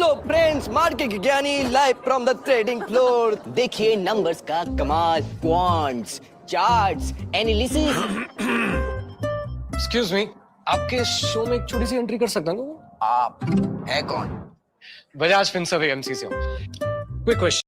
Hello friends, market के ज्ञानी live from the trading floor. देखिए नंबर्स का कमाल, quants, charts, analysis. Excuse me, आपके शो में एक छोटी सी एंट्री कर सकता हूँ? आप है कौन? बजाज फिनसर्व एएमसी से हूँ। Quick question.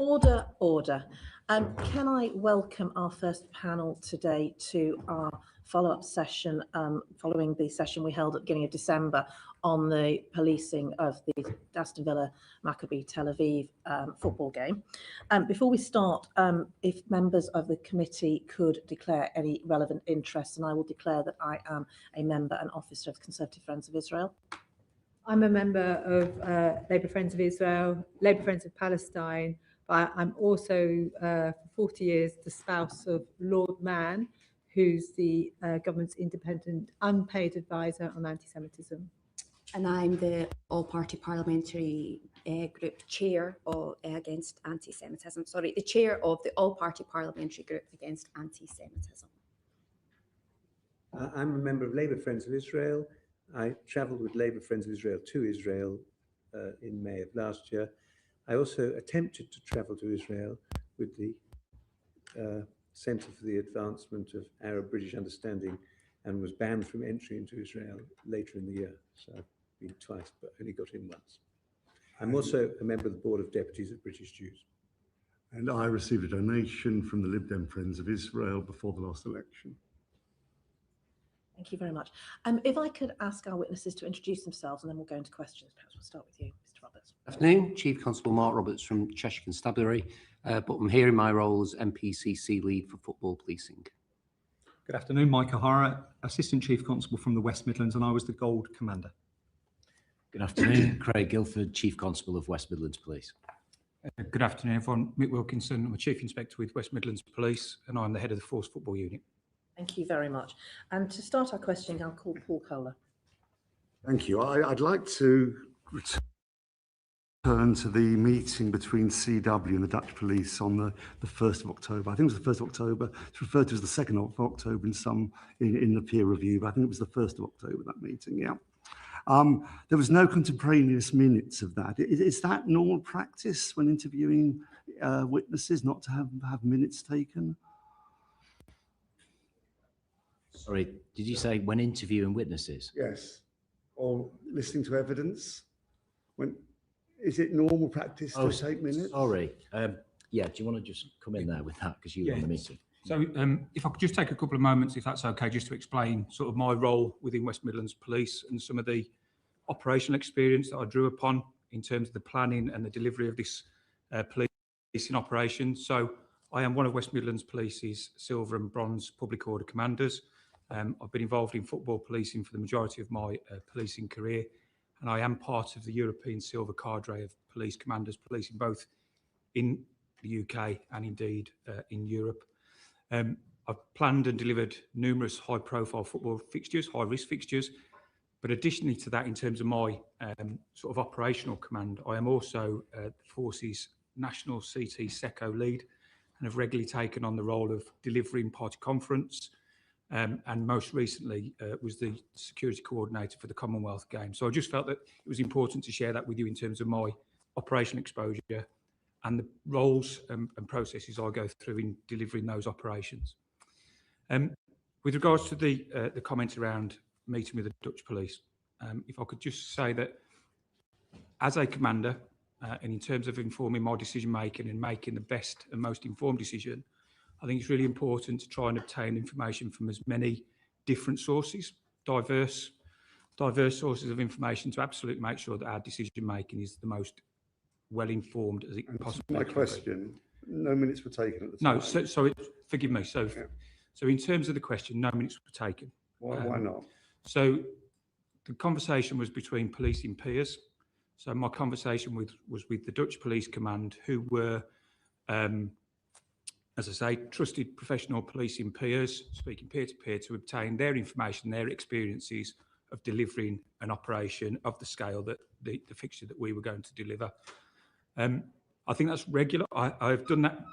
Order, order. Can I welcome our first panel today to our follow-up session following the session we held at the beginning of December on the policing of the Aston Villa Maccabi Tel Aviv football game. Before we start, if members of the committee could declare any relevant interests, and I will declare that I am a member and officer of Conservative Friends of Israel. I'm a member of Labour Friends of Israel, Labour Friends of Palestine, but I'm also, for 40 years, the spouse of Lord Mann, who's the government's independent, unpaid advisor on anti-Semitism. And I'm the all-party parliamentary group chair against anti-Semitism. Sorry, the chair of the all-party parliamentary group against anti-Semitism. I'm a member of Labour Friends of Israel. I travelled with Labour Friends of Israel to Israel in May of last year. I also attempted to travel to Israel with the Centre for the Advancement of Arab-British Understanding and was banned from entry into Israel later in the year. So I've been twice, but only got in once. I'm also a member of the Board of Deputies of British Jews. And I received a donation from the Lib Dem Friends of Israel before the last election. Thank you very much. If I could ask our witnesses to introduce themselves and then we'll go into questions. Perhaps we'll start with you, Mr. Roberts. Good afternoon, Chief Constable Mark Roberts from Cheshire Constabulary, but I'm here in my role as MPCC Lead for Football Policing. Good afternoon, Mike O'Hara, Assistant Chief Constable from the West Midlands, and I was the Gold Commander. Good afternoon, Craig Guilford, Chief Constable of West Midlands Police. Good afternoon, everyone. Mick Wilkinson, I'm a Chief Inspector with West Midlands Police, and I'm the head of the Force Football Unit. Thank you very much. And to start our questioning, I'll call Paul Kohler. Thank you. I'd like to return to the meeting between CW and the Dutch police on the 1st of October. I think it was the 1st of October. It's referred to as the 2nd of October in the peer review, but I think it was the 1st of October, that meeting, yeah. There was no contemporaneous minutes of that. Is that normal practice when interviewing witnesses, not to have minutes taken? Sorry, did you say when interviewing witnesses? Yes. Or listening to evidence? Is it normal practice to take minutes? Sorry. Yeah, do you want to just come in there with that because you were on the meeting? So if I could just take a couple of moments, if that's okay, just to explain sort of my role within West Midlands Police and some of the operational experience that I drew upon in terms of the planning and the delivery of this policing operation. So I am one of West Midlands Police's silver and bronze public order commanders. I've been involved in football policing for the majority of my policing career, and I am part of the European silver cadre of police commanders policing both in the UK and indeed in Europe. I've planned and delivered numerous high-profile football fixtures, high-risk fixtures, but additionally to that, in terms of my sort of operational command, I am also the Force's National CT SECO lead and have regularly taken on the role of delivering party conference, and most recently was the security coordinator for the Commonwealth Games. So I just felt that it was important to share that with you in terms of my operational exposure and the roles and processes I go through in delivering those operations. With regards to the comments around meeting with the Dutch police, if I could just say that as a commander, and in terms of informing my decision making and making the best and most informed decision, I think it's really important to try and obtain information from as many different sources, diverse sources of information, to absolutely make sure that our decision making is the most well informed as it possibly can be. My question: no minutes were taken at the time. No, so forgive me. So in terms of the question, no minutes were taken. Why not? So the conversation was between policing peers. So my conversation was with the Dutch Police Command, who were, as I say, trusted professional policing peers, speaking peer-to-peer to obtain their information, their experiences of delivering an operation of the scale that the fixture that we were going to deliver. I think that's regular. I've done that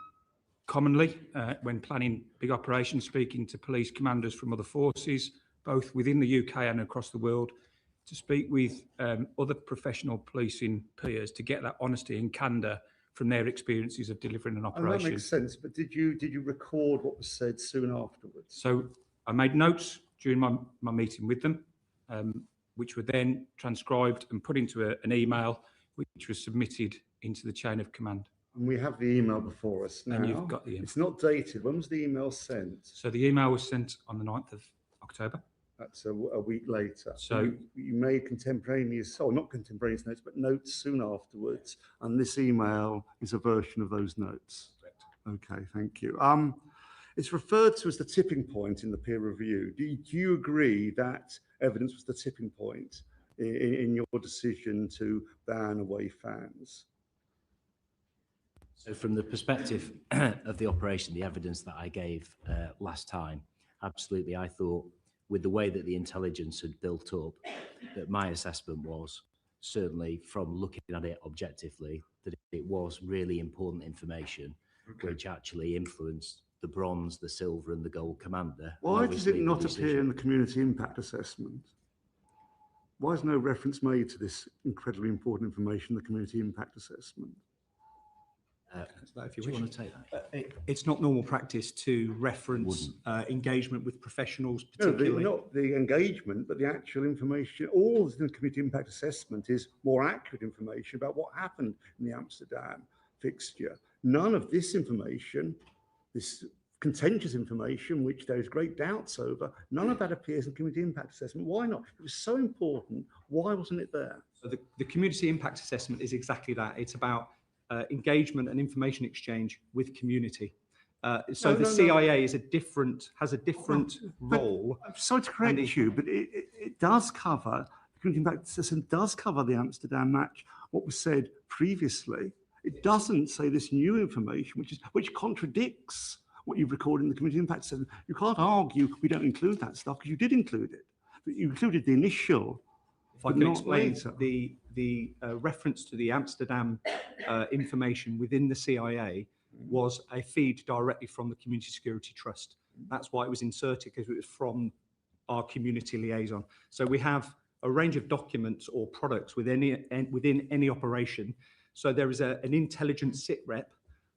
commonly when planning big operations, speaking to police commanders from other forces, both within the UK and across the world, to speak with other professional policing peers to get that honesty and candour from their experiences of delivering an operation. That makes sense, but did you record what was said soon afterwards? So I made notes during my meeting with them, which were then transcribed and put into an email, which was submitted into the chain of command. And we have the email before us now. And you've got the email. It's not dated. When was the email sent? So the email was sent on the 9th of October. That's a week later. So you made contemporaneous, or not contemporaneous notes, but notes soon afterwards. And this email is a version of those notes. Correct. Okay, thank you. It's referred to as the tipping point in the peer review. Do you agree that evidence was the tipping point in your decision to ban away fans? So from the perspective of the operation, the evidence that I gave last time, absolutely, I thought with the way that the intelligence had built up, that my assessment was, certainly from looking at it objectively, that it was really important information, which actually influenced the bronze, the silver and the gold commander. Why does it not appear in the community impact assessment? Why is no reference made to this incredibly important information in the community impact assessment? If you do you wish. want to take that? It's not normal practice to reference engagement with professionals, particularly. No, not the engagement, but the actual information. All the community impact assessment is more accurate information about what happened in the Amsterdam fixture. None of this information, this contentious information, which there is great doubts over, none of that appears in community impact assessment. Why not? It was so important. Why wasn't it there? So the community impact assessment is exactly that. It's about engagement and information exchange with community. The CIA has a different role. I'm sorry to correct you, but it does cover, the community impact assessment does cover the Amsterdam match, what was said previously. It doesn't say this new information, which contradicts what you've recorded in the community impact assessment. You can't argue we don't include that stuff, because you did include it. But you included the initial. If I can explain, the reference to the Amsterdam information within the CIA was a feed directly from the Community Security Trust. That's why it was inserted, because it was from our community liaison. So we have a range of documents or products within any operation. So there is an intelligence sit rep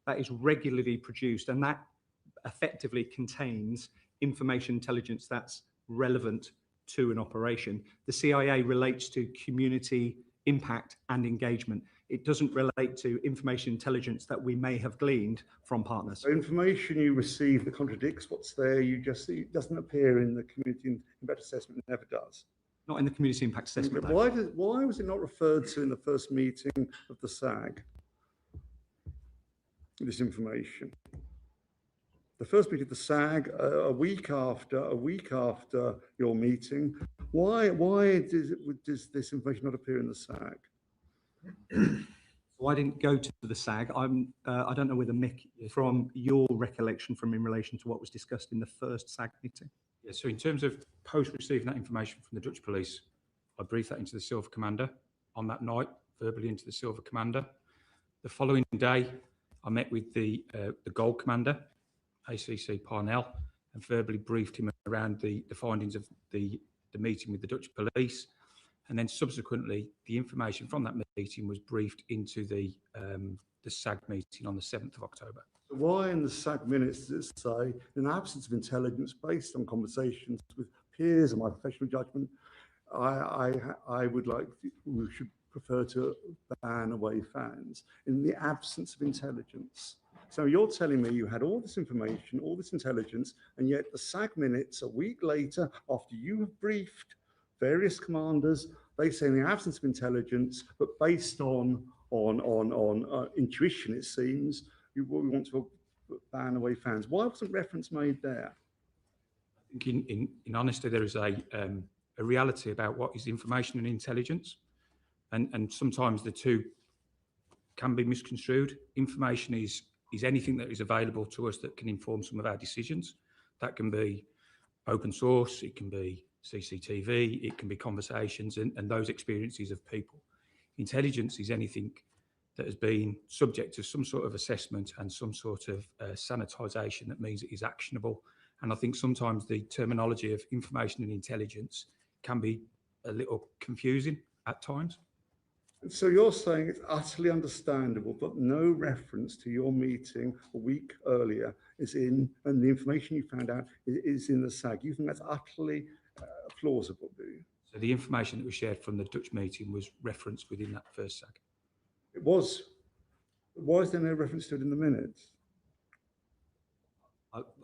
that is regularly produced, and that effectively contains information intelligence that's relevant to an operation. The CIA relates to community impact and engagement. It doesn't relate to information intelligence that we may have gleaned from partners. So information you receive that contradicts what's there, it doesn't appear in the community impact assessment. It never does. Not in the community impact assessment. Why was it not referred to in the first meeting of the SAG? This information. The first meeting of the SAG, a week after your meeting. Why does this information not appear in the SAG? So I didn't go to the SAG. I don't know whether Mick, from your recollection in relation to what was discussed in the first SAG meeting. Yeah, so in terms of post receiving that information from the Dutch police, I briefed that into the Silver Commander on that night, verbally into the Silver Commander. The following day, I met with the Gold Commander, ACC Parnell, and verbally briefed him around the findings of the meeting with the Dutch police. And then subsequently, the information from that meeting was briefed into the SAG meeting on the 7th of October. Why in the SAG minutes does it say, in absence of intelligence based on conversations with peers and my professional judgment, we should prefer to ban away fans in the absence of intelligence? So you're telling me you had all this information, all this intelligence, and yet the SAG minutes a week later, after you have briefed various commanders, they say in the absence of intelligence, but based on intuition, it seems, we want to ban away fans. Why wasn't reference made there? I think in honesty, there is a reality about what is information and intelligence, and sometimes the two can be misconstrued. Information is anything that is available to us that can inform some of our decisions. That can be open source, it can be CCTV, it can be conversations and those experiences of people. Intelligence is anything that has been subject to some sort of assessment and some sort of sanitisation that means it is actionable. And I think sometimes the terminology of information and intelligence can be a little confusing at times. So you're saying it's utterly understandable, but no reference to your meeting a week earlier is in, and the information you found out is in the SAG. You think that's utterly plausible, do you? So the information that was shared from the Dutch meeting was referenced within that first SAG. It was. Why is there no reference to it in the minutes?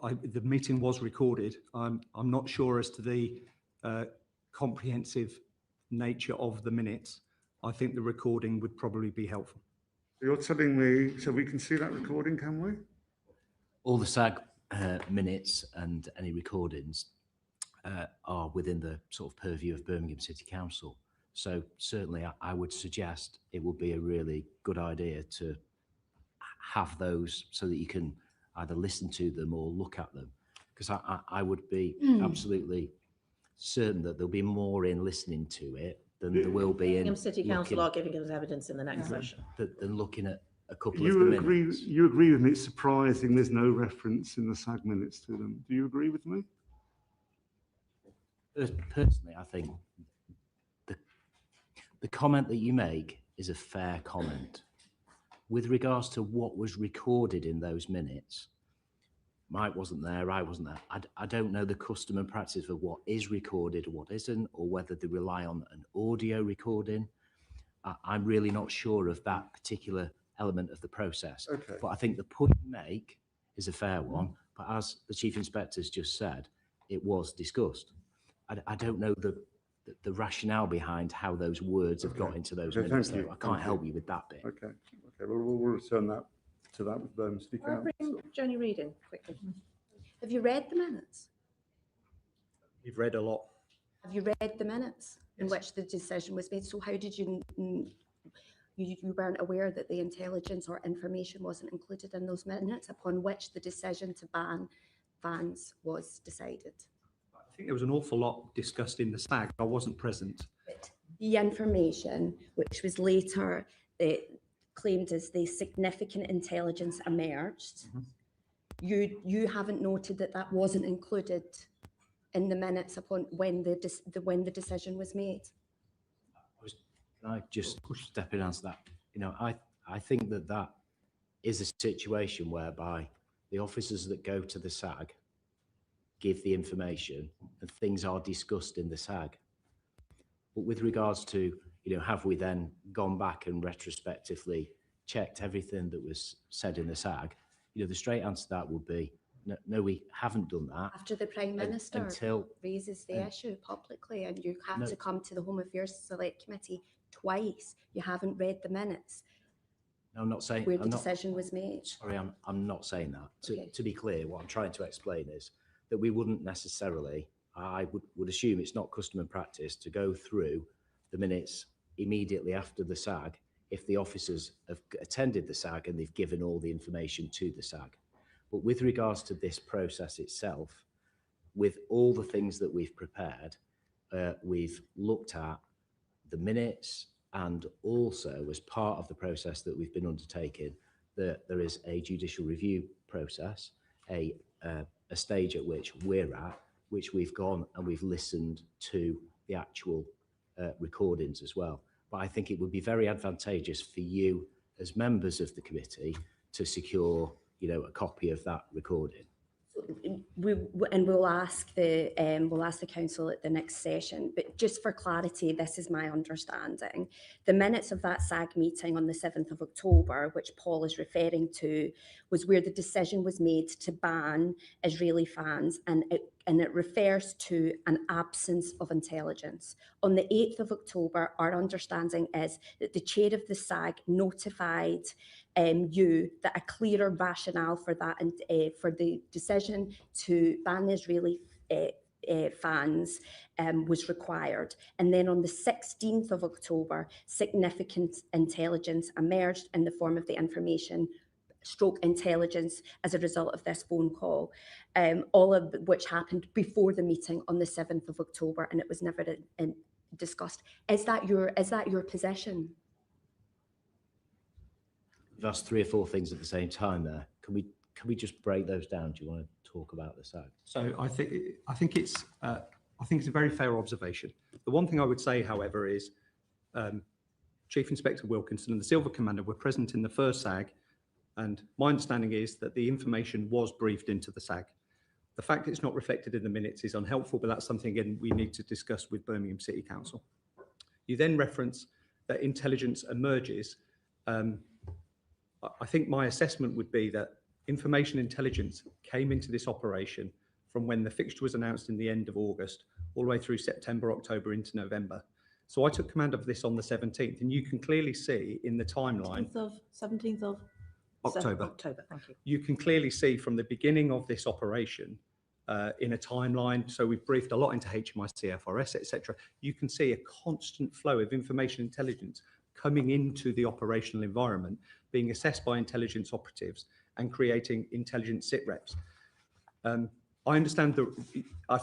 The meeting was recorded. I'm not sure as to the comprehensive nature of the minutes. I think the recording would probably be helpful. You're telling me, so we can see that recording, can we? All the SAG minutes and any recordings are within the sort of purview of Birmingham City Council. So certainly I would suggest it would be a really good idea to have those so that you can either listen to them or look at them. Because I would be absolutely certain that there'll be more in listening to it than there will be in Birmingham City Council are giving us evidence in the next session. than looking at a couple of the minutes. You agree with me? It's surprising there's no reference in the SAG minutes to them. Do you agree with me? Personally, I think the comment that you make is a fair comment. With regards to what was recorded in those minutes, Mike wasn't there, I wasn't there. I don't know the custom and practice of what is recorded or what isn't, or whether they rely on an audio recording. I'm really not sure of that particular element of the process. Okay. But I think the point you make is a fair one. But as the Chief Inspector's just said, it was discussed. I don't know the rationale behind how those words have got into those minutes. Thank you. I can't help you with that bit. Okay. Well, we'll return that to that with Birmingham City I'll Council. bring Jenny Reid in quickly. Have you read the minutes? You've read a lot. Have you read the minutes in which the decision was made? So how did you weren't aware that the intelligence or information wasn't included in those minutes upon which the decision to ban vans was decided? I think there was an awful lot discussed in the SAG. I wasn't present. But the information, which was later claimed as the significant intelligence emerged, you haven't noted that wasn't included in the minutes upon when the decision was made. Can I just step in and answer that? You know, I think that is a situation whereby the officers that go to the SAG give the information and things are discussed in the SAG. But with regards to, you know, have we then gone back and retrospectively checked everything that was said in the SAG? You know, the straight answer to that would be, no, we haven't done that. After the Prime Minister raises the issue publicly and you have to come to the Home Affairs Select Committee twice, you haven't read the minutes. No, I'm not saying where the decision was made. Sorry, I'm not saying that. To be clear, what I'm trying to explain is that we wouldn't necessarily, I would assume it's not custom and practice to go through the minutes immediately after the SAG if the officers have attended the SAG and they've given all the information to the SAG. But with regards to this process itself, with all the things that we've prepared, we've looked at the minutes, and also as part of the process that we've been undertaking, that there is a judicial review process, a stage at which we're at, which we've gone and we've listened to the actual recordings as well. But I think it would be very advantageous for you as members of the committee to secure, you know, a copy of that recording. We'll ask the council at the next session, but just for clarity, this is my understanding. The minutes of that SAG meeting on the 7th of October, which Paul is referring to, was where the decision was made to ban Israeli fans, and it refers to an absence of intelligence. On the 8th of October, our understanding is that the chair of the SAG notified you that a clearer rationale for that and for the decision to ban Israeli fans was required. And then on the 16th of October, significant intelligence emerged in the form of the information / intelligence as a result of this phone call, all of which happened before the meeting on the 7th of October, and it was never discussed. Is that your position? That's 3 or 4 things at the same time there. Can we just break those down? Do you want to talk about the SAG? So I think it's a very fair observation. The one thing I would say, however, is Chief Inspector Wilkinson and the Silver Commander were present in the first SAG, and my understanding is that the information was briefed into the SAG. The fact it's not reflected in the minutes is unhelpful, but that's something, again, we need to discuss with Birmingham City Council. You then reference that intelligence emerges. I think my assessment would be that information intelligence came into this operation from when the fixture was announced in the end of August, all the way through September, October into November. So I took command of this on the 17th, and you can clearly see in the timeline. 17th of October. October, thank you. You can clearly see from the beginning of this operation in a timeline. So we've briefed a lot into HMIC, FRS, etc. You can see a constant flow of information intelligence coming into the operational environment, being assessed by intelligence operatives and creating intelligence sit reps. I understand I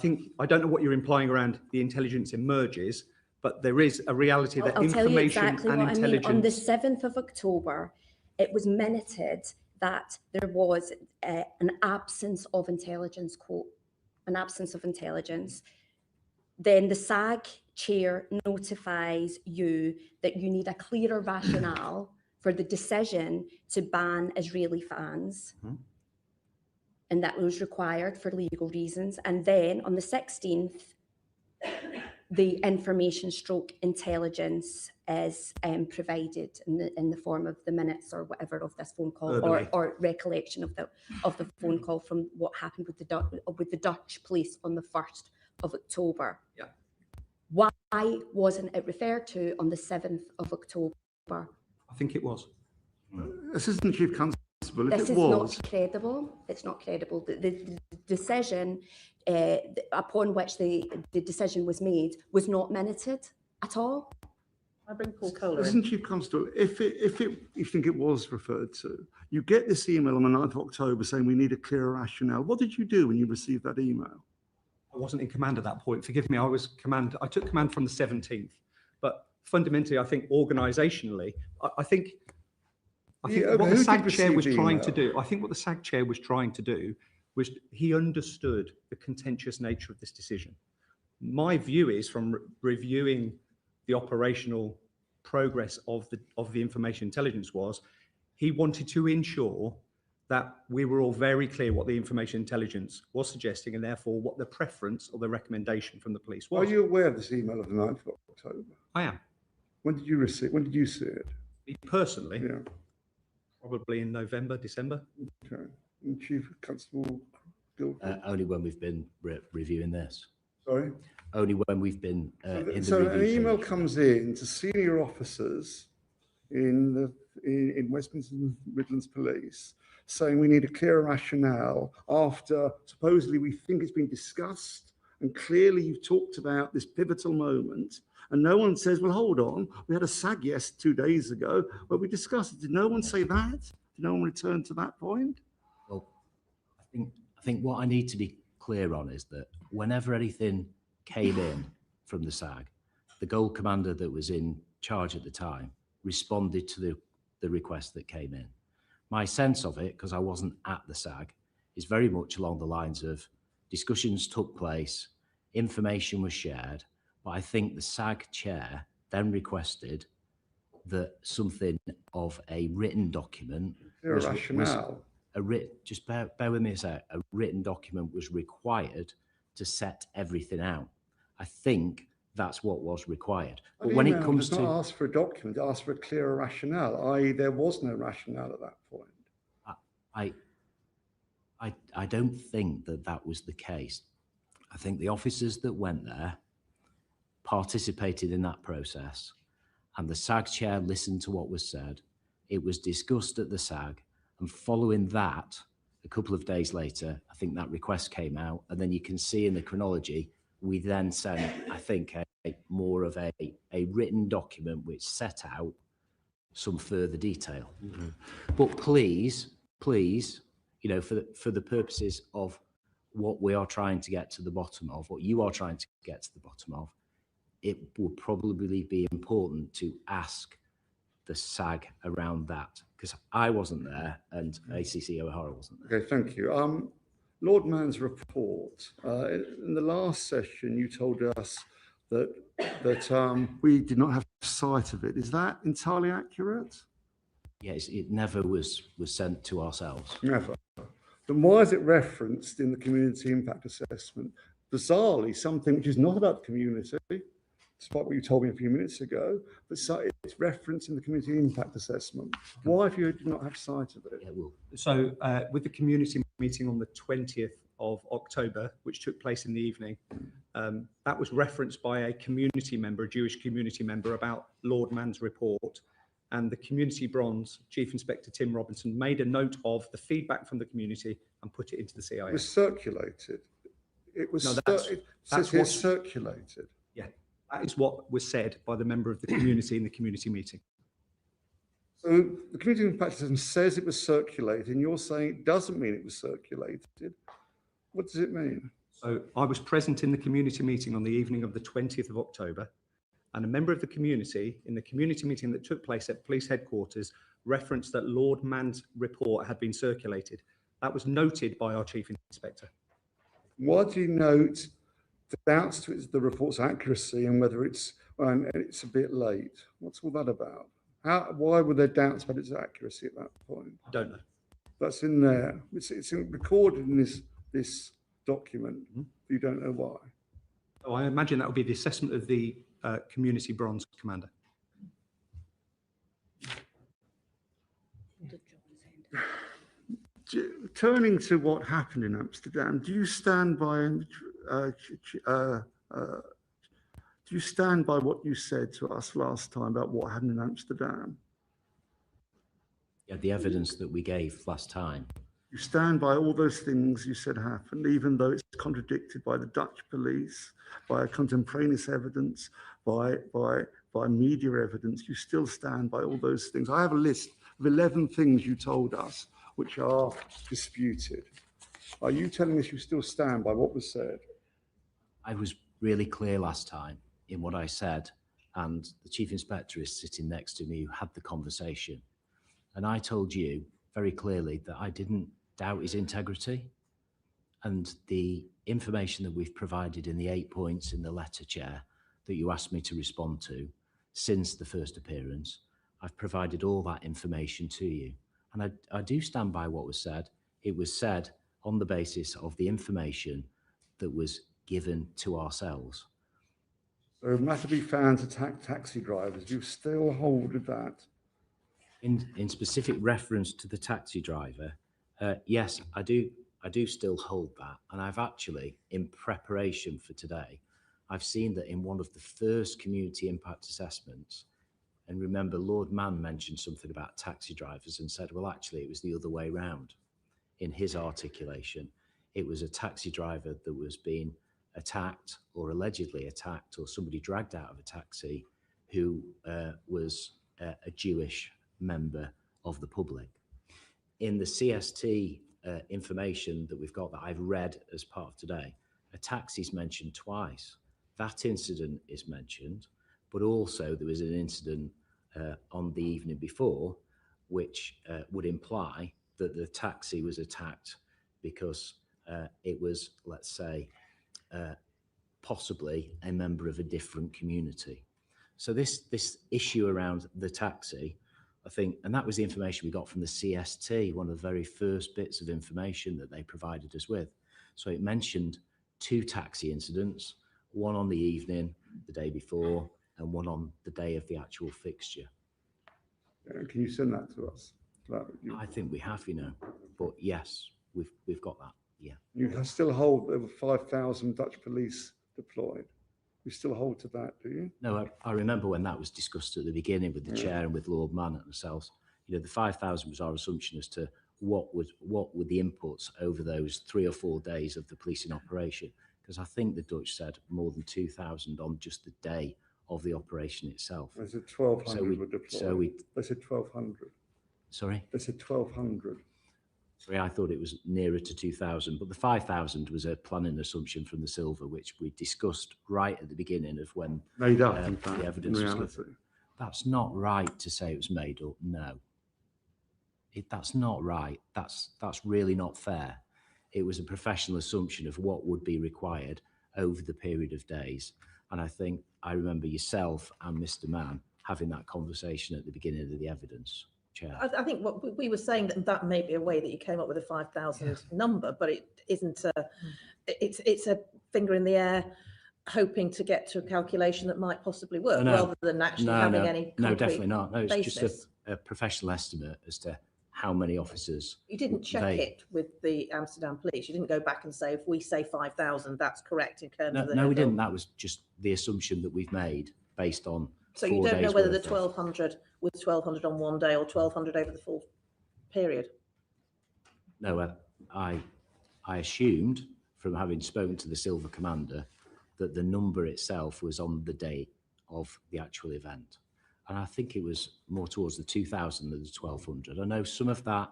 don't know what you're implying around the intelligence emerges, but there is a reality that I'll information tell you exactly and what intelligence. I mean. On the 7th of October, it was minuted that there was an absence of intelligence, quote, an absence of intelligence. Then the SAG chair notifies you that you need a clearer rationale for the decision to ban Israeli fans. And that was required for legal reasons. And then on the 16th, the information stroke intelligence is provided in the form of the minutes or whatever of this phone call, or recollection of the phone call from what happened with the Dutch police on the 1st of October. Yeah. Why wasn't it referred to on the 7th of October? I think it was. Assistant Chief Constable, if This it is was, not credible. It's not credible. The decision upon which the decision was made was not minuted at all. I bring Paul Kohler in. Assistant Chief Constable, if you think it was referred to, you get this email on the 9th of October saying we need a clearer rationale. What did you do when you received that email? I wasn't in command at that point. Forgive me. I took command from the 17th. But fundamentally, I think organisationally, I think what the SAG chair was trying to do. I think what the SAG chair was trying to do was he understood the contentious nature of this decision. My view is, from reviewing the operational progress of the information intelligence, was he wanted to ensure that we were all very clear what the information intelligence was suggesting, and therefore what the preference or the recommendation from the police was. Are you aware of this email of the 9th of October? I am. When did you receive? When did you see it? Me personally, Yeah. probably in November, December. Okay. And Chief Constable Guildford? Only when we've been reviewing this. Sorry? Only when we've been in So the an review email period. comes in to senior officers in West Midlands Police saying we need a clearer rationale after supposedly we think it's been discussed, and clearly you've talked about this pivotal moment, and no one says, well, hold on, we had a SAG 2 days ago where we discussed it. Did no one say that? Did no one return to that point? Well, I think what I need to be clear on is that whenever anything came in from the SAG, the Gold Commander that was in charge at the time responded to the request that came in. My sense of it, because I wasn't at the SAG, is very much along the lines of discussions took place, information was shared, but I think the SAG chair then requested that something of a written document just bear with me a sec. A written document was required to set everything out. I think that's what was required. But when it comes to not ask for a document, ask for a clearer rationale, i.e. there was no rationale at that point. I don't think that was the case. I think the officers that went there participated in that process, and the SAG chair listened to what was said. It was discussed at the SAG, and following that, a couple of days later, I think that request came out, and then you can see in the chronology, we then sent, I think, more of a written document which set out some further detail. Mm-hmm. But please, you know, for the purposes of what we are trying to get to the bottom of, what you are trying to get to the bottom of, it would probably be important to ask the SAG around that, because I wasn't there and ACC O'Hara wasn't there. Okay, thank you. Lord Mann's report, in the last session, you told us that we did not have sight of it. Is that entirely accurate? Yes, it never was sent to ourselves. Never. Then why is it referenced in the community impact assessment? Bizarrely, something which is not about the community, despite what you told me a few minutes ago, but it's referenced in the community impact assessment. Why have you not have sight of it? Yeah, well, So with the community meeting on the 20th of October, which took place in the evening, that was referenced by a community member, a Jewish community member, about Lord Mann's report. And the community bronze, Chief Inspector Tim Robinson, made a note of the feedback from the community and put it into the CIS. It was circulated. It was No, it says here circulated. Yeah, that is what was said by the member of the community in the community meeting. So the community impact assessment says it was circulated, and you're saying it doesn't mean it was circulated. What does it mean? So I was present in the community meeting on the evening of the 20th of October, and a member of the community in the community meeting that took place at police headquarters referenced that Lord Mann's report had been circulated. That was noted by our Chief Inspector. Why do you note the doubts to the report's accuracy and whether it's a bit late? What's all that about? Why were there doubts about its accuracy at that point? I don't know. That's in there. It's recorded in this document. You don't know why. Oh, I imagine that would be the assessment of the community bronze commander. Turning to what happened in Amsterdam, do you stand by what you said to us last time about what happened in Amsterdam? Yeah, the evidence that we gave last time. You stand by all those things you said happened, even though it's contradicted by the Dutch police, by contemporaneous evidence, by media evidence. You still stand by all those things. I have a list of 11 things you told us which are disputed. Are you telling us you still stand by what was said? I was really clear last time in what I said, and the Chief Inspector is sitting next to me who had the conversation. And I told you very clearly that I didn't doubt his integrity, and the information that we've provided in the 8 points in the letter, Chair, that you asked me to respond to since the first appearance, I've provided all that information to you. And I do stand by what was said. It was said on the basis of the information that was given to ourselves. So Maccabi fans attack taxi drivers. Do you still hold with that? In specific reference to the taxi driver, yes, I do still hold that. And I've actually, in preparation for today, I've seen that in one of the first community impact assessments, and remember, Lord Mann mentioned something about taxi drivers and said, well, actually, it was the other way round. In his articulation, it was a taxi driver that was being attacked or allegedly attacked, or somebody dragged out of a taxi who was a Jewish member of the public. In the CST information that we've got that I've read as part of today, a taxi is mentioned twice. That incident is mentioned, but also there was an incident on the evening before, which would imply that the taxi was attacked because it was, let's say, possibly a member of a different community. So this issue around the taxi, I think, and that was the information we got from the CST, one of the very first bits of information that they provided us with. So it mentioned 2 taxi incidents, one on the evening, the day before, and one on the day of the actual fixture. Can you send that to us? I think we have, but yes, we've got that. Yeah. You still hold over 5,000 Dutch police deployed. You still hold to that, do you? No, I remember when that was discussed at the beginning with the chair and with Lord Mann and ourselves. The 5,000 was our assumption as to what were the inputs over those 3 or 4 days of the policing operation. Because I think the Dutch said more than 2,000 on just the day of the operation itself. They said 1,200 were deployed. They said 1,200. Sorry? They said 1,200. Sorry, I thought it was nearer to 2,000, but the 5,000 was a planning assumption from the Silver, which we discussed right at the beginning of when made up, the evidence was. That's not right to say it was made up. No, that's not right. That's really not fair. It was a professional assumption of what would be required over the period of days. And I think I remember yourself and Mr. Mann having that conversation at the beginning of the evidence. Chair. I think what we were saying that may be a way that you came up with a 5,000 number, but it isn't. It's a finger in the air. hoping to get to a calculation that might possibly work, No, rather than actually having any no, concrete definitely not. No, it's basis. just a professional estimate as to how many officers. You didn't check it with the Amsterdam police. You didn't go back and say, if we say 5,000, that's correct in terms of the... No, we didn't. That was just the assumption that we've made based on. So you don't know whether the 1,200 was 1,200 on one day or 1,200 over the full period? No, I assumed from having spoken to the Silver Commander that the number itself was on the day of the actual event. And I think it was more towards the 2,000 than the 1,200. I know some of that,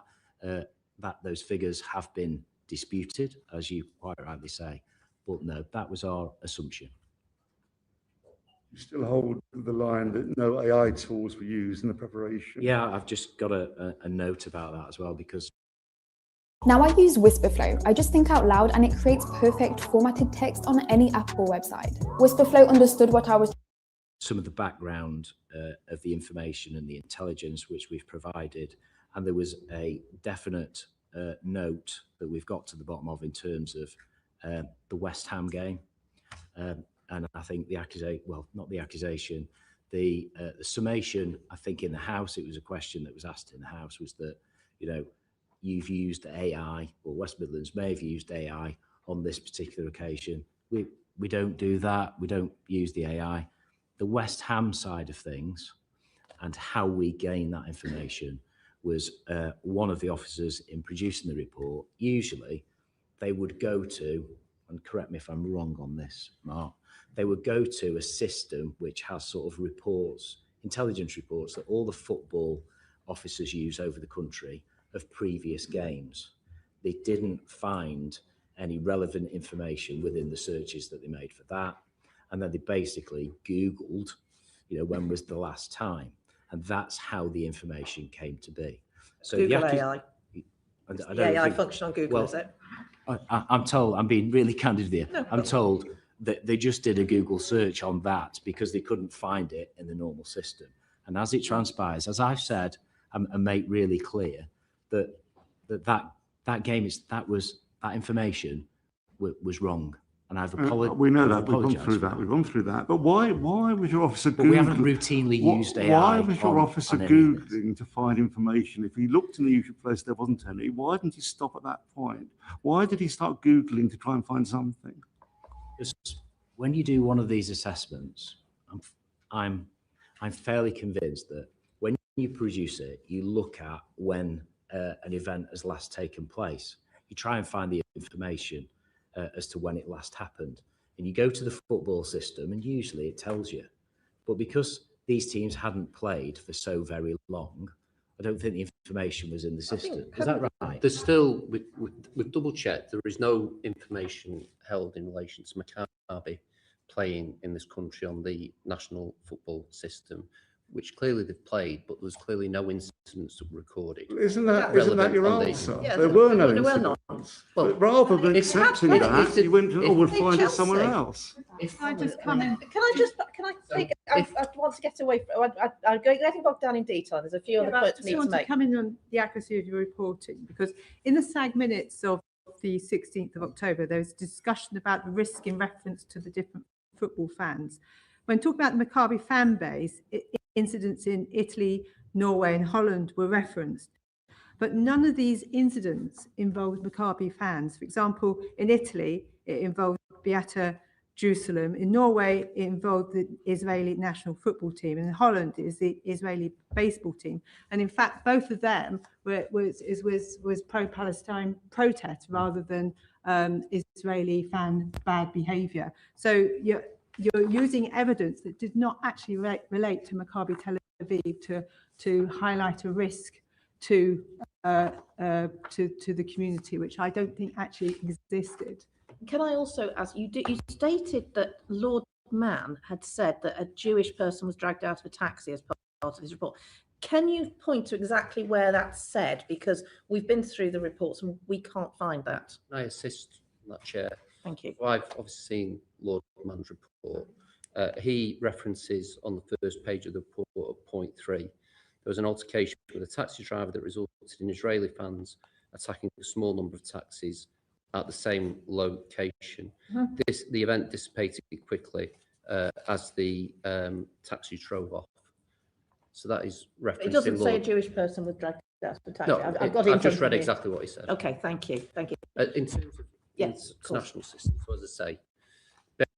those figures have been disputed, as you quite rightly say, but no, that was our assumption. You still hold the line that no AI tools were used in the preparation? Yeah, I've just got a note about that as well, because now I use Whisperflow. I just think out loud and it creates perfect formatted text on any app or website. Whisperflow understood what I was... Some of the background of the information and the intelligence which we've provided, and there was a definite note that we've got to the bottom of in terms of the West Ham game, and I think the accusation, well, not the accusation, the summation, I think in the House, it was a question that was asked in the House, was that, you know, you've used AI, or West Midlands may have used AI on this particular occasion. We don't do that. We don't use the AI. The West Ham side of things and how we gain that information was one of the officers in producing the report. Usually they would go to, and correct me if I'm wrong on this, Mark, they would go to a system which has sort of reports, intelligence reports that all the football officers use over the country of previous games. They didn't find any relevant information within the searches that they made for that. And then they basically Googled, you know, when was the last time? And that's how the information came to be. So Google the AI. The AI function on Google, is it? I'm told, I'm being really candid here. No, I'm told that they just did a Google search on that because they couldn't find it in the normal system. And as it transpires, as I've said, and make really clear, that information was wrong. And I've apologized. We know that. We've gone through that. We've gone through that. But why was your officer Googling? We haven't routinely used AI. Why was your officer Googling to find information? If he looked in the usual place, there wasn't any. Why didn't he stop at that point? Why did he start Googling to try and find something? Because when you do one of these assessments, I'm fairly convinced that when you produce it, you look at when an event has last taken place. You try and find the information as to when it last happened. And you go to the football system and usually it tells you. But because these teams hadn't played for so very long, I don't think the information was in the system. Is that right? There's still, we've double checked, there is no information held in relation to Maccabi playing in this country on the national football system, which clearly they've played, but there was clearly no incidents that were recorded. Isn't that your answer? Yeah, there were no incidents. Well, rather than accepting that, you went to, we'll find it somewhere else. Can I just come in? Can I take, I want to get away from, I'm getting bogged down in detail. There's a few other points we need to make. Come in on the accuracy of your reporting, because in the SAG minutes of the 16th of October, there was a discussion about the risk in reference to the different football fans. When talking about the Maccabi fan base, incidents in Italy, Norway and Holland were referenced, but none of these incidents involved Maccabi fans. For example, in Italy, it involved Beata Jerusalem. In Norway, it involved the Israeli national football team. In Holland, it is the Israeli baseball team. And in fact, both of them was pro-Palestine protest rather than Israeli fan bad behaviour. So you're using evidence that did not actually relate to Maccabi Tel Aviv to highlight a risk to the community, which I don't think actually existed. Can I also ask, you stated that Lord Mann had said that a Jewish person was dragged out of a taxi as part of his report. Can you point to exactly where that's said? Because we've been through the reports and we can't find that. Can I assist that, Chair? Thank you. Well, I've obviously seen Lord Mann's report. He references on the first page of the report at point 3, there was an altercation with a taxi driver that resulted in Israeli fans attacking a small number of taxis at the same location. The event dissipated quickly as the taxi drove off. So that is referenced. It doesn't in say law. a Jewish person was dragged out of the taxi. No, I've got it in I've just front read of me. exactly what he said. Okay, thank you, thank you. In terms of Yeah, international systems, so as I say,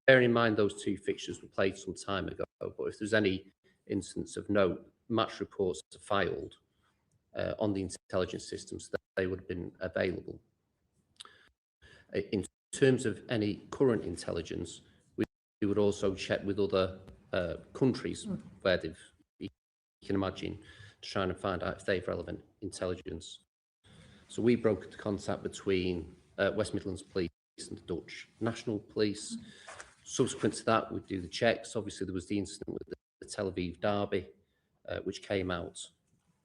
bearing in mind those two fixtures were played some time ago, but if there's any instance of note, match reports are filed on the intelligence systems that they would have been available. In terms of any current intelligence, we would also check with other countries where they've, you can imagine, trying to find out if they've relevant intelligence. So we broke the contact between West Midlands Police and the Dutch National Police. Subsequent to that, we'd do the checks. Obviously, there was the incident with the Tel Aviv derby, which came out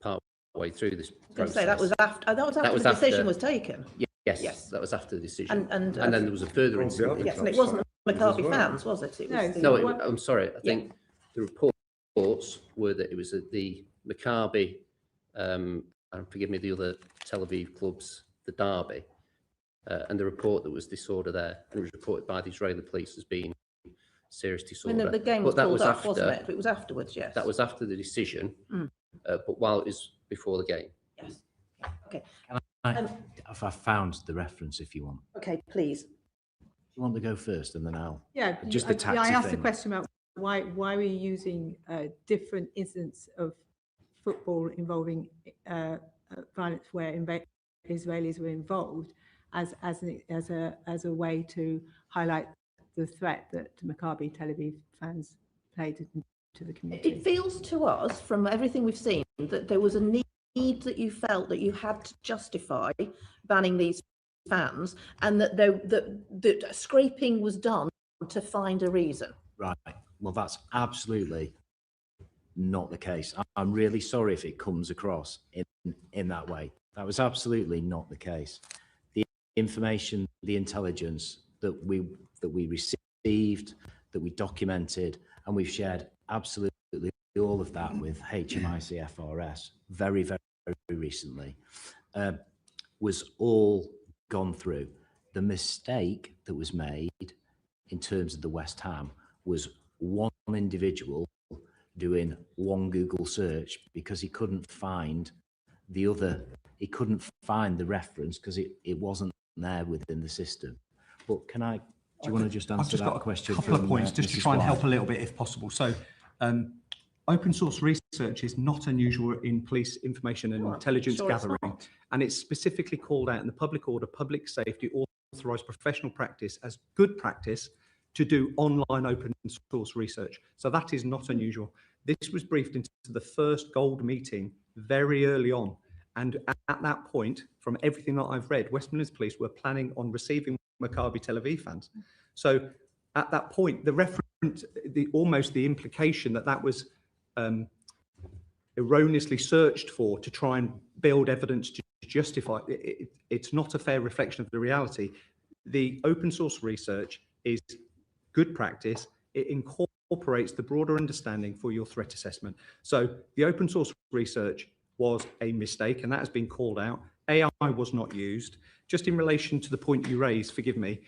part way through this process. Say that was after the decision was taken. Yes, that was after the decision. And then there was a further incident. Yes, and it wasn't Maccabi fans, was it? I'm sorry. I think the reports were that it was at the Maccabi, and forgive me, the other Tel Aviv clubs, the derby, and the report that was disorder there, and it was reported by the Israeli police as being serious disorder. The game was called off, wasn't it? It was afterwards, yes. That was after the decision, but while it was before the game. Yes. Okay. If I found the reference, if you want. Okay, please. You want to go first, and then I'll. Yeah, just the taxi I asked thing. the question about why we're you using different incidents of football involving violence where Israelis were involved as a way to highlight the threat that Maccabi Tel Aviv fans played to the community. It feels to us, from everything we've seen, that there was a need that you felt that you had to justify banning these fans, and that scraping was done to find a reason. Right. Well, that's absolutely not the case. I'm really sorry if it comes across in that way. That was absolutely not the case. The information, the intelligence that we received, that we documented, and we've shared absolutely all of that with HMIC FRS very, very recently, was all gone through. The mistake that was made in terms of the West Ham was one individual doing one Google search because he couldn't find the other, he couldn't find the reference because it wasn't there within the system. But do you want to just answer that question? I've just got a couple of points just to try and help a little bit if possible. So open source research is not unusual in police information and intelligence gathering, and it's specifically called out in the public order, public safety, authorised professional practice as good practice to do online open source research. So that is not unusual. This was briefed into the first gold meeting very early on. And at that point, from everything that I've read, West Midlands Police were planning on receiving Maccabi Tel Aviv fans. So at that point, the reference, almost the implication that was erroneously searched for to try and build evidence to justify it's not a fair reflection of the reality. The open source research is good practice. It incorporates the broader understanding for your threat assessment. So the open source research was a mistake, and that has been called out. AI was not used. Just in relation to the point you raised, forgive me,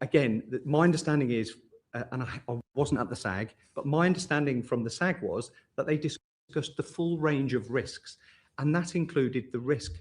again, my understanding is, and I wasn't at the SAG, but my understanding from the SAG was that they discussed the full range of risks, and that included the risk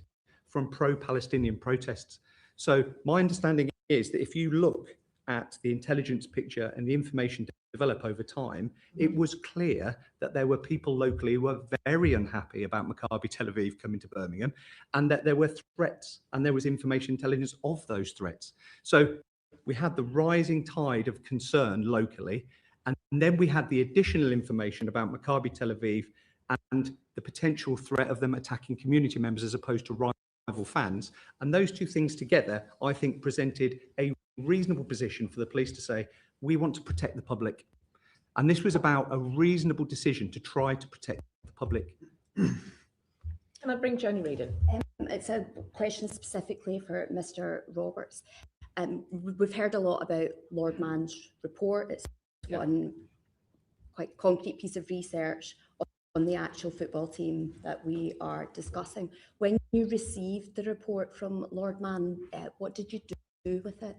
from pro-Palestinian protests. So my understanding is that if you look at the intelligence picture and the information develop over time, it was clear that there were people locally who were very unhappy about Maccabi Tel Aviv coming to Birmingham, and that there were threats, and there was information intelligence of those threats. So we had the rising tide of concern locally, and then we had the additional information about Maccabi Tel Aviv and the potential threat of them attacking community members as opposed to rival fans. And those two things together, I think, presented a reasonable position for the police to say, we want to protect the public. And this was about a reasonable decision to try to protect the public. Can I bring Jenny Reid in? It's a question specifically for Mr. Roberts. We've heard a lot about Lord Mann's report. It's one quite concrete piece of research the actual football team that we are discussing. When you received the report from Lord Mann, what did you do with it?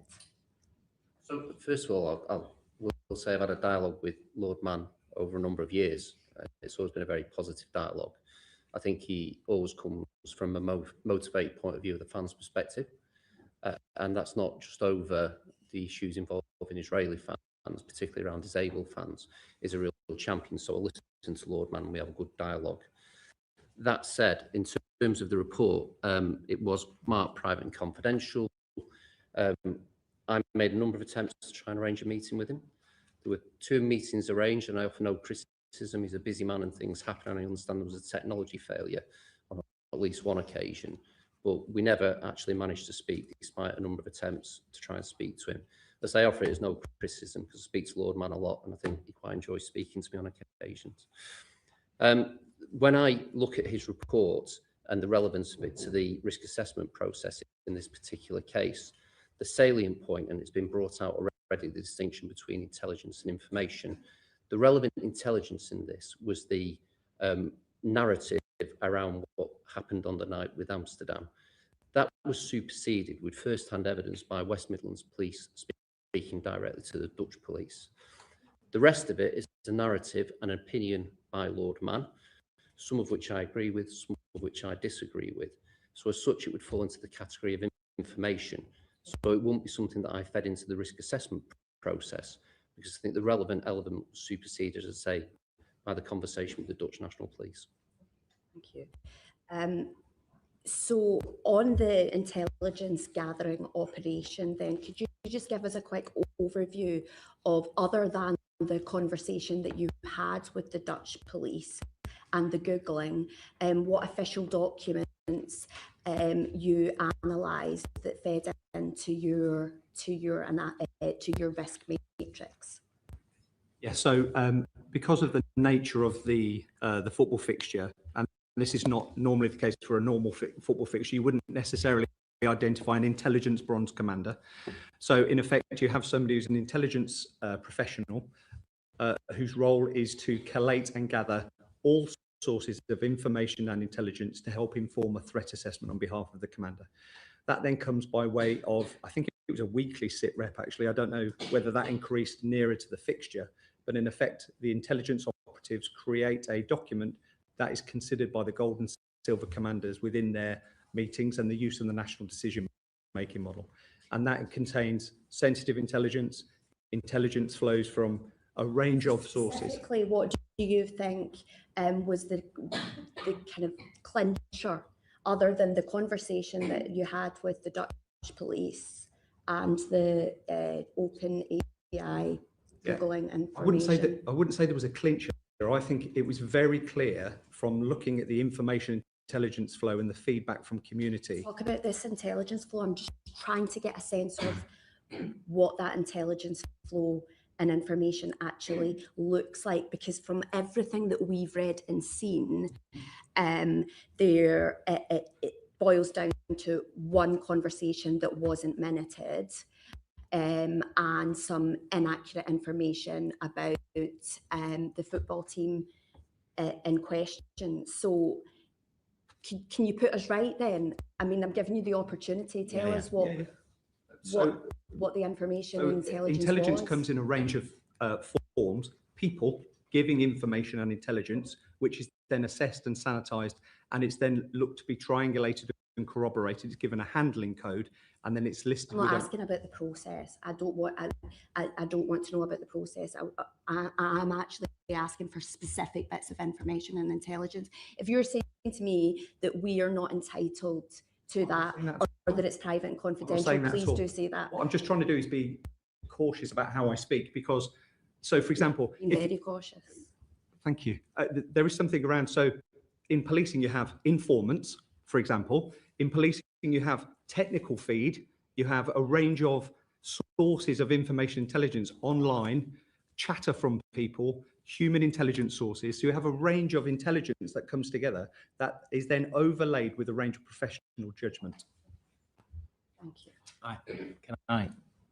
So first of all, will say I've had a dialogue with Lord Mann over a number of years. It's always been a very positive dialogue. I think he always comes from a motivated point of view of the fans' perspective. And that's not just over the issues involving Israeli fans, particularly around disabled fans. He's a real champion. So I'll listen to Lord Mann and we have a good dialogue. That said, in terms of the report, it was marked private and confidential. I made a number of attempts to try and arrange a meeting with him. There were 2 meetings arranged, and I offer no criticism. He's a busy man and things happen, and I understand there was a technology failure on at least one occasion. But we never actually managed to speak, despite a number of attempts to try and speak to him. As I offer it as no criticism, because I speak to Lord Mann a lot, and I think he quite enjoys speaking to me on occasions. When I look at his report and the relevance of it to the risk assessment process in this particular case, the salient point, and it's been brought out already, the distinction between intelligence and information. The relevant intelligence in this was the narrative around what happened on the night with Amsterdam. That was superseded with first-hand evidence by West Midlands Police speaking directly to the Dutch police. The rest of it is a narrative and an opinion by Lord Mann, some of which I agree with, some of which I disagree with. So as such, it would fall into the category of information. So it won't be something that I fed into the risk assessment process, because I think the relevant element was superseded, as I say, by the conversation with the Dutch National Police. Thank you. So on the intelligence gathering operation, then, could you just give us a quick overview of, other than the conversation that you had with the Dutch police and the Googling, what official documents you analysed that fed into your risk matrix? Yeah, so because of the nature of the football fixture, and this is not normally the case for a normal football fixture, you wouldn't necessarily identify an intelligence bronze commander. So in effect, you have somebody who's an intelligence professional whose role is to collate and gather all sources of information and intelligence to help inform a threat assessment on behalf of the commander. That then comes by way of, I think it was a weekly sit rep actually. I don't know whether that increased nearer to the fixture, but in effect, the intelligence operatives create a document that is considered by the gold and silver commanders within their meetings and the use of the national decision-making model. And that contains sensitive intelligence, intelligence flows from a range of sources. Specifically, what do you think was the kind of clincher, other than the conversation that you had with the Dutch police and the open AI Googling information? I wouldn't say there was a clincher. I think it was very clear from looking at the information intelligence flow and the feedback from community. Talk about this intelligence flow. I'm just trying to get a sense of what that intelligence flow and information actually looks like, because from everything that we've read and seen, it boils down to one conversation that wasn't minuted, and some inaccurate information about the football team in question. So can you put us right then? I mean, I'm giving you the opportunity. Tell us what the information and intelligence was. comes in a range of forms. People giving information and intelligence, which is then assessed and sanitized, and it's then looked to be triangulated and corroborated. It's given a handling code, and then it's listed. I'm not asking about the process. I don't want to know about the process. I'm actually asking for specific bits of information and intelligence. If you're saying to me that we are not entitled to that, or that it's private and confidential, please do say that. What I'm just trying to do is be cautious about how I speak, because, so for example, very cautious. Thank you. There is something around, so in policing you have informants, for example. In policing you have technical feed, you have a range of sources of information intelligence online, chatter from people, human intelligence sources. So you have a range of intelligence that comes together that is then overlaid with a range of professional judgment. Thank you.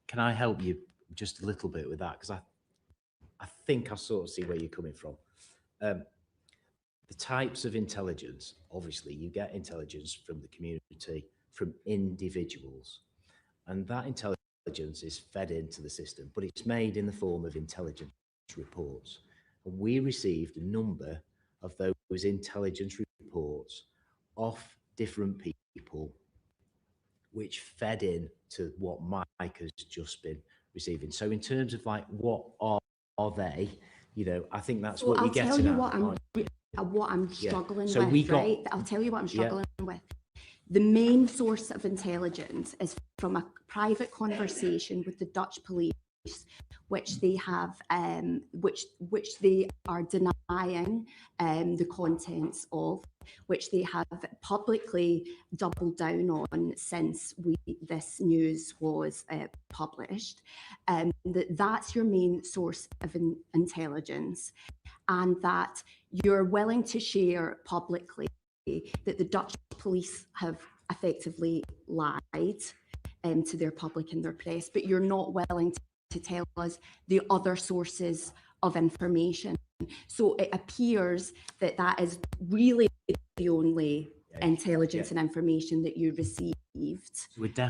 Can I help you just a little bit with that? Because I think I sort of see where you're coming from. the types of intelligence, obviously you get intelligence from the community, from individuals, and that intelligence is fed into the system, but it's made in the form of intelligence reports. And we received a number of those intelligence reports off different people, which fed in to what Mike has just been receiving. So in terms of like, what are they? You know, I think that's what you're getting at. What I'm struggling So with, right? I'll tell you what I'm struggling with. The main source of intelligence is from a private conversation with the Dutch police, which they have, which they are denying the contents of, which they have publicly doubled down on since this news was published. That's your main source of intelligence, and that you're willing to share publicly that the Dutch police have effectively lied to their public and their press, but you're not willing to tell us the other sources of information. So it appears that that is really the only intelligence and information that you received,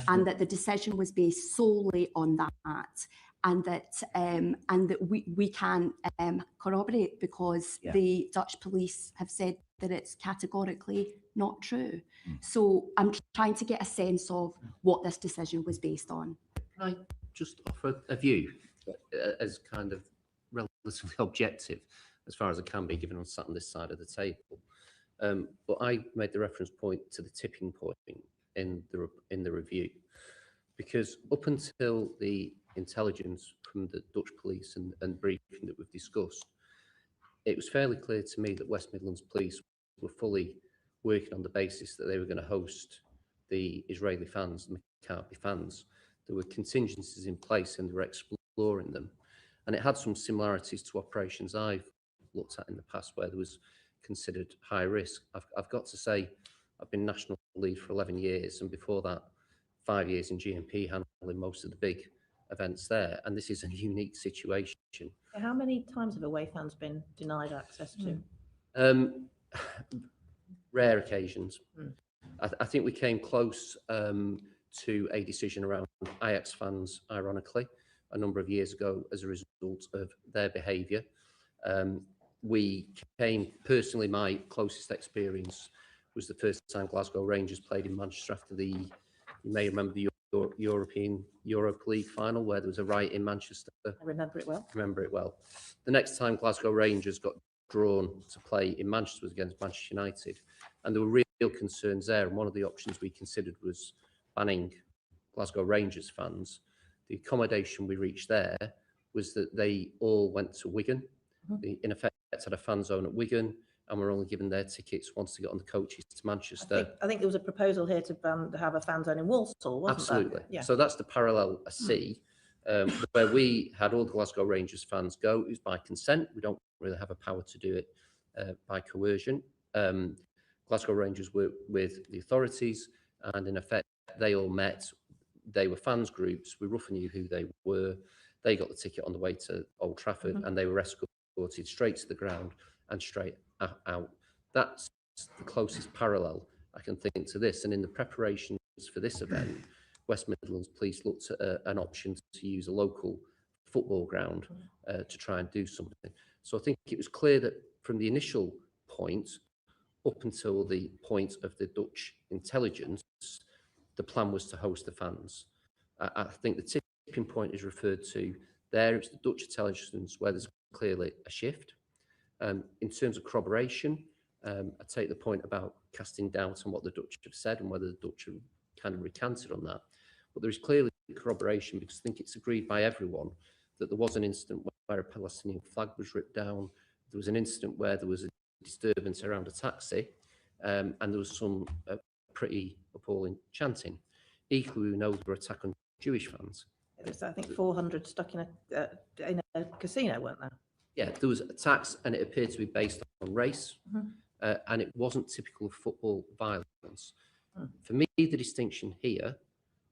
and that the decision was based solely on that. And that we can corroborate, because the Dutch police have said that it's categorically not true. So I'm trying to get a sense of what this decision was based on. Can I just offer a view as kind of relatively objective, as far as it can be, given I'm sat on this side of the table? But I made the reference point to the tipping point in the review, because up until the intelligence from the Dutch police and briefing that we've discussed, it was fairly clear to me that West Midlands Police were fully working on the basis that they were going to host the Israeli fans, the Maccabi fans. There were contingencies in place and they were exploring them. And it had some similarities to operations I've looked at in the past where there was considered high risk. I've got to say, I've been national lead for 11 years, and before that, 5 years in GMP, handling most of the big events there. And this is a unique situation. How many times have away fans been denied access to? Rare occasions. I think we came close to a decision around Ajax fans, ironically, a number of years ago as a result of their behaviour. We came, personally, my closest experience was the first time Glasgow Rangers played in Manchester after you may remember the European Europa League final where there was a riot in Manchester. I remember it well. Remember it well. The next time Glasgow Rangers got drawn to play in Manchester was against Manchester United, and there were real concerns there, and one of the options we considered was banning Glasgow Rangers fans. The accommodation we reached there was that they all went to Wigan. They, in effect, had a fan zone at Wigan, and were only given their tickets once they got on the coaches to Manchester. I think there was a proposal here to have a fan zone in Walsall, wasn't Absolutely. there? Yeah. So that's the parallel I see, where we had all the Glasgow Rangers fans go. It was by consent. We don't really have a power to do it by coercion. Glasgow Rangers worked with the authorities, and in effect, they all met. They were fans groups. We roughly knew who they were. They got the ticket on the way to Old Trafford, and they were escorted straight to the ground and straight out. That's the closest parallel I can think to this. And in the preparations for this event, West Midlands Police looked at an option to use a local football ground to try and do something. So I think it was clear that from the initial point up until the point of the Dutch intelligence, the plan was to host the fans. I think the tipping point is referred to there. It's the Dutch intelligence where there's clearly a shift. In terms of corroboration, I take the point about casting doubt on what the Dutch have said and whether the Dutch have kind of recanted on that. But there is clearly corroboration, because I think it's agreed by everyone that there was an incident where a Palestinian flag was ripped down. There was an incident where there was a disturbance around a taxi, and there was some pretty appalling chanting. Equally, we know there were attacks on Jewish fans. There was, I think, 400 stuck in a casino, weren't there? Yeah, there was attacks, and it appeared to be based on race, and it wasn't typical of football violence. For me, the distinction here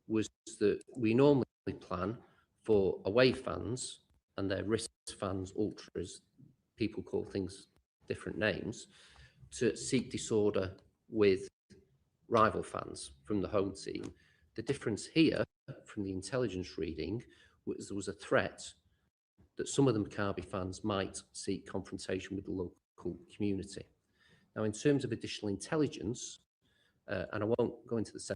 was that we normally plan for away fans and their risk fans, ultras, people call things different names, to seek disorder with rival fans from the home team. The difference here from the intelligence reading was there was a threat that some of the Maccabi fans might seek confrontation with the local community. Now, in terms of additional intelligence, and I won't go into the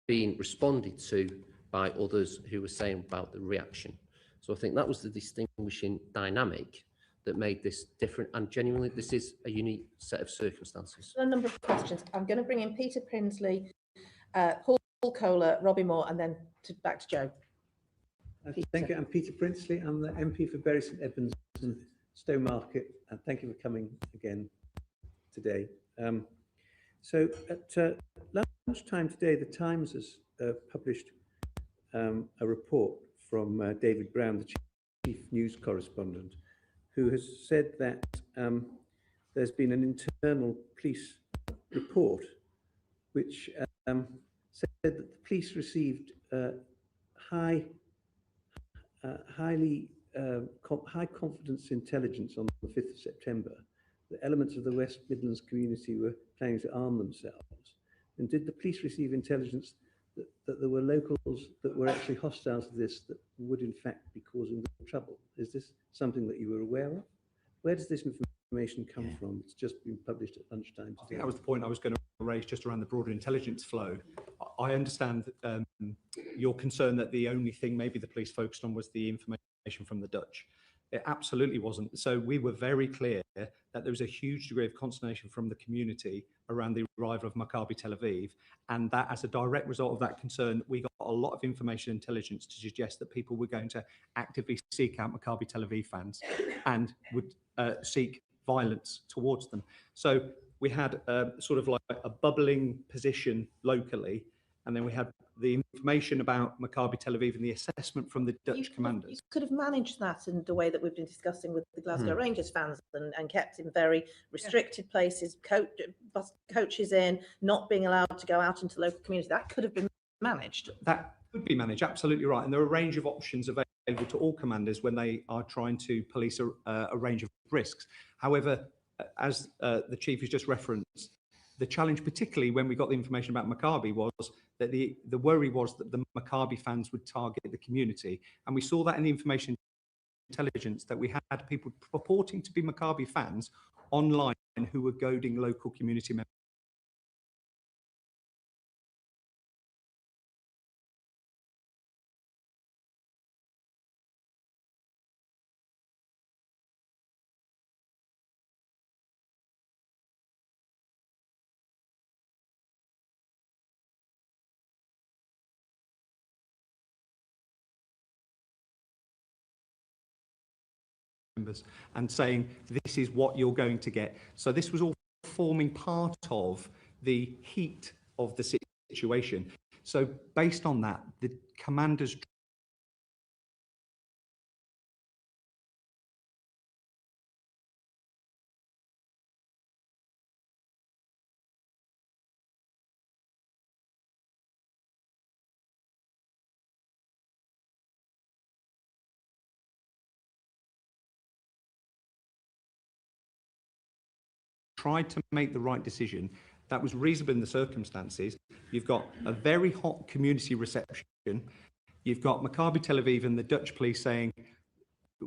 being responded to by others who were saying about the reaction. So I think that was the distinguishing dynamic that made this different, and genuinely this is a unique set of circumstances. A number of questions. I'm going to bring in Peter Prinsley, Paul Kohler, Robbie Moore, and then back to Joe. Thank you. I'm Peter Prinsley. I'm the MP for Bury St Edmunds and Stowmarket, and thank you for coming again today. So at lunchtime today, the Times has published a report from David Brown, the chief news correspondent, who has said that there's been an internal police report which said that the police received high confidence intelligence on the 5th of September that elements of the West Midlands community were planning to arm themselves. And did the police receive intelligence that there were locals that were actually hostile to this that would in fact be causing trouble? Is this something that you were aware of? Where does this information come from? It's just been published at lunchtime today. I think that was the point I was going to raise, just around the broader intelligence flow. I understand your concern that the only thing maybe the police focused on was the information from the Dutch. It absolutely wasn't. So we were very clear that there was a huge degree of consternation from the community around the arrival of Maccabi Tel Aviv, and that as a direct result of that concern, we got a lot of information and intelligence to suggest that people were going to actively seek out Maccabi Tel Aviv fans and would seek violence towards them. So we had sort of like a bubbling position locally, and then we had the information about Maccabi Tel Aviv and the assessment from the Dutch commanders. You could have managed that in the way that we've been discussing with the Glasgow Rangers fans and kept in very restricted places, coaches in, not being allowed to go out into local community. That could have been managed. That could be managed, absolutely right. And there are a range of options available to all commanders when they are trying to police a range of risks. However, as the Chief has just referenced, the challenge, particularly when we got the information about Maccabi, was that the worry was that the Maccabi fans would target the community. And we saw that in the information intelligence, that we had people purporting to be Maccabi fans online who were goading local community members. And saying this is what you're going to get. So this was all forming part of the heat of the situation. So based on that, the commanders tried to make the right decision that was reasonable in the circumstances. You've got a very hot community reception. You've got Maccabi Tel Aviv and the Dutch police saying,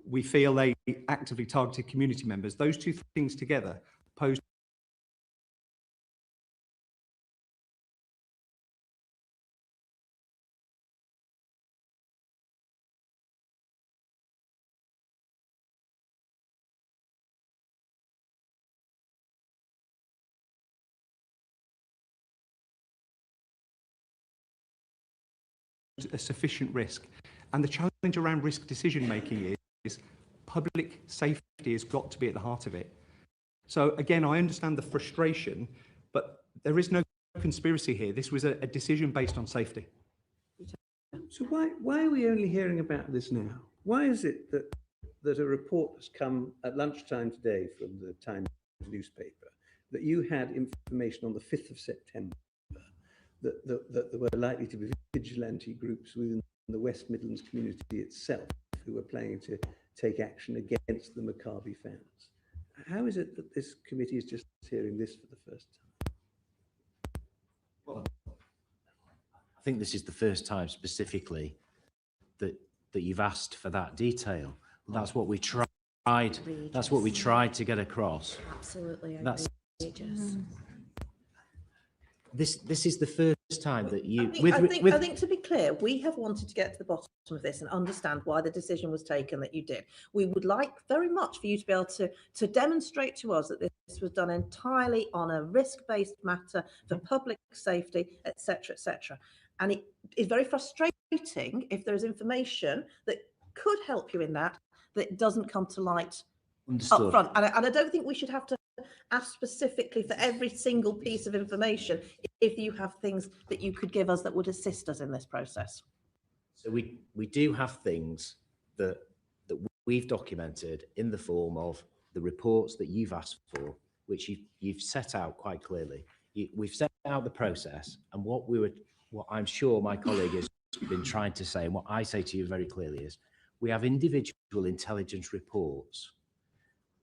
we feel they actively targeted community members. Those two things together posed a sufficient risk. And the challenge around risk decision making is public safety has got to be at the heart of it. So again, I understand the frustration, but there is no conspiracy here. This was a decision based on safety. So why are we only hearing about this now? Why is it that a report has come at lunchtime today from the Times newspaper that you had information on the 5th of September that there were likely to be vigilante groups within the West Midlands community itself who were planning to take action against the Maccabi fans? How is it that this committee is just hearing this for the first time? Well, I think this is the first time specifically that you've asked for that detail. That's what we tried. That's what we tried to get across. Absolutely That's outrageous. This is the first time that you. I think to be clear, we have wanted to get to the bottom of this and understand why the decision was taken that you did. We would like very much for you to be able to demonstrate to us that this was done entirely on a risk-based matter for public safety, etc., etc. And it is very frustrating if there is information that could help you in that doesn't come to light up front. And I don't think we should have to ask specifically for every single piece of information if you have things that you could give us that would assist us in this process. So we do have things that we've documented in the form of the reports that you've asked for, which you've set out quite clearly. We've set out the process, and what I'm sure my colleague has been trying to say, and what I say to you very clearly is, we have individual intelligence reports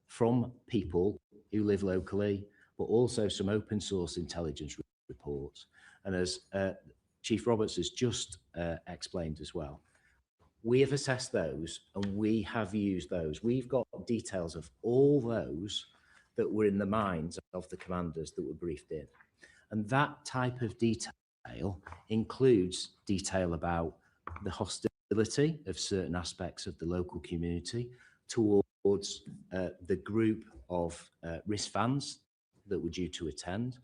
from people who live locally, but also some open source intelligence reports. And as Chief Roberts has just explained as well, we have assessed those and we have used those. We've got details of all those that were in the minds of the commanders that were briefed in. And that type of detail includes detail about the hostility of certain aspects of the local community towards the group of risk fans that were due to attend.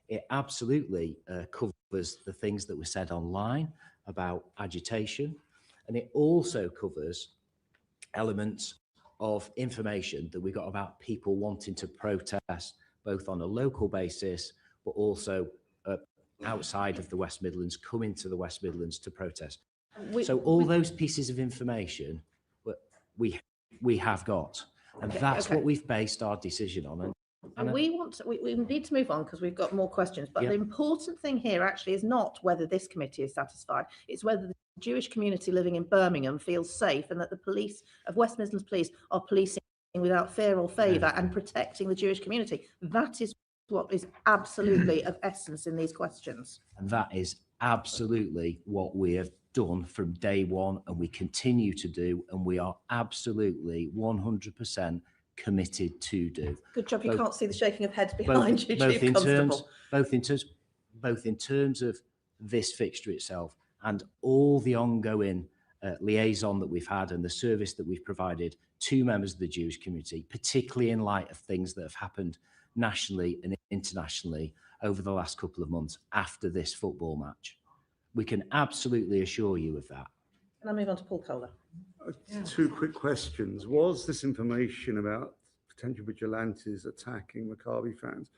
It absolutely covers the things that were said online about agitation, and it also covers elements of information that we got about people wanting to protest both on a local basis but also outside of the West Midlands, coming to the West Midlands to protest. So all those pieces of information we have got, and that's what we've based our decision on. And we need to move on because we've got more questions. But the important thing here actually is not whether this committee is satisfied. It's whether the Jewish community living in Birmingham feels safe and that the police of West Midlands Police are policing without fear or favour and protecting the Jewish community. That is what is absolutely of essence in these questions. And that is absolutely what we have done from day one, and we continue to do, and we are absolutely 100% committed to do. Good job. You can't see the shaking of heads behind you, Chief Constable. Both in terms of this fixture itself and all the ongoing liaison that we've had and the service that we've provided to members of the Jewish community, particularly in light of things that have happened nationally and internationally over the last couple of months after this football match. We can absolutely assure you of that. Can I move on to Paul Kohler? Two quick questions. Was this information about potential vigilantes attacking Maccabi fans,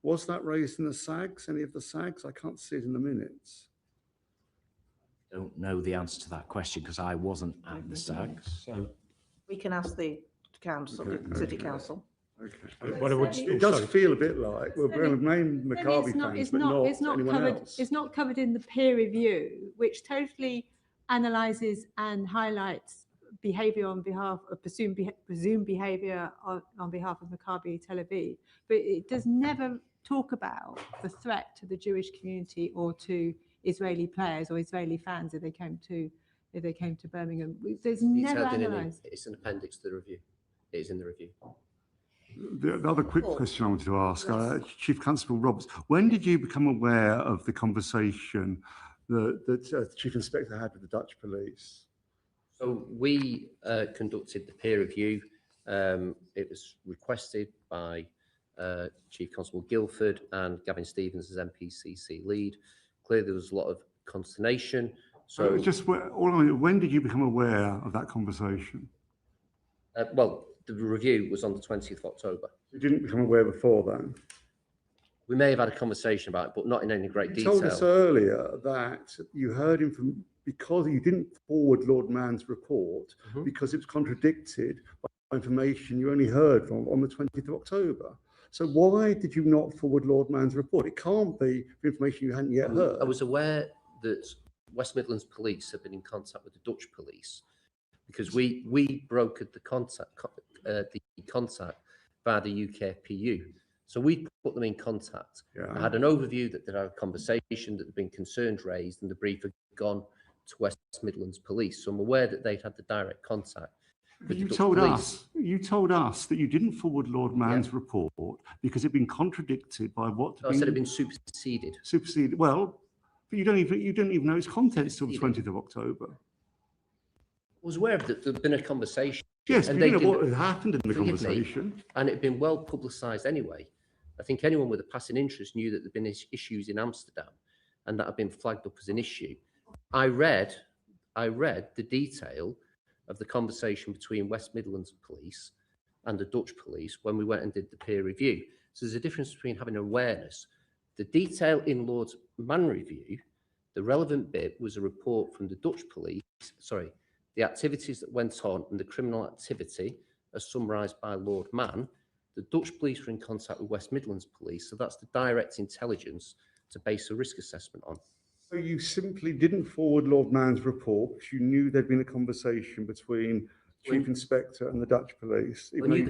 was that raised in the SAGs, any of the SAGs? I can't see it in the minutes. I don't know the answer to that question because I wasn't at the SAGs. So we can ask the council, city council. Okay. It does feel a bit like we're going to name Maccabi fans, but not anyone else. It's not covered in the peer review, which totally analyses and highlights behaviour on behalf of presumed behaviour on behalf of Maccabi Tel Aviv, but it does never talk about the threat to the Jewish community or to Israeli players or Israeli fans if they came to Birmingham. There's never analysed. It's an appendix to the review. It is in the review. The other quick question I wanted to ask, Chief Constable Roberts, when did you become aware of the conversation that the Chief Inspector had with the Dutch police? So we conducted the peer review. It was requested by Chief Constable Guildford and Gavin Stevens as MPCC lead. Clearly there was a lot of consternation. So when did you become aware of that conversation? Well, the review was on the 20th of October. You didn't become aware before then? We may have had a conversation about it, but not in any great You detail. told us earlier that you heard him from, because you didn't forward Lord Mann's report because it was contradicted by information you only heard from on the 20th of October. So why did you not forward Lord Mann's report? It can't be information you hadn't yet heard. I was aware that West Midlands Police have been in contact with the Dutch police because we brokered the contact via the UKPU. So we put them in contact. Yeah. I had an overview that there had a conversation, that there had been concerns raised, and the brief had gone to West Midlands Police. So I'm aware that they'd had the direct contact. But you told us that you didn't forward Lord Mann's report because it'd been contradicted by what? I said it'd been superseded. Superseded. Well, but you don't even know its contents till the 20th of October. I was aware of that there'd been a conversation. Yes, and but you know what had happened in the conversation. And it had been well publicised anyway. I think anyone with a passing interest knew that there'd been issues in Amsterdam, and that had been flagged up as an issue. I read the detail of the conversation between West Midlands Police and the Dutch police when we went and did the peer review. So there's a difference between having awareness. The detail in Lord Mann review, the relevant bit was a report from the Dutch police, the activities that went on and the criminal activity as summarised by Lord Mann. The Dutch police were in contact with West Midlands Police, so that's the direct intelligence to base a risk assessment on. So you simply didn't forward Lord Mann's report because you knew there'd been a conversation between Chief Inspector and the Dutch police. I clearly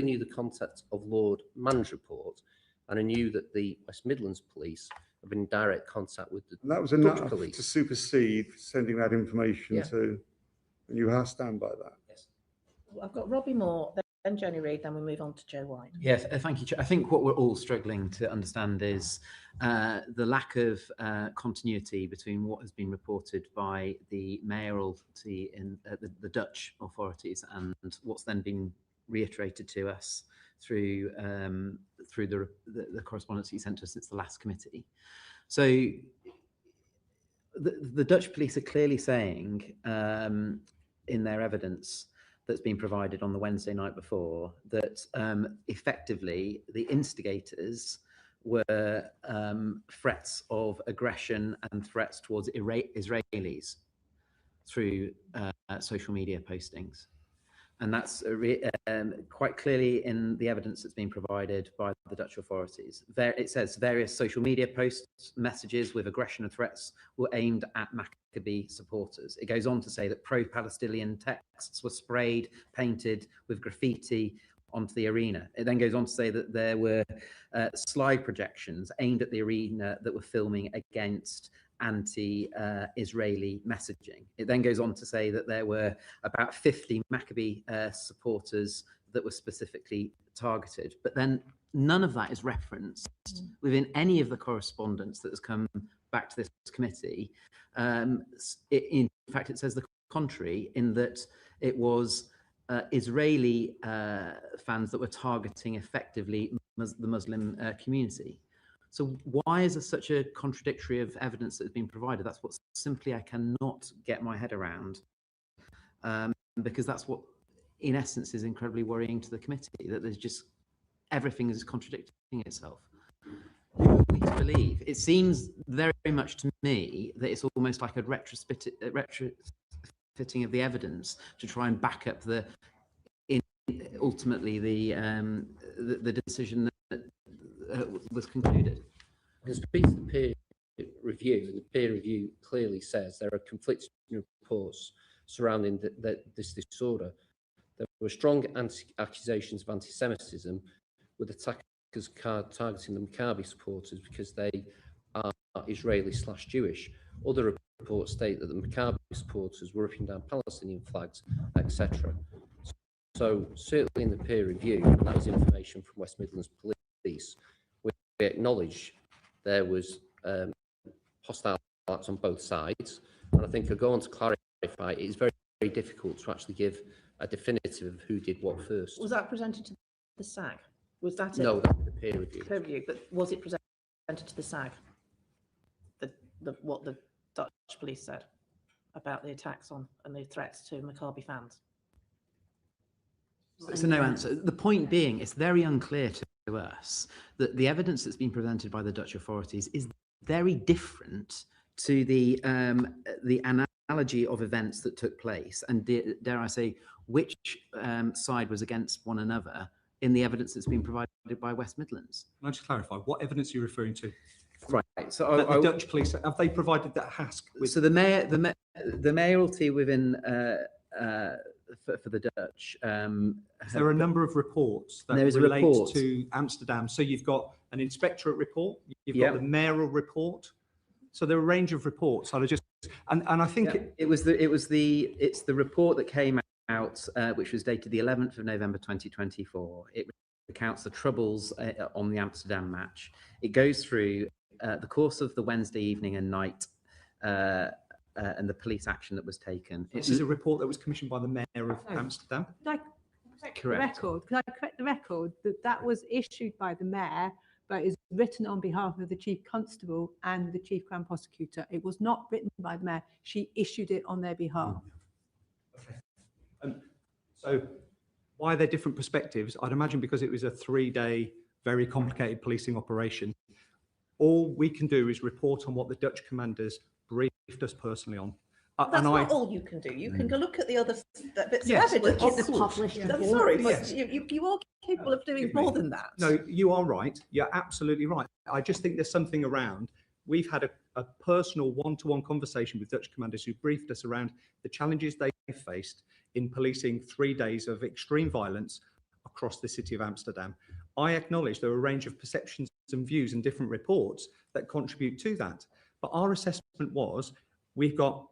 knew the content of Lord Mann's report, and I knew that the West Midlands Police have been in direct contact with the Dutch police. And that was enough to supersede sending that information to, and you stand by that. Yes. I've got Robbie Moore, then Jenny Reid, then we move on to Joe White. Yes, thank you, Chair. I think what we're all struggling to understand is the lack of continuity between what has been reported by the mayoralty in the Dutch authorities and what's then been reiterated to us through the correspondence you sent us since the last committee. So the Dutch police are clearly saying in their evidence that's been provided on the Wednesday night before that effectively the instigators were threats of aggression and threats towards Israelis through social media postings. And that's quite clearly in the evidence that's been provided by the Dutch authorities. It says various social media posts, messages with aggression and threats were aimed at Maccabi supporters. It goes on to say that pro-Palestinian texts were sprayed, painted with graffiti onto the arena. It then goes on to say that there were slide projections aimed at the arena that were filming against anti-Israeli messaging. It then goes on to say that there were about 50 Maccabi supporters that were specifically targeted. But then none of that is referenced within any of the correspondence that has come back to this committee. In fact, it says the contrary, in that it was Israeli fans that were targeting effectively the Muslim community. So why is there such a contradictory of evidence that has been provided? That's what simply I cannot get my head around, because that's what, in essence, is incredibly worrying to the committee, that there's just everything is contradicting itself. Who are we to believe? It seems very much to me that it's almost like a retrofitting of the evidence to try and back up ultimately the decision that was concluded. Because speaking to the peer review, and the peer review clearly says there are conflicting reports surrounding this disorder. There were strong accusations of anti-Semitism, with attackers targeting the Maccabi supporters because they are Israeli/Jewish. Other reports state that the Maccabi supporters were ripping down Palestinian flags, etc. So certainly in the peer review, that was information from West Midlands Police. We acknowledge there was hostile acts on both sides, and I think I'll go on to clarify. It is very, very difficult to actually give a definitive of who did what first. Was that presented to the SAG? Was that it? No, that was the peer review. Peer review, but was it presented to the SAG? What the Dutch police said about the attacks on and the threats to Maccabi fans? So no answer. The point being, it's very unclear to us that the evidence that's been presented by the Dutch authorities is very different to the analogy of events that took place, and dare I say, which side was against one another in the evidence that's been provided by West Midlands. Can I just clarify, what evidence are you referring to? Right. So That the Dutch police, have they provided that HASC with? So the mayoralty within for the Dutch. There are a number of reports that relate to Amsterdam. So you've got an inspectorate report, you've got the mayoral report. So there are a range of reports. So I just and I think it's the report that came out, which was dated the 11th of November 2024. It recounts the troubles on the Amsterdam match. It goes through the course of the Wednesday evening and night and the police action that was taken. This is a report that was commissioned by the mayor of Amsterdam. Correct. Can I correct the record that was issued by the mayor, but is written on behalf of the chief constable and the chief crown prosecutor. It was not written by the mayor. She issued it on their behalf. Okay. So why are there different perspectives? I'd imagine because it was a 3-day, very complicated policing operation. All we can do is report on what the Dutch commanders briefed us personally on. That's not all you can do. You can go look at the other bits of evidence. I'm sorry, but you are capable of doing more than that. No, you are right. You're absolutely right. I just think there's something around. We've had a personal one-to-one conversation with Dutch commanders who briefed us around the challenges they faced in policing 3 days of extreme violence across the city of Amsterdam. I acknowledge there are a range of perceptions and views and different reports that contribute to that. But our assessment was we've got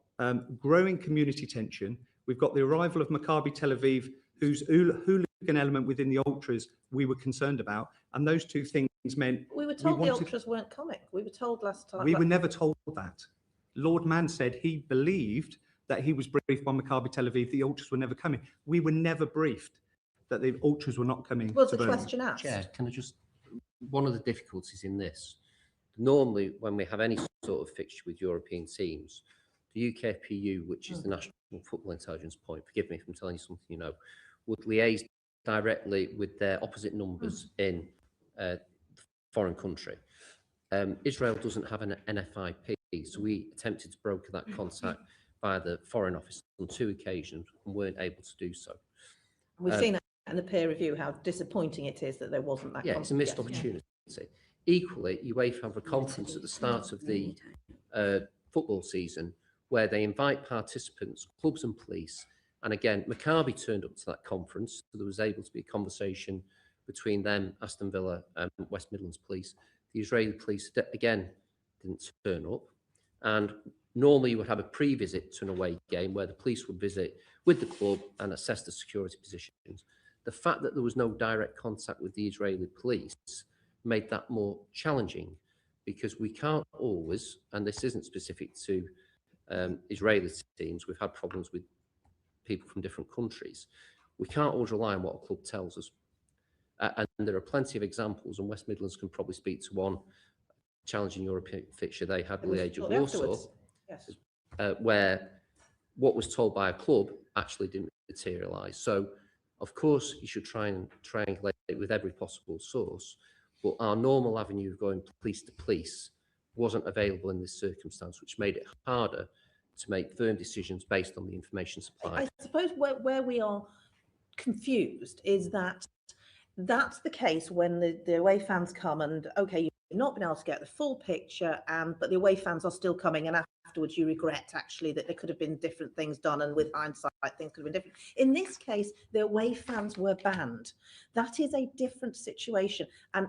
growing community tension. We've got the arrival of Maccabi Tel Aviv, whose hooligan element within the ultras we were concerned about. And those two things meant... We were told the ultras weren't coming. We were told last time. We were never told that. Lord Mann said he believed that he was briefed by Maccabi Tel Aviv, the ultras were never coming. We were never briefed that the ultras were not coming. Was the question asked? Chair, can I just... One of the difficulties in this, normally when we have any sort of fixture with European teams, the UKPU, which is the National Football Intelligence Point, forgive me if I'm telling you something you know, would liaise directly with their opposite numbers in foreign country. Israel doesn't have an NFIP, so we attempted to broker that contact via the Foreign Office on 2 occasions and weren't able to do so. We've seen that in the peer review, how disappointing it is that there wasn't that. Yeah, it's a missed opportunity. Equally, UEFA have a conference at the start of the football season where they invite participants, clubs and police. And again, Maccabi turned up to that conference, so there was able to be a conversation between them, Aston Villa and West Midlands Police. The Israeli police, again, didn't turn up. And normally you would have a pre-visit to an away game where the police would visit with the club and assess the security positions. The fact that there was no direct contact with the Israeli police made that more challenging because we can't always, and this isn't specific to Israeli teams, we've had problems with people from different countries. We can't always rely on what a club tells us. And there are plenty of examples, and West Midlands can probably speak to one challenging European fixture they had with the Age of Warsaw, where what was told by a club actually didn't materialise. So, of course, you should try and triangulate it with every possible source, but our normal avenue of going police to police wasn't available in this circumstance, which made it harder to make firm decisions based on the information supplied. I suppose where we are confused is that that's the case when the away fans come and, okay, you've not been able to get the full picture, but the away fans are still coming, and afterwards you regret actually that there could have been different things done, and with hindsight things could have been different. In this case, the away fans were banned. That is a different situation, and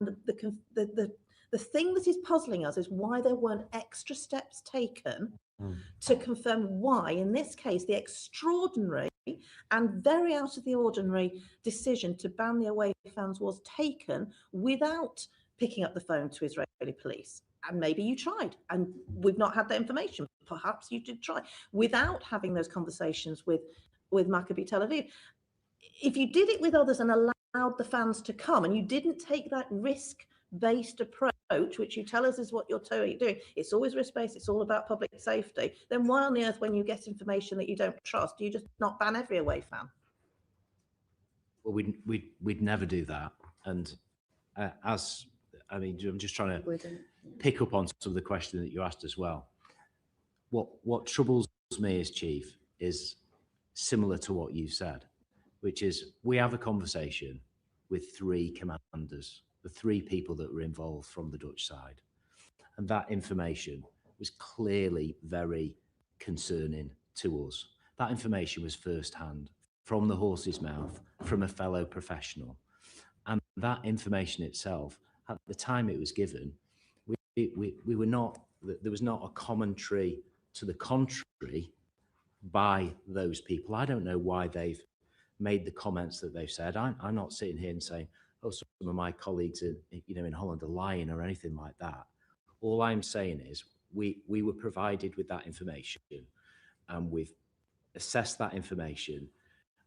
the thing that is puzzling us is why there weren't extra steps taken to confirm why, in this case, the extraordinary and very out of the ordinary decision to ban the away fans was taken without picking up the phone to Israeli police. And maybe you tried, and we've not had that information. Perhaps you did try, without having those conversations with Maccabi Tel Aviv. If you did it with others and allowed the fans to come, and you didn't take that risk-based approach, which you tell us is what you're doing, it's always risk-based, it's all about public safety, then why on the earth, when you get information that you don't trust, do you just not ban every away fan? Well, we'd never do that. And I'm just trying to Wouldn't. pick up on some of the question that you asked as well. What troubles me as chief is similar to what you said, which is we have a conversation with 3 commanders, the 3 people that were involved from the Dutch side. And that information was clearly very concerning to us. That information was firsthand, from the horse's mouth, from a fellow professional. And that information itself, at the time it was given, we were not, there was not a commentary to the contrary by those people. I don't know why they've made the comments that they've said. I'm not sitting here and saying, oh, some of my colleagues in Holland are lying or anything like that. All I'm saying is we were provided with that information, and we've assessed that information.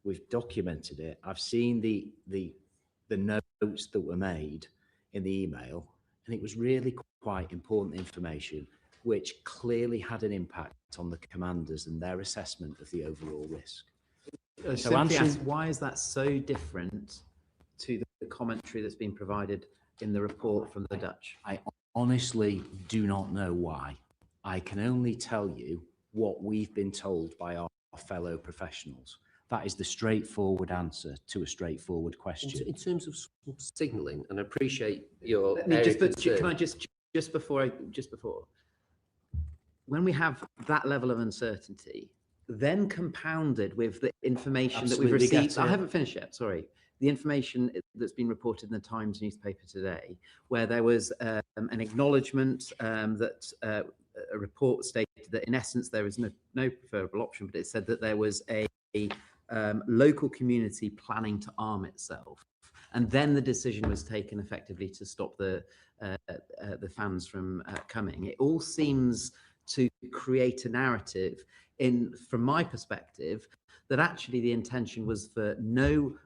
We've documented it. I've seen the notes that were made in the email, and it was really quite important information, which clearly had an impact on the commanders and their assessment of the overall risk. So ask, why is that so different to the commentary that's been provided in the report from the Dutch? I honestly do not know why. I can only tell you what we've been told by our fellow professionals. That is the straightforward answer to a straightforward question. In terms of signalling, and I appreciate your Can I just before, when we have that level of uncertainty, then compounded with the information that we've received, I haven't finished yet, sorry. The information that's been reported in the Times newspaper today, where there was an acknowledgement that a report stated that in essence there is no preferable option, but it said that there was a local community planning to arm itself, and then the decision was taken effectively to stop the fans from coming. It all seems to create a narrative, from my perspective, that actually the intention was for no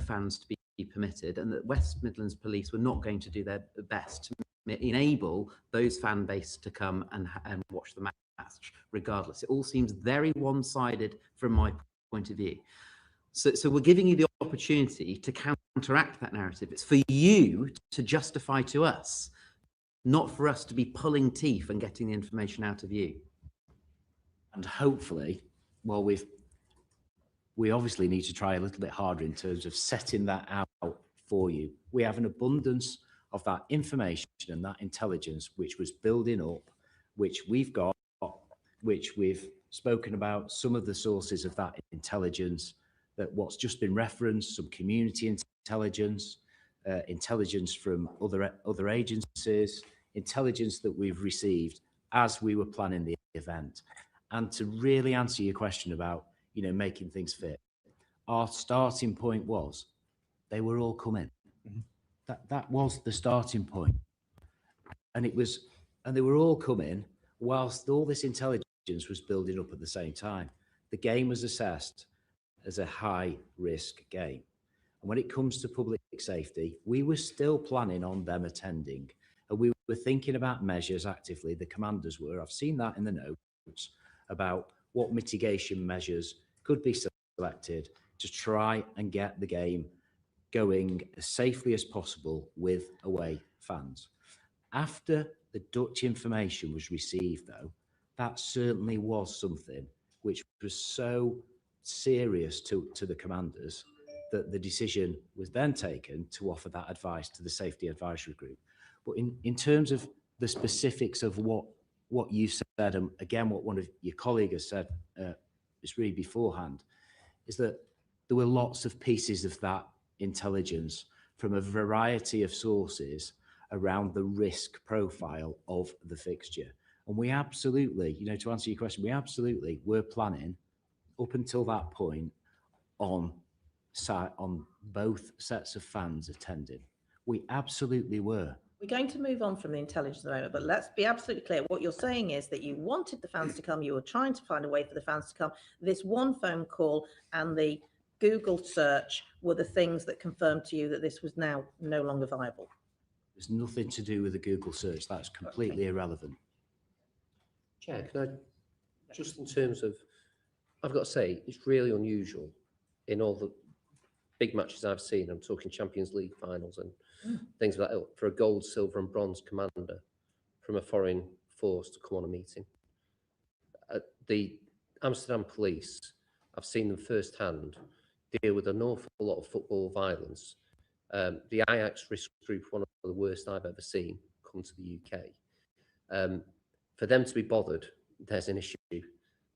fans to be permitted, and that West Midlands Police were not going to do their best to enable those fan base to come and watch the match regardless. It all seems very one-sided from my point of view. So we're giving you the opportunity to counteract that narrative. It's for you to justify to us, not for us to be pulling teeth and getting the information out of you. And hopefully, well, we obviously need to try a little bit harder in terms of setting that out for you. We have an abundance of that information and that intelligence which was building up, which we've got, which we've spoken about, some of the sources of that intelligence, that what's just been referenced, some community intelligence, intelligence from other agencies, intelligence that we've received as we were planning the event. And to really answer your question about, making things fit, our starting point was they were all coming. Mm-hmm. That was the starting point. And they were all coming whilst all this intelligence was building up at the same time. The game was assessed as a high risk game. And when it comes to public safety, we were still planning on them attending, and we were thinking about measures actively. The commanders were. I've seen that in the notes about what mitigation measures could be selected to try and get the game going as safely as possible with away fans. After the Dutch information was received, though, that certainly was something which was so serious to the commanders that the decision was then taken to offer that advice to the Safety Advisory Group. But in terms of the specifics of what you said, and again, what one of your colleagues has said just really beforehand, is that there were lots of pieces of that intelligence from a variety of sources around the risk profile of the fixture. And we absolutely, to answer your question, we absolutely were planning up until that point on both sets of fans attending. We absolutely were. We're going to move on from the intelligence at the moment, but let's be absolutely clear. What you're saying is that you wanted the fans to come, you were trying to find a way for the fans to come. This one phone call and the Google search were the things that confirmed to you that this was now no longer viable. There's nothing to do with the Google search. That's completely irrelevant. Chair, can I, just in terms of, I've got to say, it's really unusual in all the big matches I've seen. I'm talking Champions League finals and things like that, for a gold, silver and bronze commander from a foreign force to come on a meeting. The Amsterdam police, I've seen them firsthand deal with an awful lot of football violence. The Ajax risk group, one of the worst I've ever seen, come to the UK. For them to be bothered, there's an issue,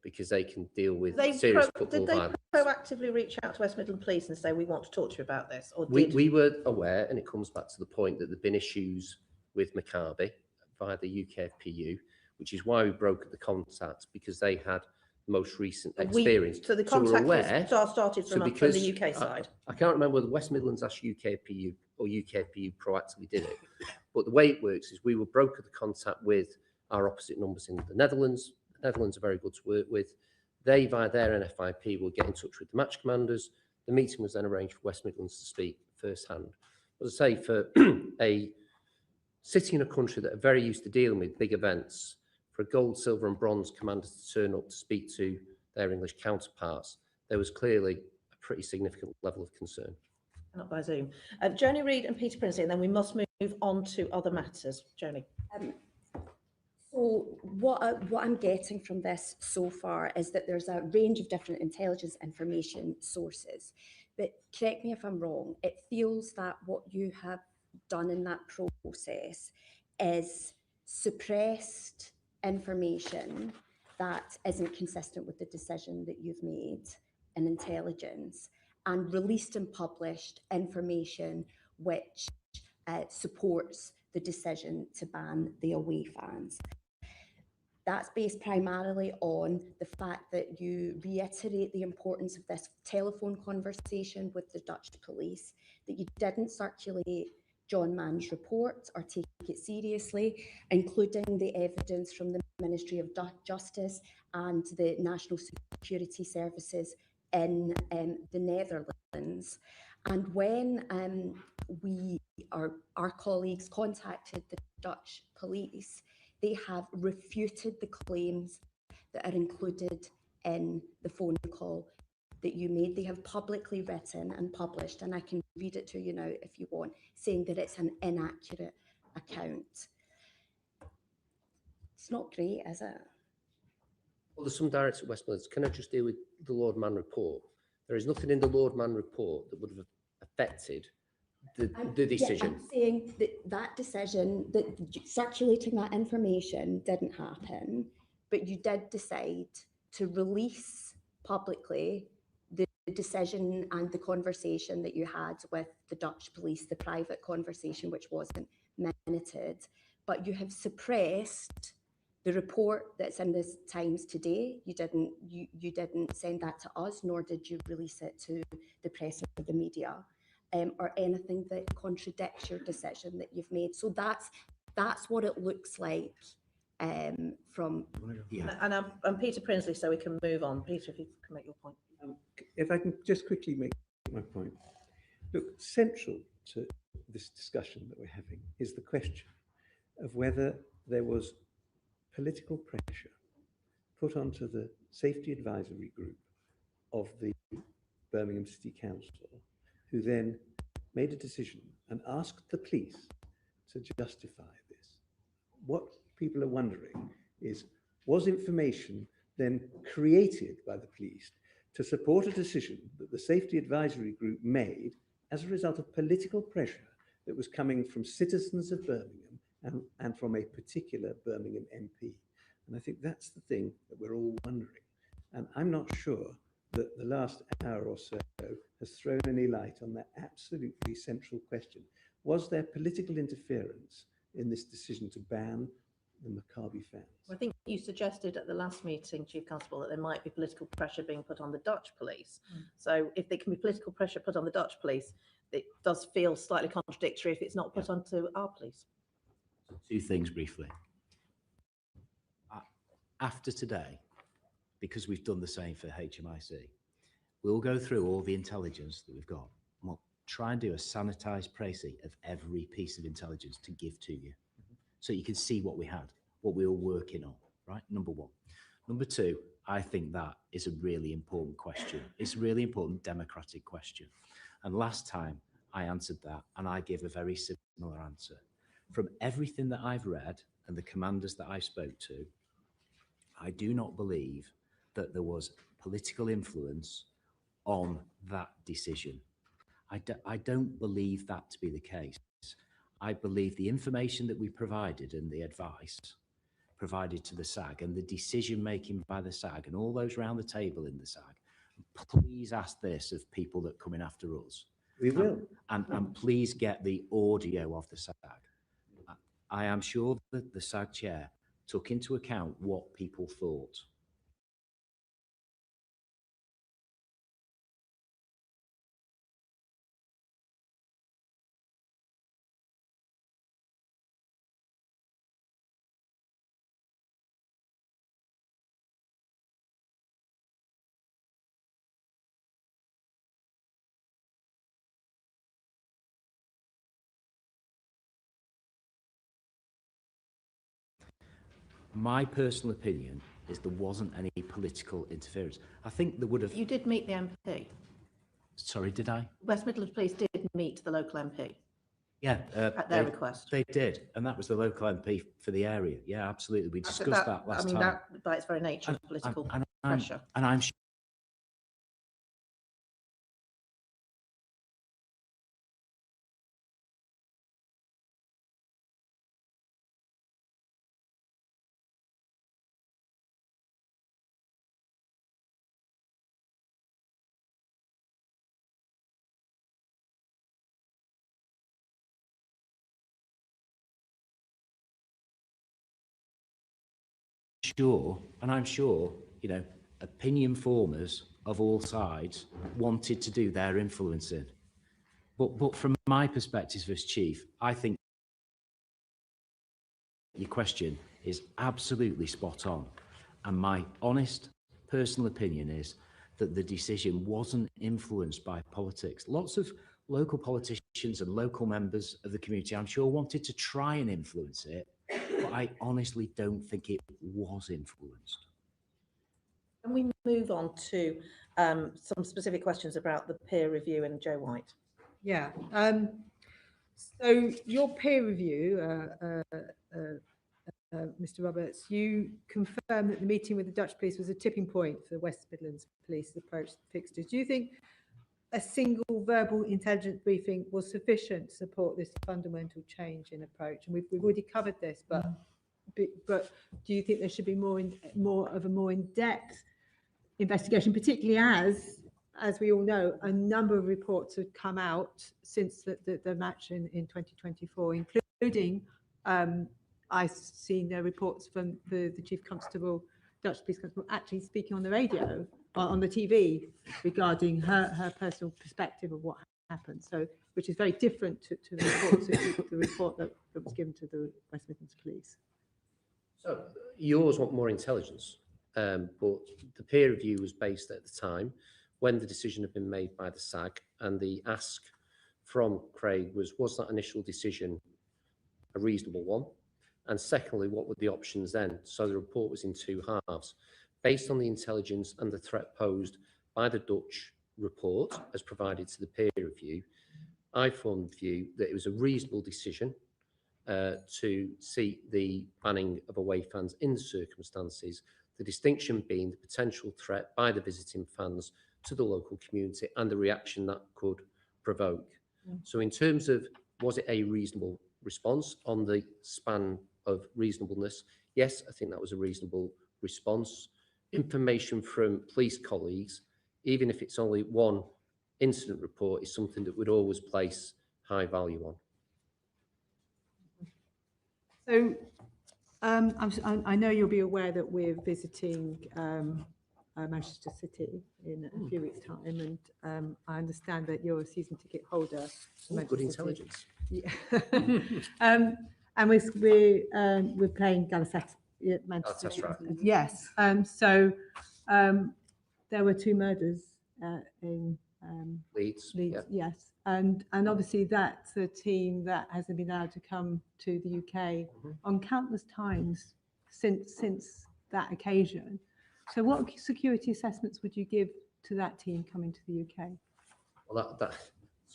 because they can deal with serious football violence. Did they proactively reach out to West Midlands Police and say, we want to talk to you about this? Or We were aware, and it comes back to the point that there've been issues with Maccabi via the UKFPU, which is why we broke the contact, because they had the most recent experience. So the we're contact aware, started from the UK side? I can't remember whether West Midlands asked UKPU or UKPU proactively did it. But the way it works is we will broker the contact with our opposite numbers in the Netherlands. The Netherlands are very good to work with. They, via their NFIP, will get in touch with the match commanders. The meeting was then arranged for West Midlands to speak firsthand. As I say, for a city and a country that are very used to dealing with big events, for a gold, silver and bronze commander to turn up to speak to their English counterparts, there was clearly a pretty significant level of concern. Not by Zoom. Joni Reid and Peter Prinsley, and then we must move on to other matters. Joni. So what I'm getting from this so far is that there's a range of different intelligence information sources. But correct me if I'm wrong, it feels that what you have done in that process is suppressed information that isn't consistent with the decision that you've made in intelligence, and released and published information which supports the decision to ban the away fans. That's based primarily on the fact that you reiterate the importance of this telephone conversation with the Dutch police, that you didn't circulate John Mann's report or take it seriously, including the evidence from the Ministry of Justice and the National Security Services in the Netherlands. And when our colleagues contacted the Dutch police, they have refuted the claims that are included in the phone call that you made. They have publicly written and published, and I can read it to you now if you want, saying that it's an inaccurate account. It's not great, is it? Well, there's some directs at West Midlands. Can I just deal with the Lord Mann report? There is nothing in the Lord Mann report that would have affected the decision. Yeah, I'm saying that decision, that circulating that information didn't happen, but you did decide to release publicly the decision and the conversation that you had with the Dutch police, the private conversation which wasn't minuted, but you have suppressed the report that's in the Times today. You didn't send that to us, nor did you release it to the press or the media, or anything that contradicts your decision that you've made. So that's what it looks like from. Yeah. And Peter Prinsley, so we can move on. Peter, if you can make your point. If I can just quickly make my point. Look, central to this discussion that we're having is the question of whether there was political pressure put onto the safety advisory group of the Birmingham City Council, who then made a decision and asked the police to justify this. What people are wondering is, was information then created by the police to support a decision that the safety advisory group made as a result of political pressure that was coming from citizens of Birmingham and from a particular Birmingham MP? And I think that's the thing that we're all wondering. And I'm not sure that the last hour or so has thrown any light on that absolutely central question. Was there political interference in this decision to ban the Maccabi fans? I think you suggested at the last meeting, Chief Constable, that there might be political pressure being put on the Dutch police. So if there can be political pressure put on the Dutch police, it does feel slightly contradictory if it's not put onto our police. Two things briefly. After today, because we've done the same for HMIC, we'll go through all the intelligence that we've got. And we'll try and do a sanitized précis of every piece of intelligence to give to you, so you can see what we had, what we were working on, right? Number one. Number two, I think that is a really important question. It's a really important democratic question. And last time, I answered that, and I gave a very similar answer. From everything that I've read and the commanders that I spoke to, I do not believe that there was political influence on that decision. I don't believe that to be the case. I believe the information that we provided and the advice provided to the SAG and the decision making by the SAG and all those around the table in the SAG, please ask this of people that come in after us. We will. And please get the audio of the SAG. I am sure that the SAG chair took into account what people thought. My personal opinion is there wasn't any political interference. I think there would have... You did meet the MP? Sorry, did I? West Midlands Police did meet the local MP? Yeah. At their request? They did, and that was the local MP for the area. Yeah, absolutely. We discussed that last time. That, by its very nature, political pressure. And I'm sure I'm sure, you know, opinion formers of all sides wanted to do their influencing. But from my perspective as chief, I think your question is absolutely spot on. And my honest personal opinion is that the decision wasn't influenced by politics. Lots of local politicians and local members of the community, I'm sure, wanted to try and influence it, but I honestly don't think it was influenced. Can we move on to some specific questions about the peer review and Joe White? Yeah. So your peer review, Mr. Roberts, you confirmed that the meeting with the Dutch police was a tipping point for the West Midlands Police approach to fixtures. Do you think a single verbal intelligence briefing was sufficient to support this fundamental change in approach? And we've already covered this, but do you think there should be more of a more in-depth investigation, particularly as we all know, a number of reports have come out since the match in 2024, including I've seen the reports from the Chief Constable, Dutch Police Constable, actually speaking on the radio, on the TV, regarding her personal perspective of what happened. So, which is very different to the report that was given to the West Midlands Police. So you always want more intelligence, but the peer review was based at the time when the decision had been made by the SAG, and the ask from Craig was that initial decision a reasonable one? And secondly, what were the options then? So the report was in two halves. Based on the intelligence and the threat posed by the Dutch report as provided to the peer review, I formed the view that it was a reasonable decision to seek the banning of away fans in the circumstances, the distinction being the potential threat by the visiting fans to the local community and the reaction that could provoke. So in terms of, was it a reasonable response on the span of reasonableness? Yes, I think that was a reasonable response. Information from police colleagues, even if it's only one incident report, is something that we'd always place high value on. So I know you'll be aware that we're visiting Manchester City in a few weeks' time, and I understand that you're a season ticket holder. Good intelligence. Yeah. And we're playing Galatasaray Manchester. That's right. Yes. So there were two murders in Leeds. Leeds, Yeah. yes, and obviously that's a team that hasn't been allowed to come to the UK on countless times since that occasion. So what security assessments would you give to that team coming to the UK? Well,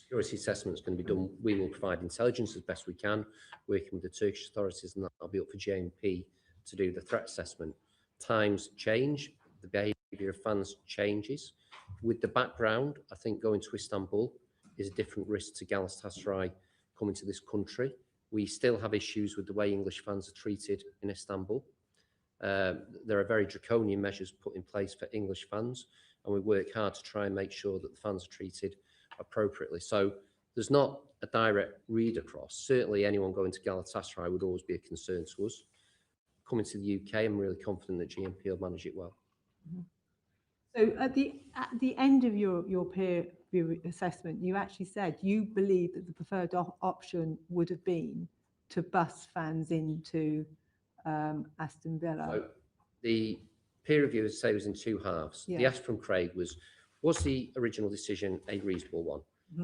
security assessment is going to be done. We will provide intelligence as best we can, working with the Turkish authorities, and that'll be up for JMP to do the threat assessment. Times change, the behaviour of fans changes. With the background, I think going to Istanbul is a different risk to Galatasaray coming to this country. We still have issues with the way English fans are treated in Istanbul. There are very draconian measures put in place for English fans, and we work hard to try and make sure that the fans are treated appropriately. So there's not a direct read across. Certainly anyone going to Galatasaray would always be a concern to us. Coming to the UK, I'm really confident that GMP will manage it well. So at the end of your peer review assessment, you actually said you believe that the preferred option would have been to bus fans into Aston Villa. So the peer review, as I say, was in two halves. Yeah. The ask from Craig was the original decision a reasonable one?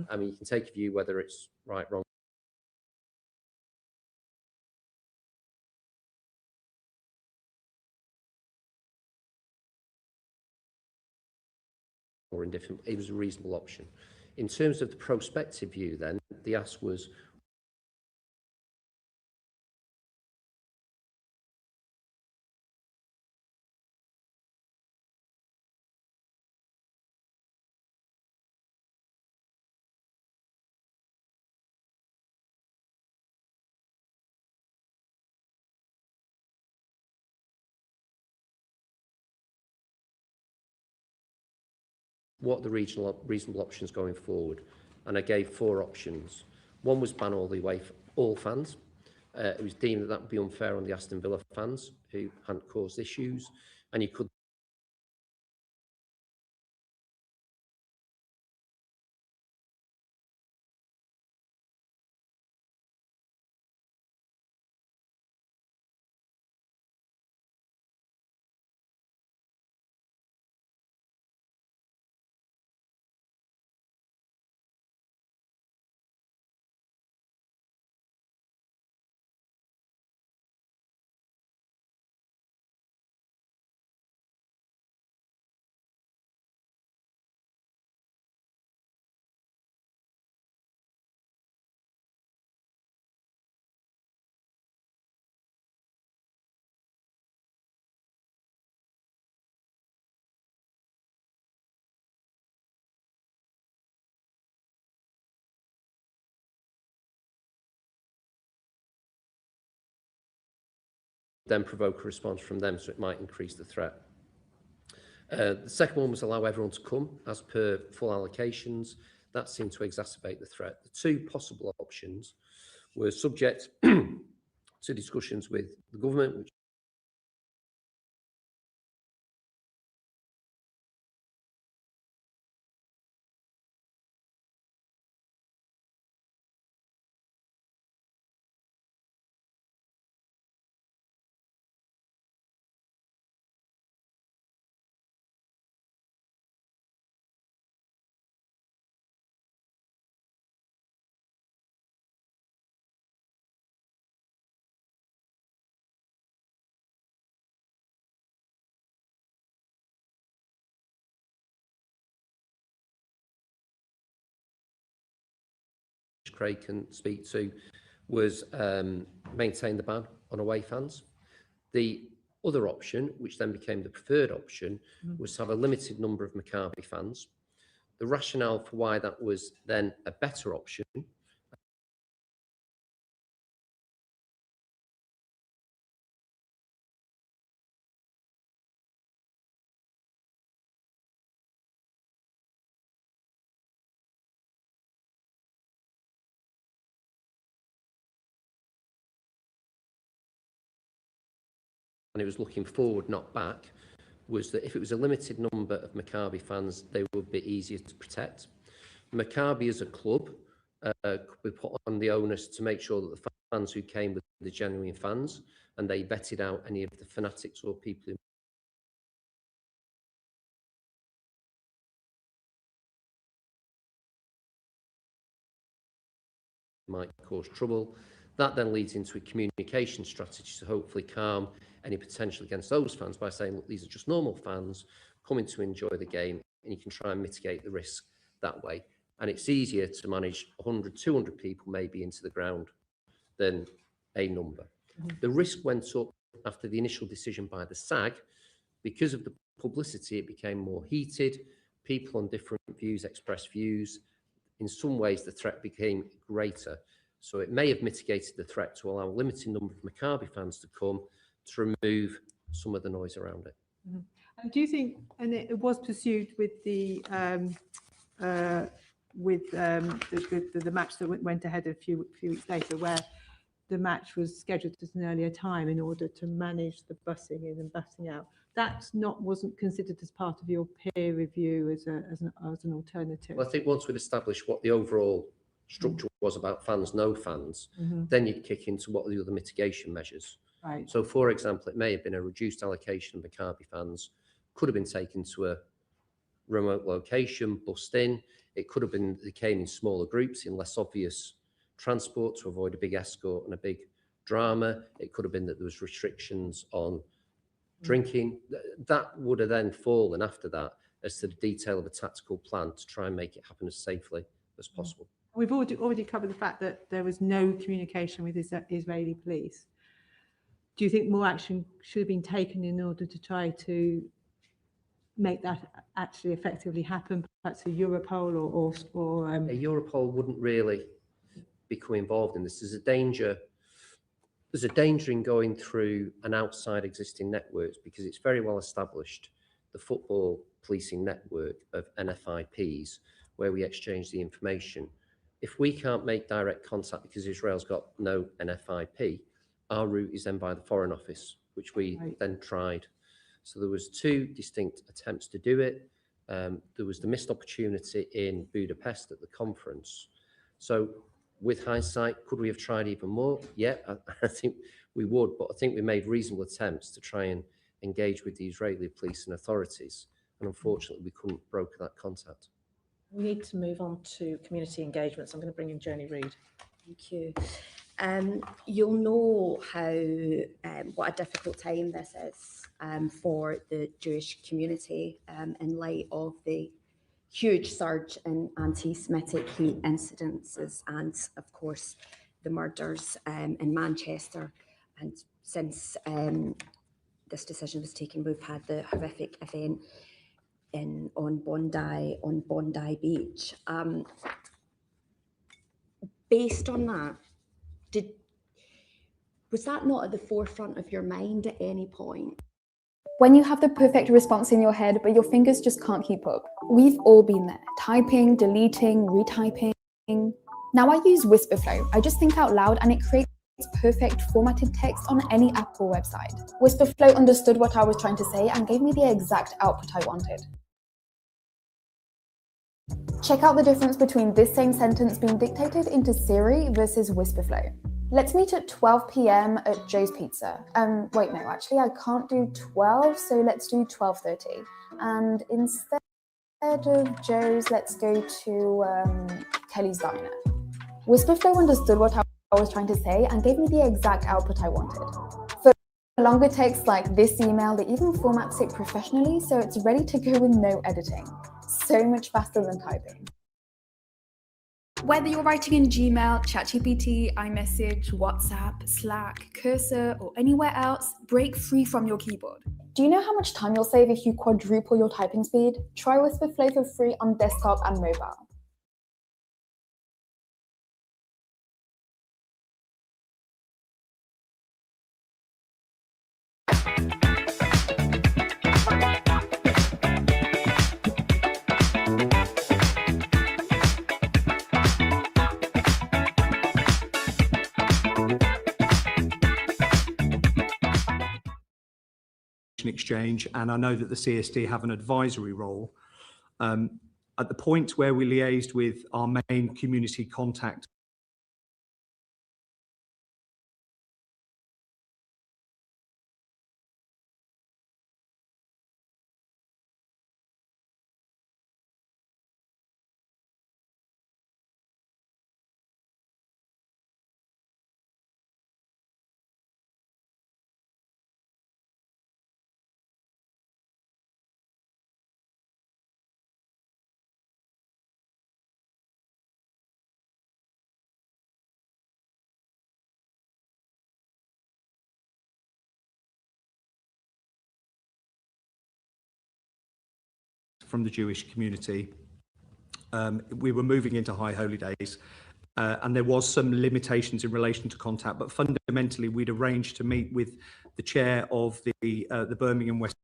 I mean, you can take a view whether it's right, wrong, or indifferent. It was a reasonable option. In terms of the prospective view, then, the ask was what the reasonable options going forward, and I gave 4 options. One was ban all the away for all fans. It was deemed that that would be unfair on the Aston Villa fans who hadn't caused issues, and you could then provoke a response from them, so it might increase the threat. The second one was allow everyone to come as per full allocations. That seemed to exacerbate the threat. The 2 possible options were subject to discussions with the government, which Craig can speak to, was maintain the ban on away fans. The other option, which then became the preferred option, was to have a limited number of Maccabi fans. The rationale for why that was then a better option and it was looking forward, not back, was that if it was a limited number of Maccabi fans, they would be easier to protect. Maccabi as a club could be put on the onus to make sure that the fans who came were the genuine fans, and they vetted out any of the fanatics or people who might cause trouble. That then leads into a communication strategy to hopefully calm any potential against those fans by saying, look, these are just normal fans coming to enjoy the game, and you can try and mitigate the risk that way. And it's easier to manage 100, 200 people maybe into the ground than a number. The risk went up after the initial decision by the SAG. Because of the publicity, it became more heated. People on different views expressed views. In some ways, the threat became greater. So it may have mitigated the threat to allow a limited number of Maccabi fans to come to remove some of the noise around it. And do you think, and it was pursued with the match that went ahead a few weeks later, where the match was scheduled at an earlier time in order to manage the bussing in and bussing out. Wasn't considered as part of your peer review as an alternative. Well, I think once we'd established what the overall structure was about fans, no fans, then you'd kick into what are the other mitigation measures. Right. So, for example, it may have been a reduced allocation of Maccabi fans, could have been taken to a remote location, bussed in. It could have been they came in smaller groups in less obvious transport to avoid a big escort and a big drama. It could have been that there was restrictions on drinking. That would have then fallen after that as to the detail of a tactical plan to try and make it happen as safely as possible. We've already covered the fact that there was no communication with Israeli police. Do you think more action should have been taken in order to try to make that actually effectively happen? Perhaps a Europol or A Europol wouldn't really become involved in this. There's a danger in going through an outside existing networks because it's very well established, the football policing network of NFIPs, where we exchange the information. If we can't make direct contact because Israel's got no NFIP, our route is then by the Foreign Office, which we then tried. So there was two distinct attempts to do it. There was the missed opportunity in Budapest at the conference. So with hindsight, could we have tried even more? Yeah, I think we would, but I think we made reasonable attempts to try and engage with the Israeli police and authorities. And unfortunately, we couldn't broker that contact. We need to move on to community engagement. So I'm going to bring in Joni Reid. Thank you. You'll know how what a difficult time this is for the Jewish community in light of the huge surge in anti-Semitic hate incidences and, of course, the murders in Manchester. And since this decision was taken, we've had the horrific event on Bondi Beach. Based on that, was that not at the forefront of your mind at any point? When you have the perfect response in your head, but your fingers just can't keep up. We've all been there, typing, deleting, retyping. Now I use Whisperflow. I just think out loud and it creates perfect formatted text on any app or website. Whisperflow understood what I was trying to say and gave me the exact output I wanted. Check out the difference between this same sentence being dictated into Siri versus Whisperflow. Let's meet at 12 p.m. at Joe's Pizza. Wait, no, actually I can't do 12, so let's do 12:30. And instead of Joe's, let's go to Kelly's Diner. Whisperflow understood what I was trying to say and gave me the exact output I wanted. For longer texts like this email, they even formats it professionally, so it's ready to go with no editing. So much faster than typing. Whether you're writing in Gmail, ChatGPT, iMessage, WhatsApp, Slack, Cursor, or anywhere else, break free from your keyboard. Do you know how much time you'll save if you quadruple your typing speed? Try Whisperflow for free on desktop and mobile. Exchange, and I know that the CSD have an advisory role. At the point where we liaised with our main community contact from the Jewish community. We were moving into high holy days, and there was some limitations in relation to contact, but fundamentally we'd arranged to meet with the chair of the Birmingham West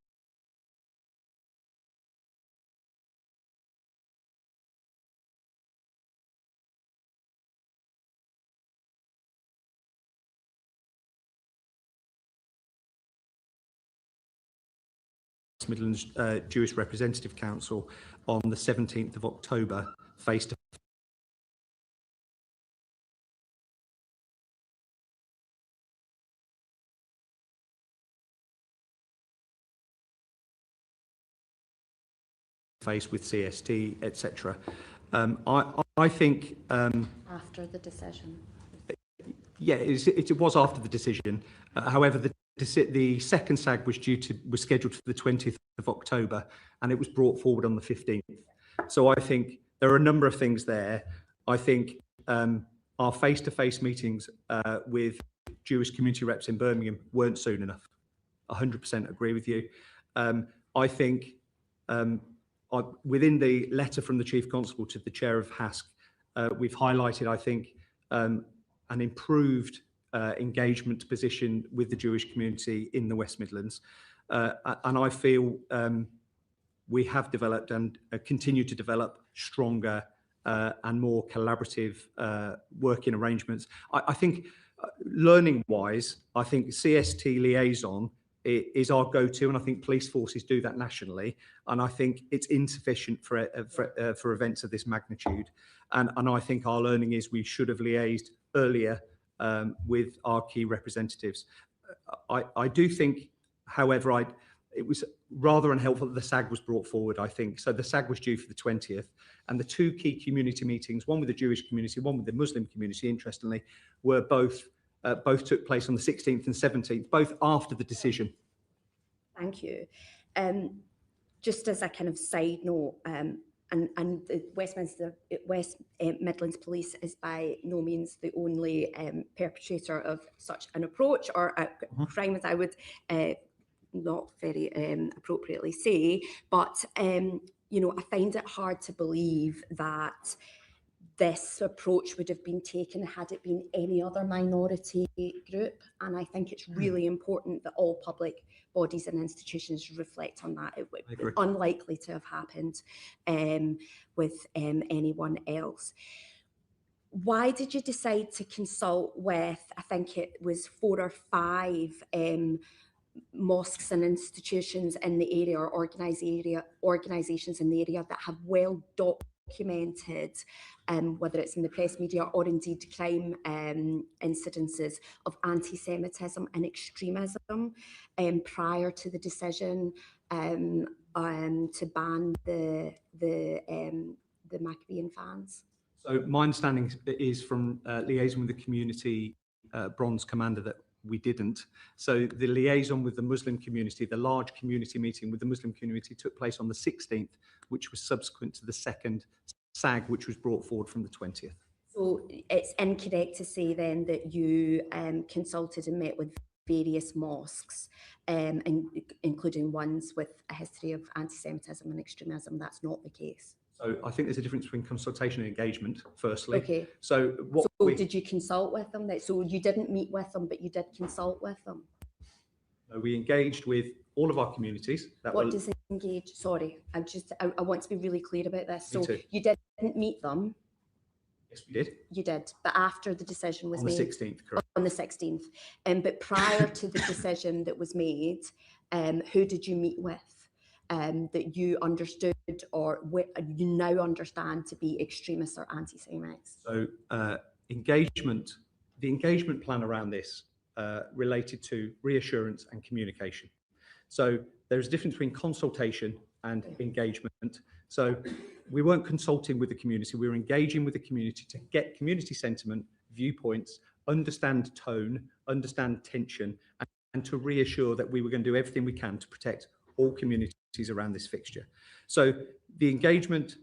Midlands Jewish Representative Council on the 17th of October, face to face with CST, etc. I think After the decision. yeah, it was after the decision. However, the second SAG was scheduled for the 20th of October, and it was brought forward on the 15th. So I think there are a number of things there. I think our face-to-face meetings with Jewish community reps in Birmingham weren't soon enough. 100% agree with you. I think within the letter from the Chief Constable to the Chair of HASC, we've highlighted, I think, an improved engagement position with the Jewish community in the West Midlands. And I feel we have developed and continue to develop stronger and more collaborative working arrangements. I think learning-wise, I think CST liaison is our go-to, and I think police forces do that nationally. And I think it's insufficient for events of this magnitude. And I think our learning is we should have liaised earlier with our key representatives. I do think, however, it was rather unhelpful that the SAG was brought forward, I think. So the SAG was due for the 20th, and the two key community meetings, one with the Jewish community, one with the Muslim community, interestingly, were both took place on the 16th and 17th, both after the decision. Thank you. Just as a kind of side note, and the West Midlands Police is by no means the only perpetrator of such an approach or a crime, as I would not very appropriately say, but you know, I find it hard to believe that this approach would have been taken had it been any other minority group. And I think it's really important that all public bodies and institutions reflect on that. It would be unlikely to have happened with anyone else. Why did you decide to consult with, I think it was 4 or 5 mosques and institutions in the area, or organisations in the area that have well documented, whether it's in the press media or indeed crime incidences of anti-Semitism and extremism prior to the decision to ban the Maccabi fans? So my understanding is from liaison with the community bronze commander that we didn't. So the liaison with the Muslim community, the large community meeting with the Muslim community, took place on the 16th, which was subsequent to the second SAG, which was brought forward from the 20th. So it's incorrect to say then that you consulted and met with various mosques, including ones with a history of anti-Semitism and extremism. That's not the case. So I think there's a difference between consultation and engagement, firstly. Okay. So did you consult with them? So you didn't meet with them, but you did consult with them? We engaged with all of our communities. What does engage? Sorry, I want to be really clear about this. So you didn't meet them? Yes, we did. You did, but after the decision was made? On the 16th, correct. On the 16th. But prior to the decision that was made, who did you meet with that you understood or you now understand to be extremists or anti-Semites? So the engagement plan around this related to reassurance and communication. So there's a difference between consultation and engagement. So we weren't consulting with the community, we were engaging with the community to get community sentiment, viewpoints, understand tone, understand tension, and to reassure that we were going to do everything we can to protect all communities around this fixture. So the engagement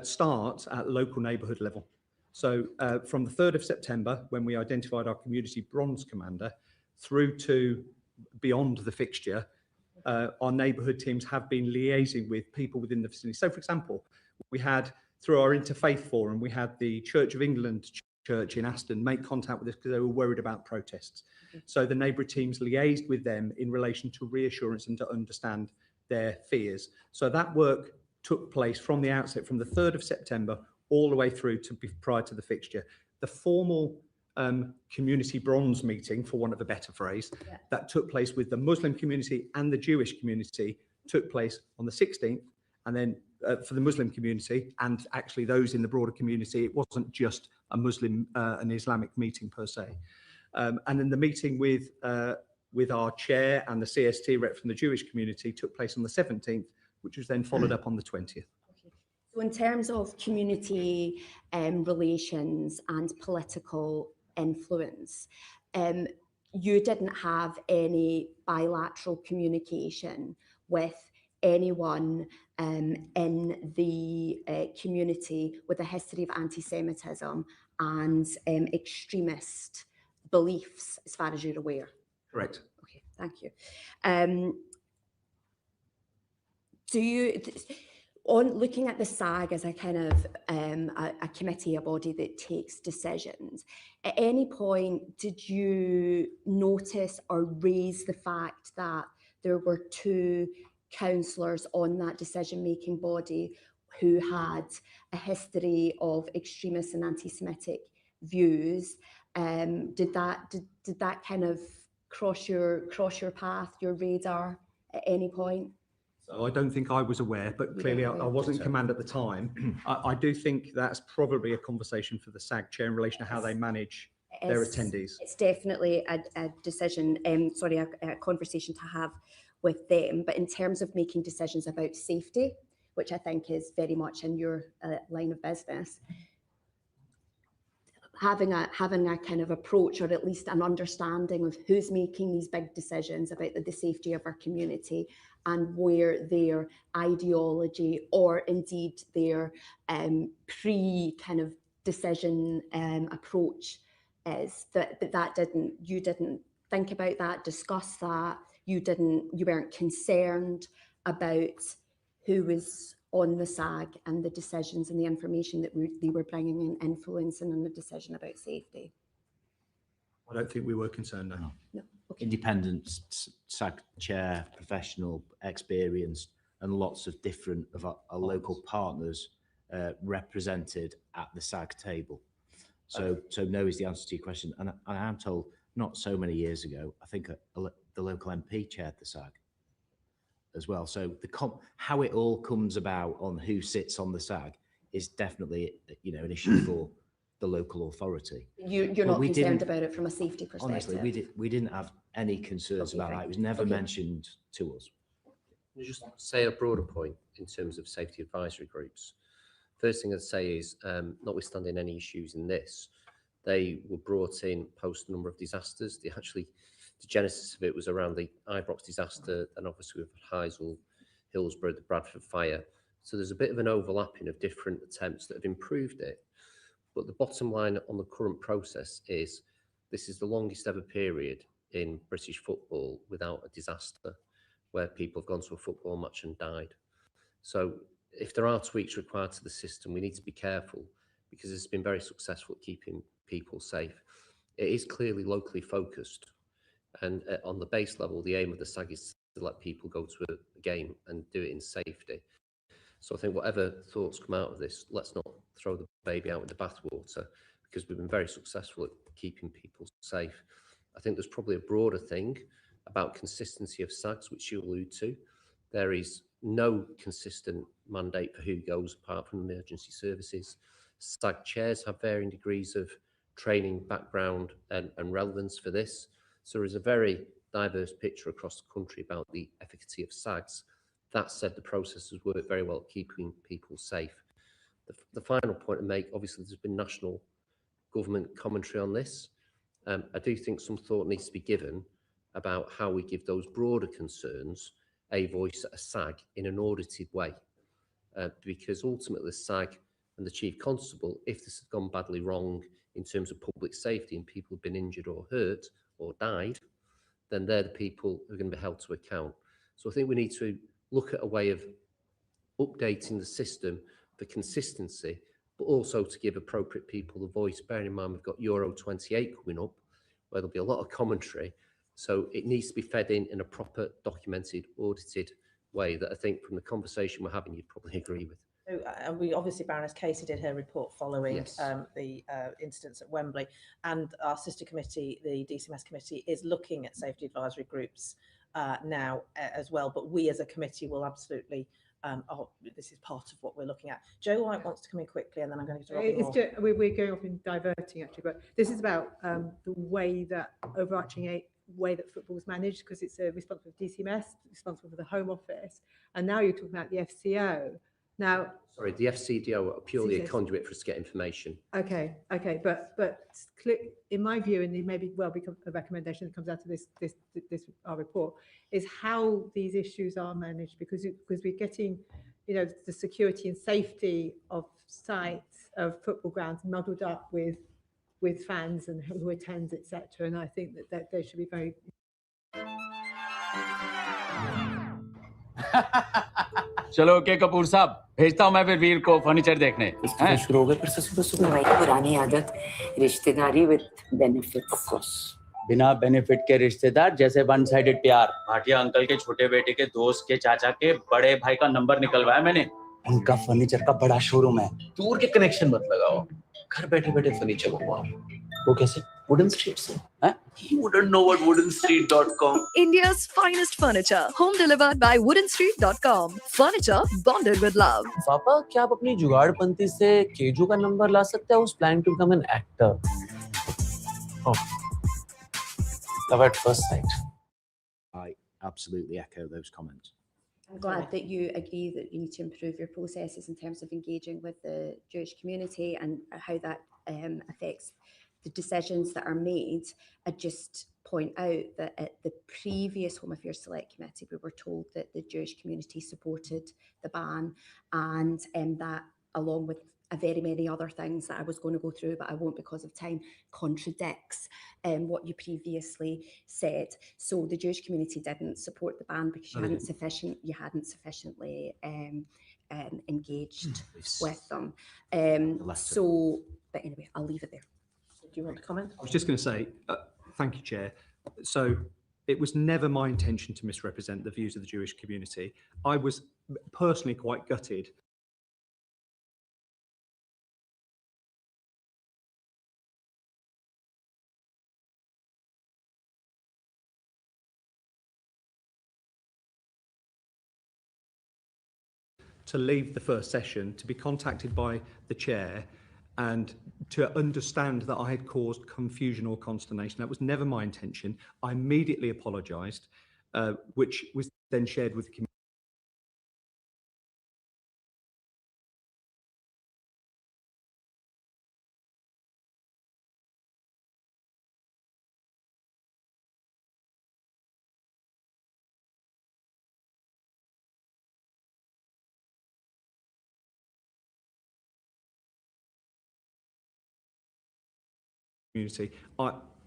starts at local neighbourhood level. So from the 3rd of September, when we identified our community bronze commander, through to beyond the fixture, our neighbourhood teams have been liaising with people within the vicinity. So, for example, we had, through our Interfaith Forum, we had the Church of England church in Aston make contact with us because they were worried about protests. So the neighbourhood teams liaised with them in relation to reassurance and to understand their fears. So that work took place from the outset, from the 3rd of September all the way through to prior to the fixture. The formal community bronze meeting, for want of a better phrase, that took place with the Muslim community and the Jewish community took place on the 16th, and then for the Muslim community and actually those in the broader community, it wasn't just a Muslim and Islamic meeting per se. And then the meeting with our chair and the CST rep from the Jewish community took place on the 17th, which was then followed up on the 20th. So in terms of community relations and political influence, you didn't have any bilateral communication with anyone in the community with a history of anti-Semitism and extremist beliefs, as far as you're aware? Correct. Okay, thank you. Do you, on looking at the SAG as a kind of a committee, a body that takes decisions, at any point did you notice or raise the fact that there were 2 councillors on that decision-making body who had a history of extremist and anti-Semitic views? Did that kind of cross your path, your radar at any point? So I don't think I was aware, but clearly I wasn't in command at the time. I do think that's probably a conversation for the SAG chair in relation to how they manage their attendees. It's definitely a decision, a conversation to have with them. But in terms of making decisions about safety, which I think is very much in your line of business, having a kind of approach, or at least an understanding of who's making these big decisions about the safety of our community and where their ideology or indeed their kind of decision approach is, you didn't think about that, discuss that, you weren't concerned about who was on the SAG and the decisions and the information that they were bringing in, influencing on the decision about safety? I don't think we were concerned, no. No. Okay. Independent SAG chair, professional, experienced, and lots of different of our local partners represented at the SAG table. So no is the answer to your question. And I am told not so many years ago, I think the local MP chaired the SAG as well. So how it all comes about on who sits on the SAG is definitely, an issue for the local authority. You're not concerned about it from a safety perspective? Honestly, we didn't have any concerns about that. It was never mentioned to us. Can I just say a broader point in terms of safety advisory groups? First thing I'd say is, notwithstanding any issues in this, they were brought in post a number of disasters. The genesis of it was around the Ibrox disaster, and obviously with Heysel, Hillsborough, the Bradford fire. So there's a bit of an overlapping of different attempts that have improved it. But the bottom line on the current process is this is the longest ever period in British football without a disaster where people have gone to a football match and died. So if there are tweaks required to the system, we need to be careful because it's been very successful at keeping people safe. It is clearly locally focused. And on the base level, the aim of the SAG is to let people go to a game and do it in safety. So I think whatever thoughts come out of this, let's not throw the baby out with the bathwater, because we've been very successful at keeping people safe. I think there's probably a broader thing about consistency of SAGs, which you allude to. There is no consistent mandate for who goes apart from emergency services. SAG chairs have varying degrees of training, background and relevance for this. So there is a very diverse picture across the country about the efficacy of SAGs. That said, the process has worked very well at keeping people safe. The final point to make, obviously there's been national government commentary on this. I do think some thought needs to be given about how we give those broader concerns a voice at a SAG in an audited way. Because ultimately the SAG and the Chief Constable, if this has gone badly wrong in terms of public safety and people have been injured or hurt or died, then they're the people who are going to be held to account. So I think we need to look at a way of updating the system for consistency, but also to give appropriate people a voice. Bearing in mind we've got Euro 28 coming up, where there'll be a lot of commentary. So it needs to be fed in a proper, documented, audited way that I think from the conversation we're having, you'd probably agree with. So, we obviously, Baroness Casey did her report following Yes. the incidents at Wembley, and our sister committee, the DCMS committee, is looking at safety advisory groups now as well. But we as a committee will absolutely, this is part of what we're looking at. Joe White wants to come in quickly, and then I'm going to go to Robin Moore. We're going off in diverting actually, but this is about the way that overarching way that football is managed, because it's responsible for DCMS, responsible for the Home Office, and now you're talking about the FCO. Now, sorry, the FCDO are purely a conduit for us to get information. Okay, but in my view, and it may well become a recommendation that comes out of this our report, is how these issues are managed, because we're getting, the security and safety of sites of football grounds muddled up with fans and who attends, etc. And I think that they should be very. चलो okay Kapoor साहब, भेजता हूँ मैं फिर वीर को furniture देखने। शुरू हो गए फिर से सुबह भाई पुरानी आदत, रिश्तेदारी विद बेनिफिट्स। बिना बेनिफिट के रिश्तेदार जैसे वन साइडेड प्यार। भाटिया अंकल के छोटे बेटे के दोस्त के चाचा के बड़े भाई का नंबर निकलवाया मैंने। उनका फर्नीचर का बड़ा शोरूम है। दूर के कनेक्शन मत लगाओ, घर बैठे बैठे फर्नीचर बनवाओ। वो कैसे? वुडन स्ट्रीट से। You wouldn't know what woodenstreet.com. India's finest furniture, home delivered by woodenstreet.com. Furniture bonded with love. पापा, क्या आप अपनी जुगाड़पंती से केजू का नंबर ला सकते हैं? I was planning to become an actor. Oh, love at first sight. I absolutely echo those comments. I'm glad that you agree that you need to improve your processes in terms of engaging with the Jewish community and how that affects the decisions that are made. I just point out that at the previous Home Affairs Select Committee, we were told that the Jewish community supported the ban, and that, along with very many other things that I was going to go through, but I won't because of time, contradicts what you previously said. So the Jewish community didn't support the ban because you hadn't sufficiently engaged with them. But anyway, I'll leave it there. Do you want to comment? I was just going to say, thank you, Chair. So it was never my intention to misrepresent the views of the Jewish community. I was personally quite gutted to leave the first session, to be contacted by the Chair and to understand that I had caused confusion or consternation. That was never my intention. I immediately apologised, which was then shared with the community.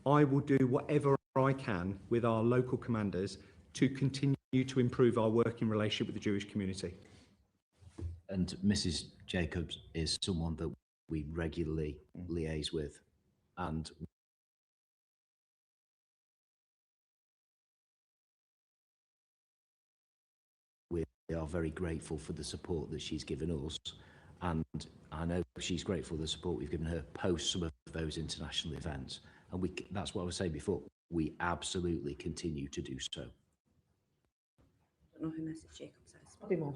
I will do whatever I can with our local commanders to continue to improve our working relationship with the Jewish community. And Mrs. Jacobs is someone that we regularly liaise with, and we are very grateful for the support that she's given us. And I know she's grateful for the support we've given her post some of those international events. And that's what I was saying before. We absolutely continue to do so. I don't know who Mrs. Jacobs is. Probably more.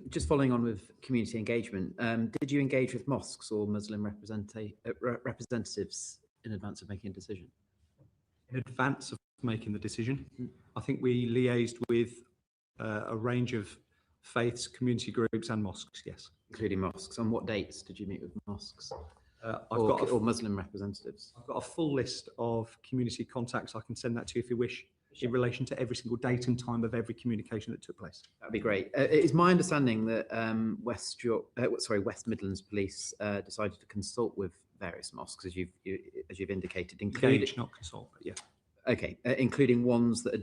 Just following on with community engagement, did you engage with mosques or Muslim representatives in advance of making a decision? In advance of making the decision, I think we liaised with a range of faiths, community groups and mosques, yes. Including mosques. On what dates did you meet with mosques or Muslim representatives? I've got a full list of community contacts. I can send that to you if you wish, in relation to every single date and time of every communication that took place. That'd be great. It is my understanding that West Midlands Police decided to consult with various mosques, as you've indicated, including Engage, not consult, but yeah. Okay, including ones that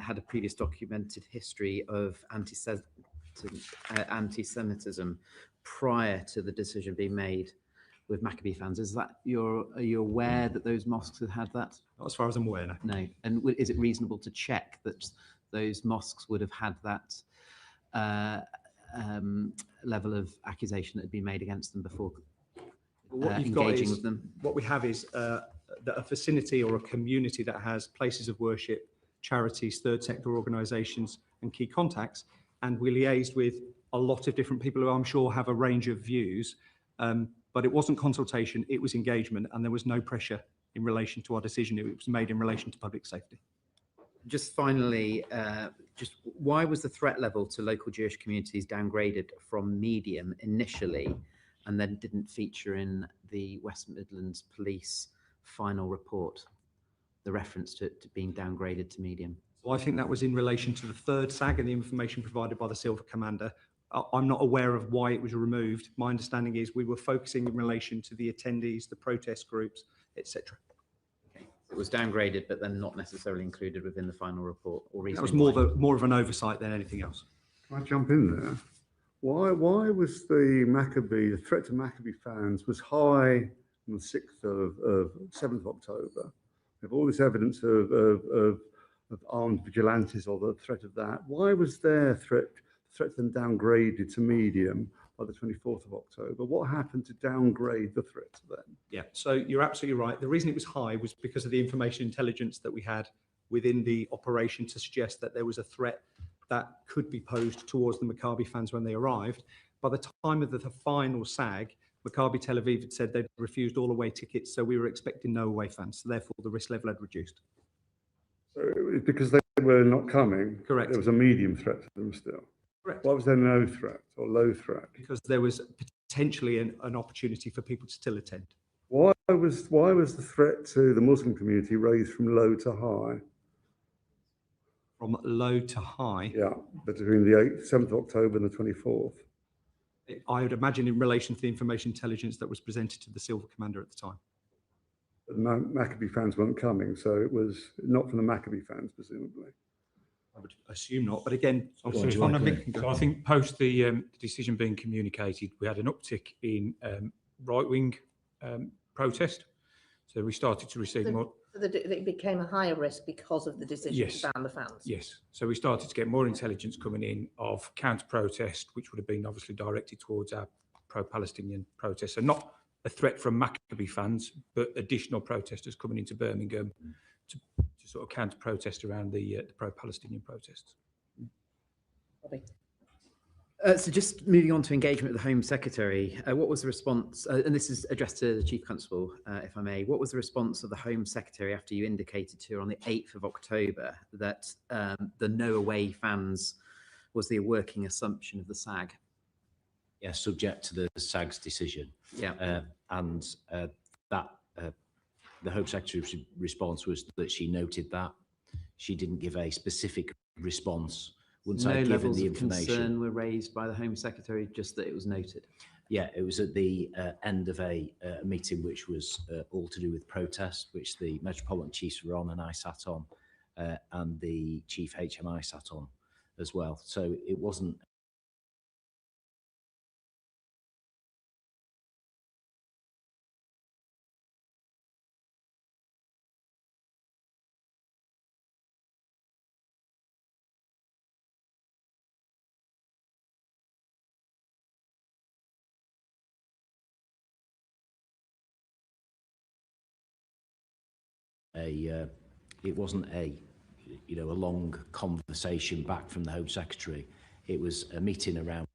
had a previous documented history of anti-Semitism prior to the decision being made with Maccabi fans. Are you aware that those mosques had that? Not as far as I'm aware, no. No. And is it reasonable to check that those mosques would have had that level of accusation that had been made against them before engaging with them? What we have is that a vicinity or a community that has places of worship, charities, third sector organisations and key contacts, and we liaised with a lot of different people who I'm sure have a range of views, but it wasn't consultation, it was engagement, and there was no pressure in relation to our decision. It was made in relation to public safety. Just finally, just why was the threat level to local Jewish communities downgraded from medium initially and then didn't feature in the West Midlands Police final report, the reference to it being downgraded to medium? Well, I think that was in relation to the third SAG and the information provided by the Silver Commander. I'm not aware of why it was removed. My understanding is we were focusing in relation to the attendees, the protest groups, etc. It was downgraded, but then not necessarily included within the final report. Or that was more of an oversight than anything else. Can I jump in there? Why was the threat to Maccabi fans was high on the 7th of October? We have all this evidence of armed vigilantes or the threat of that. Why was their threat then downgraded to medium by the 24th of October? What happened to downgrade the threat to them? Yeah, so you're absolutely right. The reason it was high was because of the information intelligence that we had within the operation to suggest that there was a threat that could be posed towards the Maccabi fans when they arrived. By the time of the final SAG, Maccabi Tel Aviv had said they'd refused all away tickets, so we were expecting no away fans. So therefore, the risk level had reduced. So because they were not coming, correct. There was a medium threat to them still. Correct. Why was there no threat or low threat? Because there was potentially an opportunity for people to still attend. Why was the threat to the Muslim community raised from low to high? From low to high? Yeah, between the 7th of October and the 24th. I would imagine in relation to the information intelligence that was presented to the Silver Commander at the time. But the Maccabi fans weren't coming, so it was not from the Maccabi fans, presumably. I would assume not, but again, so I think post the decision being communicated, we had an uptick in right-wing protest. So we started to receive more. It became a higher risk because of the decision to ban the fans. Yes. So we started to get more intelligence coming in of counter-protest, which would have been obviously directed towards our pro-Palestinian protests. So not a threat from Maccabi fans, but additional protesters coming into Birmingham to sort of counter-protest around the pro-Palestinian protests. So just moving on to engagement with the Home Secretary, what was the response, and this is addressed to the Chief Constable, if I may, what was the response of the Home Secretary after you indicated to her on the 8th of October that the no away fans was the working assumption of the SAG? Yeah, subject to the SAG's decision. Yeah. And that the Home Secretary's response was that she noted that. She didn't give a specific response once I'd given the information. No levels of concern were raised by the Home Secretary, just that it was noted? Yeah, it was at the end of a meeting which was all to do with protest, which the Metropolitan Chiefs were on and I sat on, and the Chief HMI sat on as well. So it wasn't a long conversation back from the Home Secretary. It was a meeting around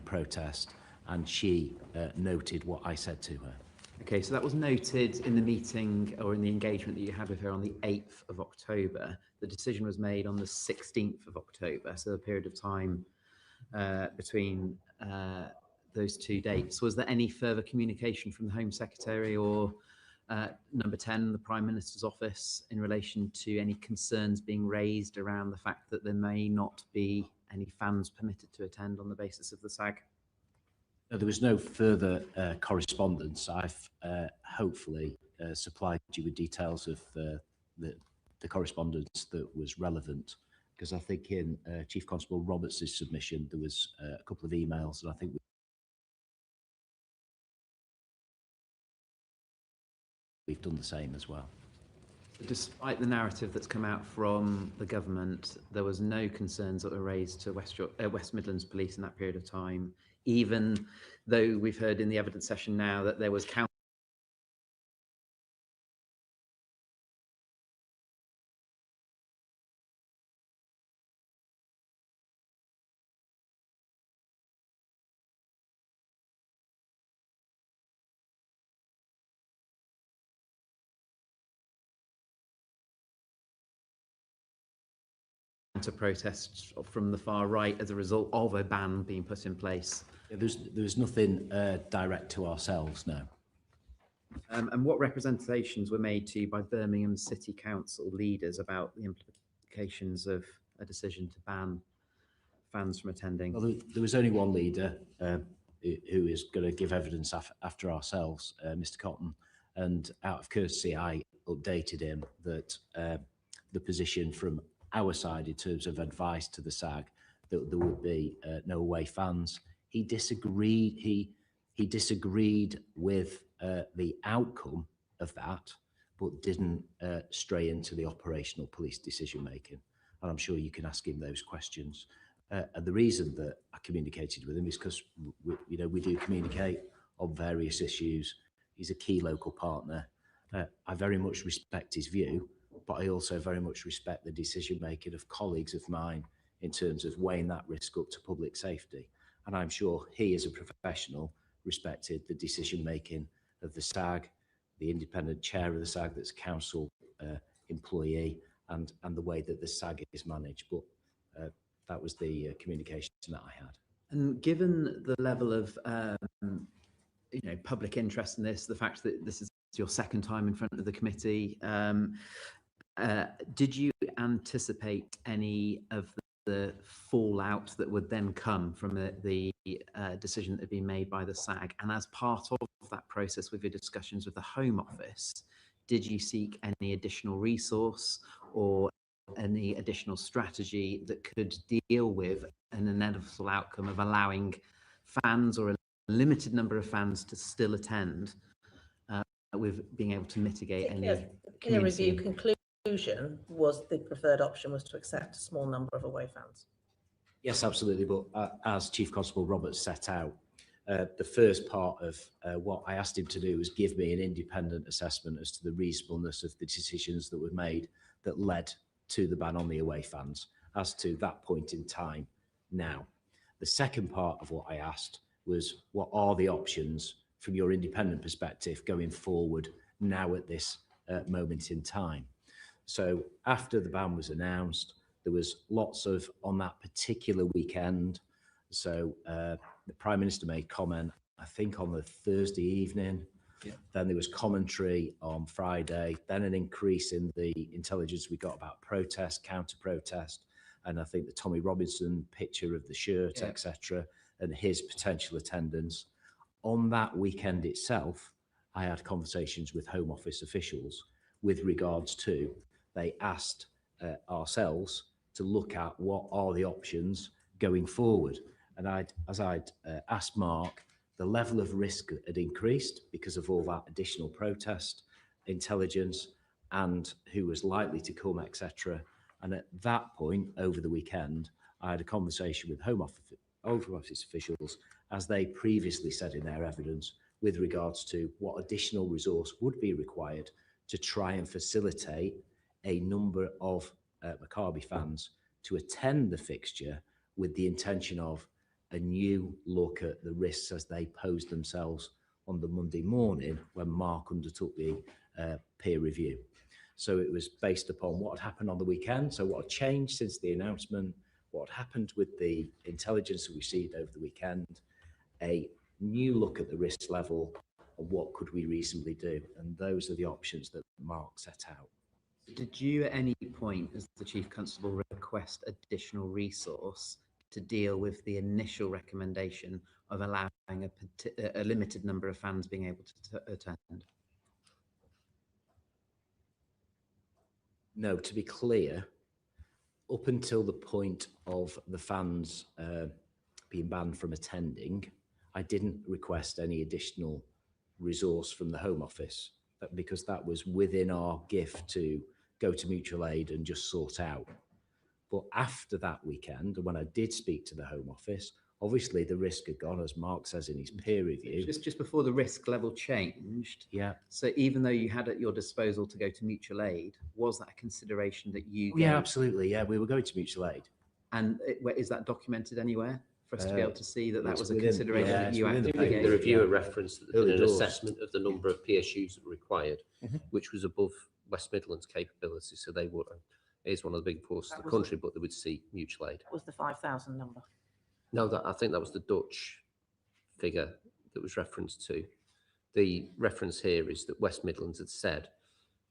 protest, and she noted what I said to her. Okay, so that was noted in the meeting or in the engagement that you had with her on the 8th of October. The decision was made on the 16th of October, so the period of time between those two dates. Was there any further communication from the Home Secretary or Number 10, the Prime Minister's office in relation to any concerns being raised around the fact that there may not be any fans permitted to attend on the basis of the SAG. No, there was no further correspondence. I've hopefully supplied you with details of the correspondence that was relevant, because I think in Chief Constable Roberts' submission there was a couple of emails, and I think we've done the same as well. Despite the narrative that's come out from the government, there was no concerns that were raised to West Midlands Police in that period of time, even though we've heard in the evidence session now that there was to protests from the far right as a result of a ban being put in place. Yeah, there's nothing direct to ourselves now. And what representations were made to you by Birmingham City Council leaders about the implications of a decision to ban fans from attending? Well, there was only one leader who is going to give evidence after ourselves, Mr. Cotton, and out of courtesy I updated him that the position from our side in terms of advice to the SAG that there would be no away fans. He disagreed. He disagreed with the outcome of that, but didn't stray into the operational police decision making. And I'm sure you can ask him those questions. And the reason that I communicated with him is because we do communicate on various issues. He's a key local partner. I very much respect his view, but I also very much respect the decision making of colleagues of mine in terms of weighing that risk up to public safety. And I'm sure he, as a professional, respected the decision making of the SAG, the independent chair of the SAG that's a council employee, and the way that the SAG is managed. But that was the communication that I had. And given the level of public interest in this, the fact that this is your second time in front of the committee, did you anticipate any of the fallout that would then come from the decision that had been made by the SAG? And as part of that process with your discussions with the Home Office, did you seek any additional resource or any additional strategy that could deal with an inevitable outcome of allowing fans or a limited number of fans to still attend with being able to mitigate any review conclusion was the preferred option was to accept a small number of away fans? Yes, absolutely. But as Chief Constable Roberts set out, the first part of what I asked him to do was give me an independent assessment as to the reasonableness of the decisions that were made that led to the ban on the away fans as to that point in time now. The second part of what I asked was, what are the options from your independent perspective going forward now at this moment in time? So after the ban was announced, there was lots of, on that particular weekend, so the Prime Minister made comment, I think on the Thursday evening, then there was commentary on Friday, then an increase in the intelligence we got about protest, counter-protest, and I think the Tommy Robinson picture of the shirt, etc., and his potential attendance. On that weekend itself, I had conversations with Home Office officials with regards to, they asked ourselves to look at what are the options going forward. And as I'd asked Mark, the level of risk had increased because of all that additional protest, intelligence, and who was likely to come, etc. And at that point, over the weekend, I had a conversation with Home Office officials, as they previously said in their evidence, with regards to what additional resource would be required to try and facilitate a number of Maccabi fans to attend the fixture with the intention of a new look at the risks as they posed themselves on the Monday morning when Mark undertook the peer review. So it was based upon what had happened on the weekend, so what had changed since the announcement, what had happened with the intelligence we received over the weekend, a new look at the risk level, what could we reasonably do. And those are the options that Mark set out. Did you at any point, as the Chief Constable, request additional resource to deal with the initial recommendation of allowing a limited number of fans being able to attend? No, to be clear, up until the point of the fans being banned from attending, I didn't request any additional resource from the Home Office because that was within our gift to go to mutual aid and just sort out. But after that weekend, and when I did speak to the Home Office, obviously the risk had gone, as Mark says in his peer review. Just before the risk level changed. Yeah. So even though you had at your disposal to go to mutual aid, was that a consideration that you gave? Yeah, absolutely. Yeah, we were going to mutual aid. And is that documented anywhere for us to be able to see that that was a within, consideration that you actively gave? The reviewer referenced Early an doors. assessment of the number of PSUs that were required, which was above West Midlands capability. So they would, it is one of the big forces of the country, but they would see mutual aid. Was the 5,000 number? No, I think that was the Dutch figure that was referenced to. The reference here is that West Midlands had said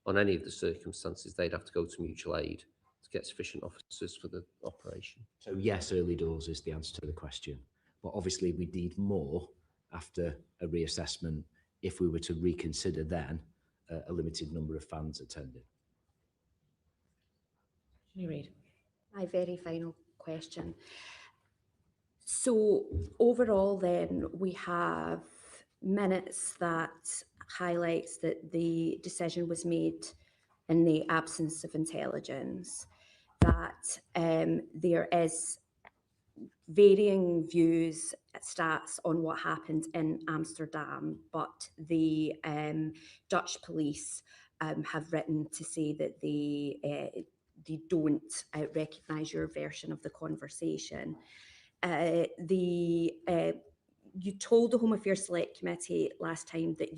on any of the circumstances they'd have to go to mutual aid to get sufficient officers for the operation. So yes, early doors is the answer to the question. But obviously we need more after a reassessment if we were to reconsider then a limited number of fans attending. Can you read? My very final question. So overall then we have minutes that highlights that the decision was made in the absence of intelligence, that there is varying views, stats on what happened in Amsterdam, but the Dutch police have written to say that they don't recognise your version of the conversation. You told the Home Affairs Select Committee last time that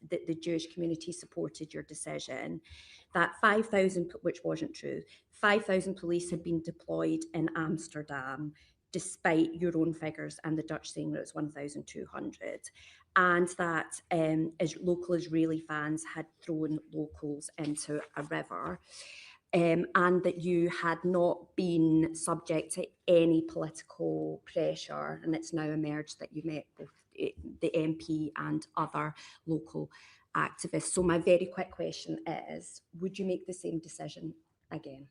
that the Jewish community supported your decision, that 5,000, which wasn't true, 5,000 police had been deployed in Amsterdam, despite your own figures and the Dutch saying that it was 1,200, and that as local Israeli fans had thrown locals into a river. And that you had not been subject to any political pressure, and it's now emerged that you met both the MP and other local activists. So my very quick question is, would you make the same decision again?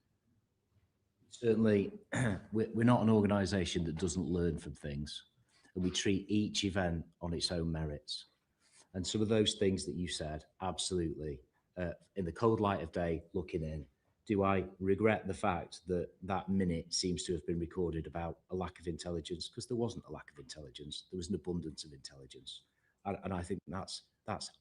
Certainly, we're not an organisation that doesn't learn from things, and we treat each event on its own merits. And some of those things that you said, absolutely, in the cold light of day, looking in, do I regret the fact that that minute seems to have been recorded about a lack of intelligence? Because there wasn't a lack of intelligence. There was an abundance of intelligence. And I think that's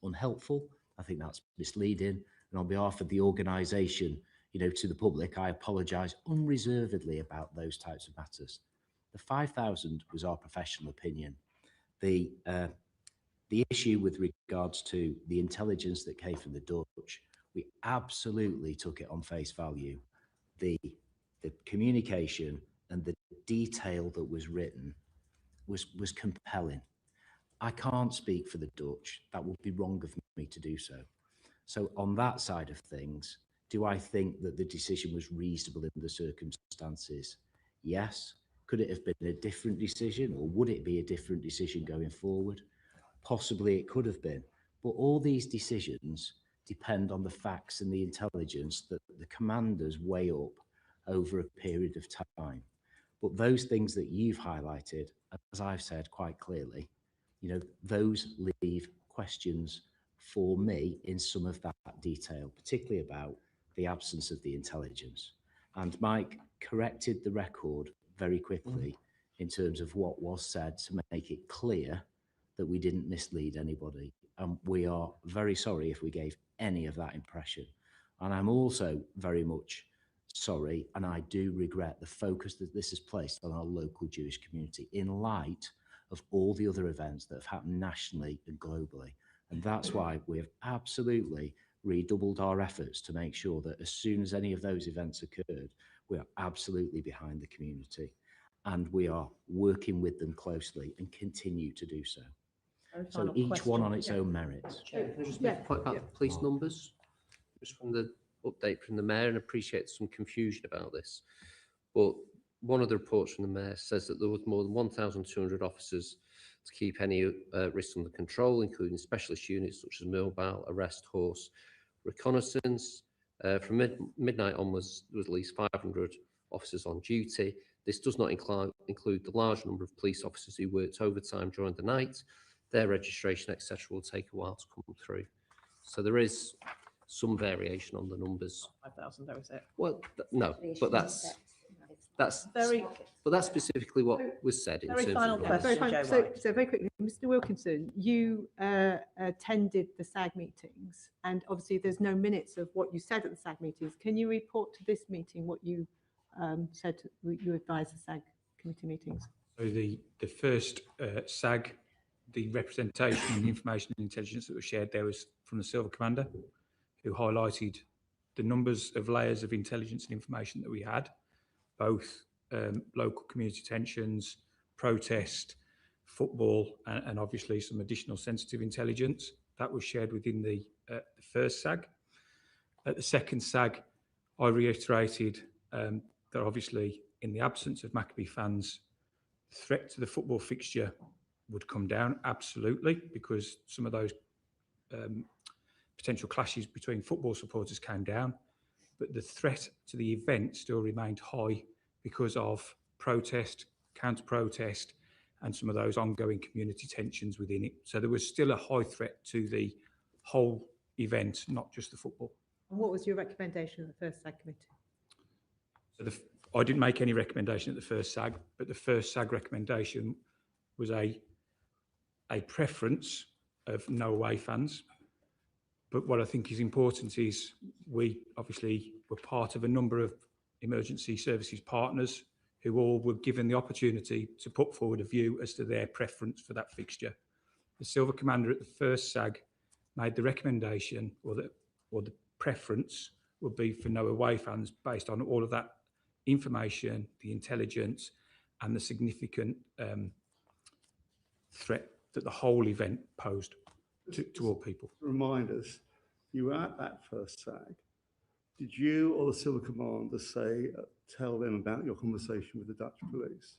unhelpful. I think that's misleading. And on behalf of the organisation, to the public, I apologise unreservedly about those types of matters. The 5,000 was our professional opinion. The issue with regards to the intelligence that came from the Dutch, we absolutely took it on face value. The communication and the detail that was written was compelling. I can't speak for the Dutch. That would be wrong of me to do so. So on that side of things, do I think that the decision was reasonable in the circumstances? Yes. Could it have been a different decision, or would it be a different decision going forward? Possibly it could have been. But all these decisions depend on the facts and the intelligence that the commanders weigh up over a period of time. But those things that you've highlighted, as I've said quite clearly, those leave questions for me in some of that detail, particularly about the absence of the intelligence. And Mike corrected the record very quickly in terms of what was said to make it clear that we didn't mislead anybody. And we are very sorry if we gave any of that impression. And I'm also very much sorry, and I do regret the focus that this has placed on our local Jewish community in light of all the other events that have happened nationally and globally. And that's why we have absolutely redoubled our efforts to make sure that as soon as any of those events occurred, we are absolutely behind the community, and we are working with them closely and continue to do so. Very So final each one on question. its own merits. Can I just make a point about the police numbers? Just from the update from the mayor, and appreciate some confusion about this. But one of the reports from the mayor says that there was more than 1,200 officers to keep any risks under control, including specialist units such as mobile, arrest, horse, reconnaissance. From midnight onwards, there was at least 500 officers on duty. This does not include the large number of police officers who worked overtime during the night. Their registration, etc., will take a while to come through. So there is some variation on the numbers. 5,000, that was it. Well, no, but that's Very, but that's specifically what was said in very terms final of question. Very fine. Joe So, White. so very quickly, Mr. Wilkinson, you attended the SAG meetings, and obviously there's no minutes of what you said at the SAG meetings. Can you report to this meeting what you said you advised the SAG committee meetings? So the first SAG, the representation and the information and intelligence that was shared there was from the Silver Commander, who highlighted the numbers of layers of intelligence and information that we had, both local community tensions, protest, football, and obviously some additional sensitive intelligence. That was shared within the first SAG. At the second SAG, I reiterated that obviously in the absence of Maccabi fans, the threat to the football fixture would come down, absolutely, because some of those potential clashes between football supporters came down, but the threat to the event still remained high because of protest, counter-protest, and some of those ongoing community tensions within it. So there was still a high threat to the whole event, not just the football. And what was your recommendation at the first SAG committee? So I didn't make any recommendation at the first SAG, but the first SAG recommendation was a preference of no away fans. But what I think is important is we obviously were part of a number of emergency services partners who all were given the opportunity to put forward a view as to their preference for that fixture. The Silver Commander at the first SAG made the recommendation, or the preference would be for no away fans based on all of that information, the intelligence, and the significant threat that the whole event posed to all people. Remind us, you were at that first SAG. Did you or the Silver Commander tell them about your conversation with the Dutch police?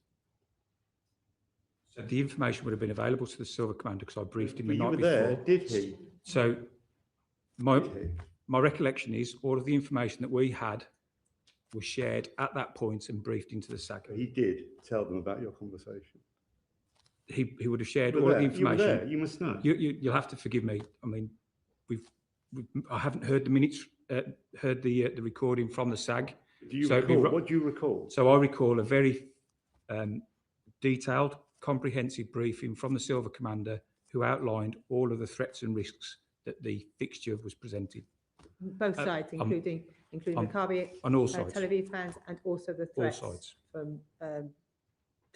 So the information would have been available to the Silver Commander because I briefed him the night You were before. there, did he? So my recollection is all of the information that we had was shared at that point and briefed into the SAG. He did tell them about your conversation. He would have shared You were all of the there. You were information. there. You must know. You'll have to forgive me. I mean, I haven't heard the minutes, heard the recording from the SAG. Do you recall? What do you recall? So I recall a very detailed, comprehensive briefing from the Silver Commander who outlined all of the threats and risks that the fixture was presenting. Both sides, including Maccabi on all sides. Tel Aviv fans, and also the All threats sides. from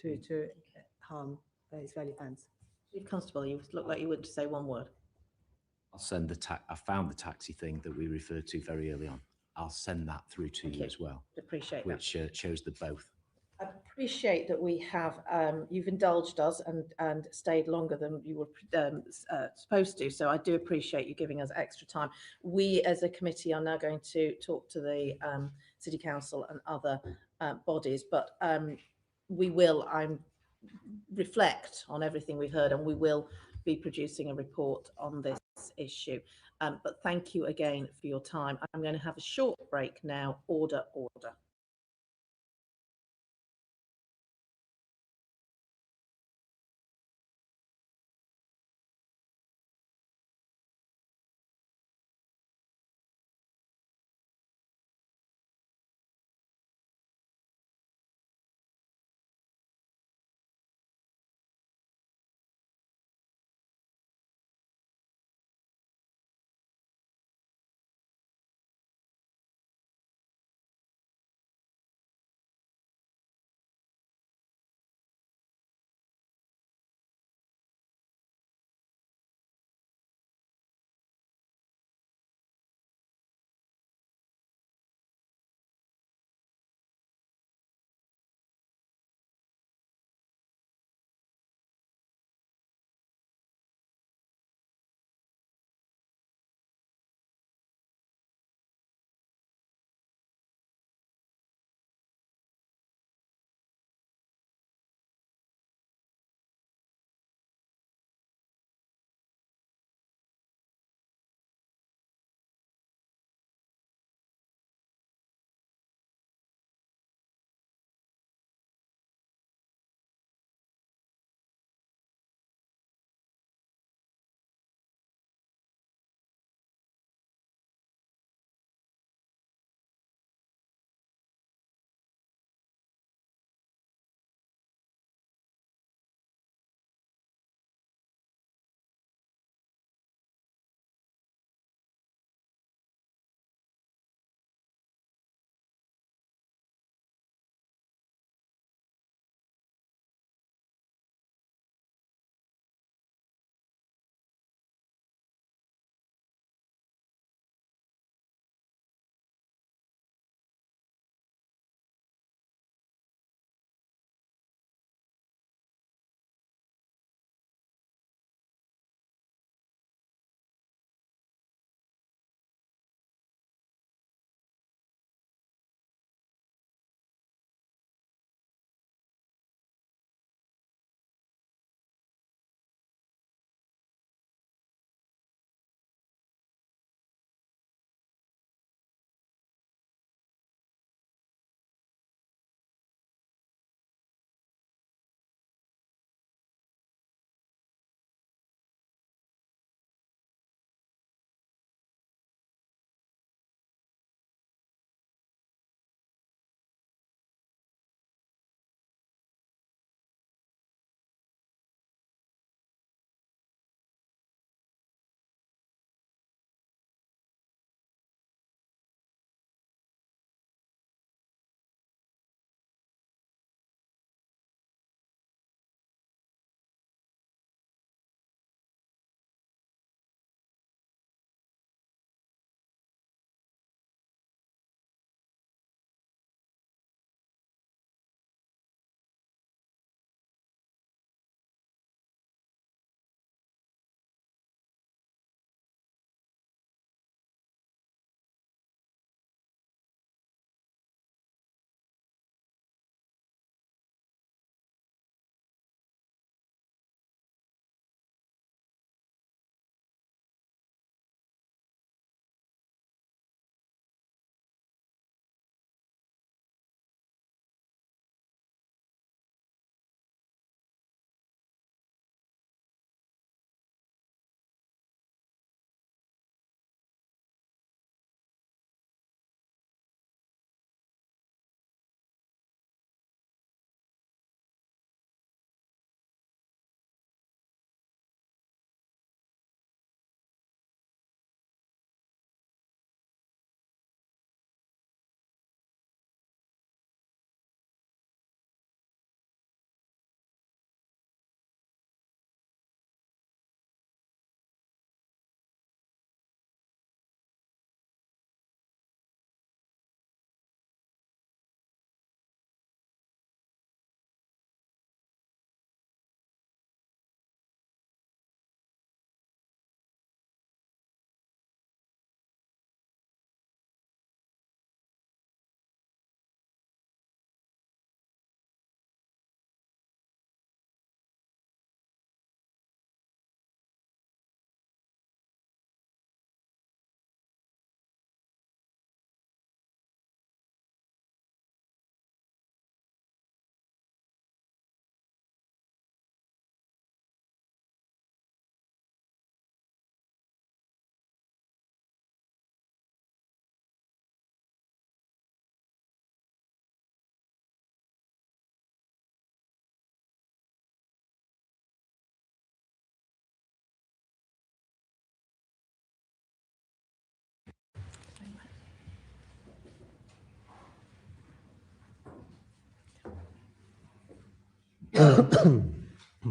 to harm Israeli fans. Chief Constable, you look like you would say one word. I'll send I found the taxi thing that we referred to very early on. I'll send that through to you as well. Appreciate that. Which shows the both. I appreciate that we have, you've indulged us and stayed longer than you were supposed to. So I do appreciate you giving us extra time. We as a committee are now going to talk to the City Council and other bodies, but we will reflect on everything we've heard, and we will be producing a report on this issue. But thank you again for your time. I'm going to have a short break now. Order.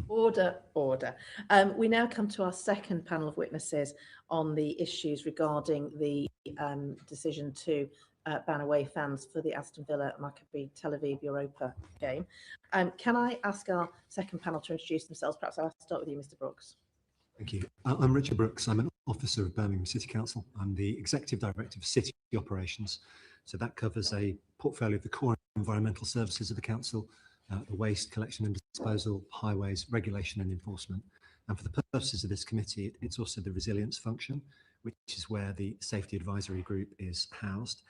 Order, order. We now come to our second panel of witnesses on the issues regarding the decision to ban away fans for the Aston Villa Maccabi Tel Aviv Europa game. Can I ask our second panel to introduce themselves? Perhaps I'll start with you, Mr. Brooks. Thank you. I'm Richard Brooks. I'm an officer of Birmingham City Council. I'm the Executive Director of City Operations. So that covers a portfolio of the core environmental services of the Council, the waste collection and disposal, highways, regulation and enforcement. And for the purposes of this committee, it's also the resilience function, which is where the Safety Advisory Group is housed.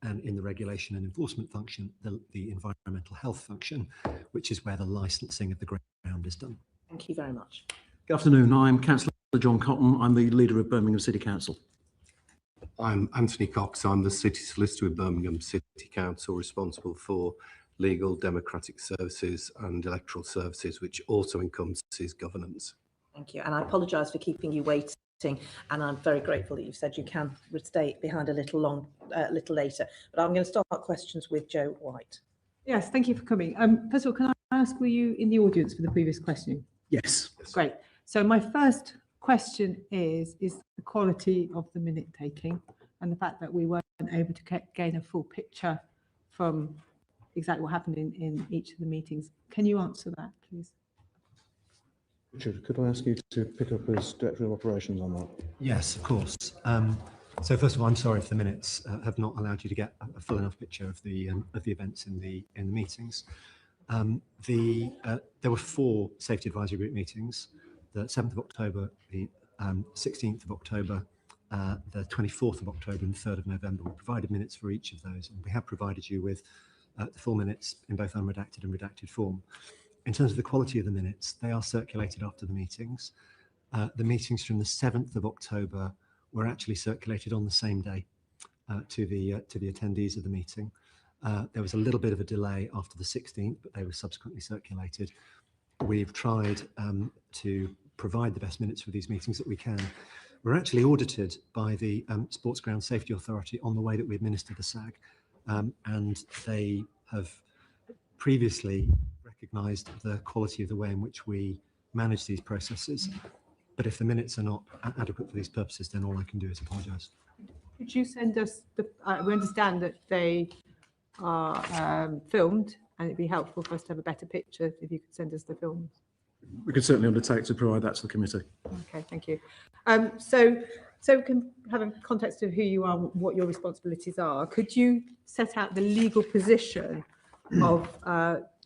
And in the regulation and enforcement function, the environmental health function, which is where the licensing of the ground is done. Thank you very much. Good afternoon. I'm Councillor John Cotton. I'm the leader of Birmingham City Council. I'm Anthony Cox. I'm the City Solicitor of Birmingham City Council, responsible for legal, democratic services and electoral services, which also encompasses governance. Thank you. And I apologise for keeping you waiting. And I'm very grateful that you've said you can stay behind a little later. But I'm going to start questions with Joe White. Yes, thank you for coming. First of all, can I ask, were you in the audience for the previous questioning? Yes. Great. So my first question is the quality of the minute taking and the fact that we weren't able to gain a full picture from exactly what happened in each of the meetings. Can you answer that, please? Richard, could I ask you to pick up as Director of Operations on that? Yes, of course. So first of all, I'm sorry if the minutes have not allowed you to get a full enough picture of the events in the meetings. There were 4 Safety Advisory Group meetings: the 7th of October, the 16th of October, the 24th of October, and the 3rd of November. We provided minutes for each of those, and we have provided you with the full minutes in both unredacted and redacted form. In terms of the quality of the minutes, they are circulated after the meetings. The meetings from the 7th of October were actually circulated on the same day to the attendees of the meeting. There was a little bit of a delay after the 16th, but they were subsequently circulated. We've tried to provide the best minutes for these meetings that we can. We're actually audited by the Sports Ground Safety Authority on the way that we administer the SAG, and they have previously recognised the quality of the way in which we manage these processes. But if the minutes are not adequate for these purposes, then all I can do is apologise. Could you send us we understand that they are filmed, and it'd be helpful for us to have a better picture if you could send us the films. We could certainly undertake to provide that to the committee. Okay, thank you. So we can have a context of who you are, what your responsibilities are. Could you set out the legal position of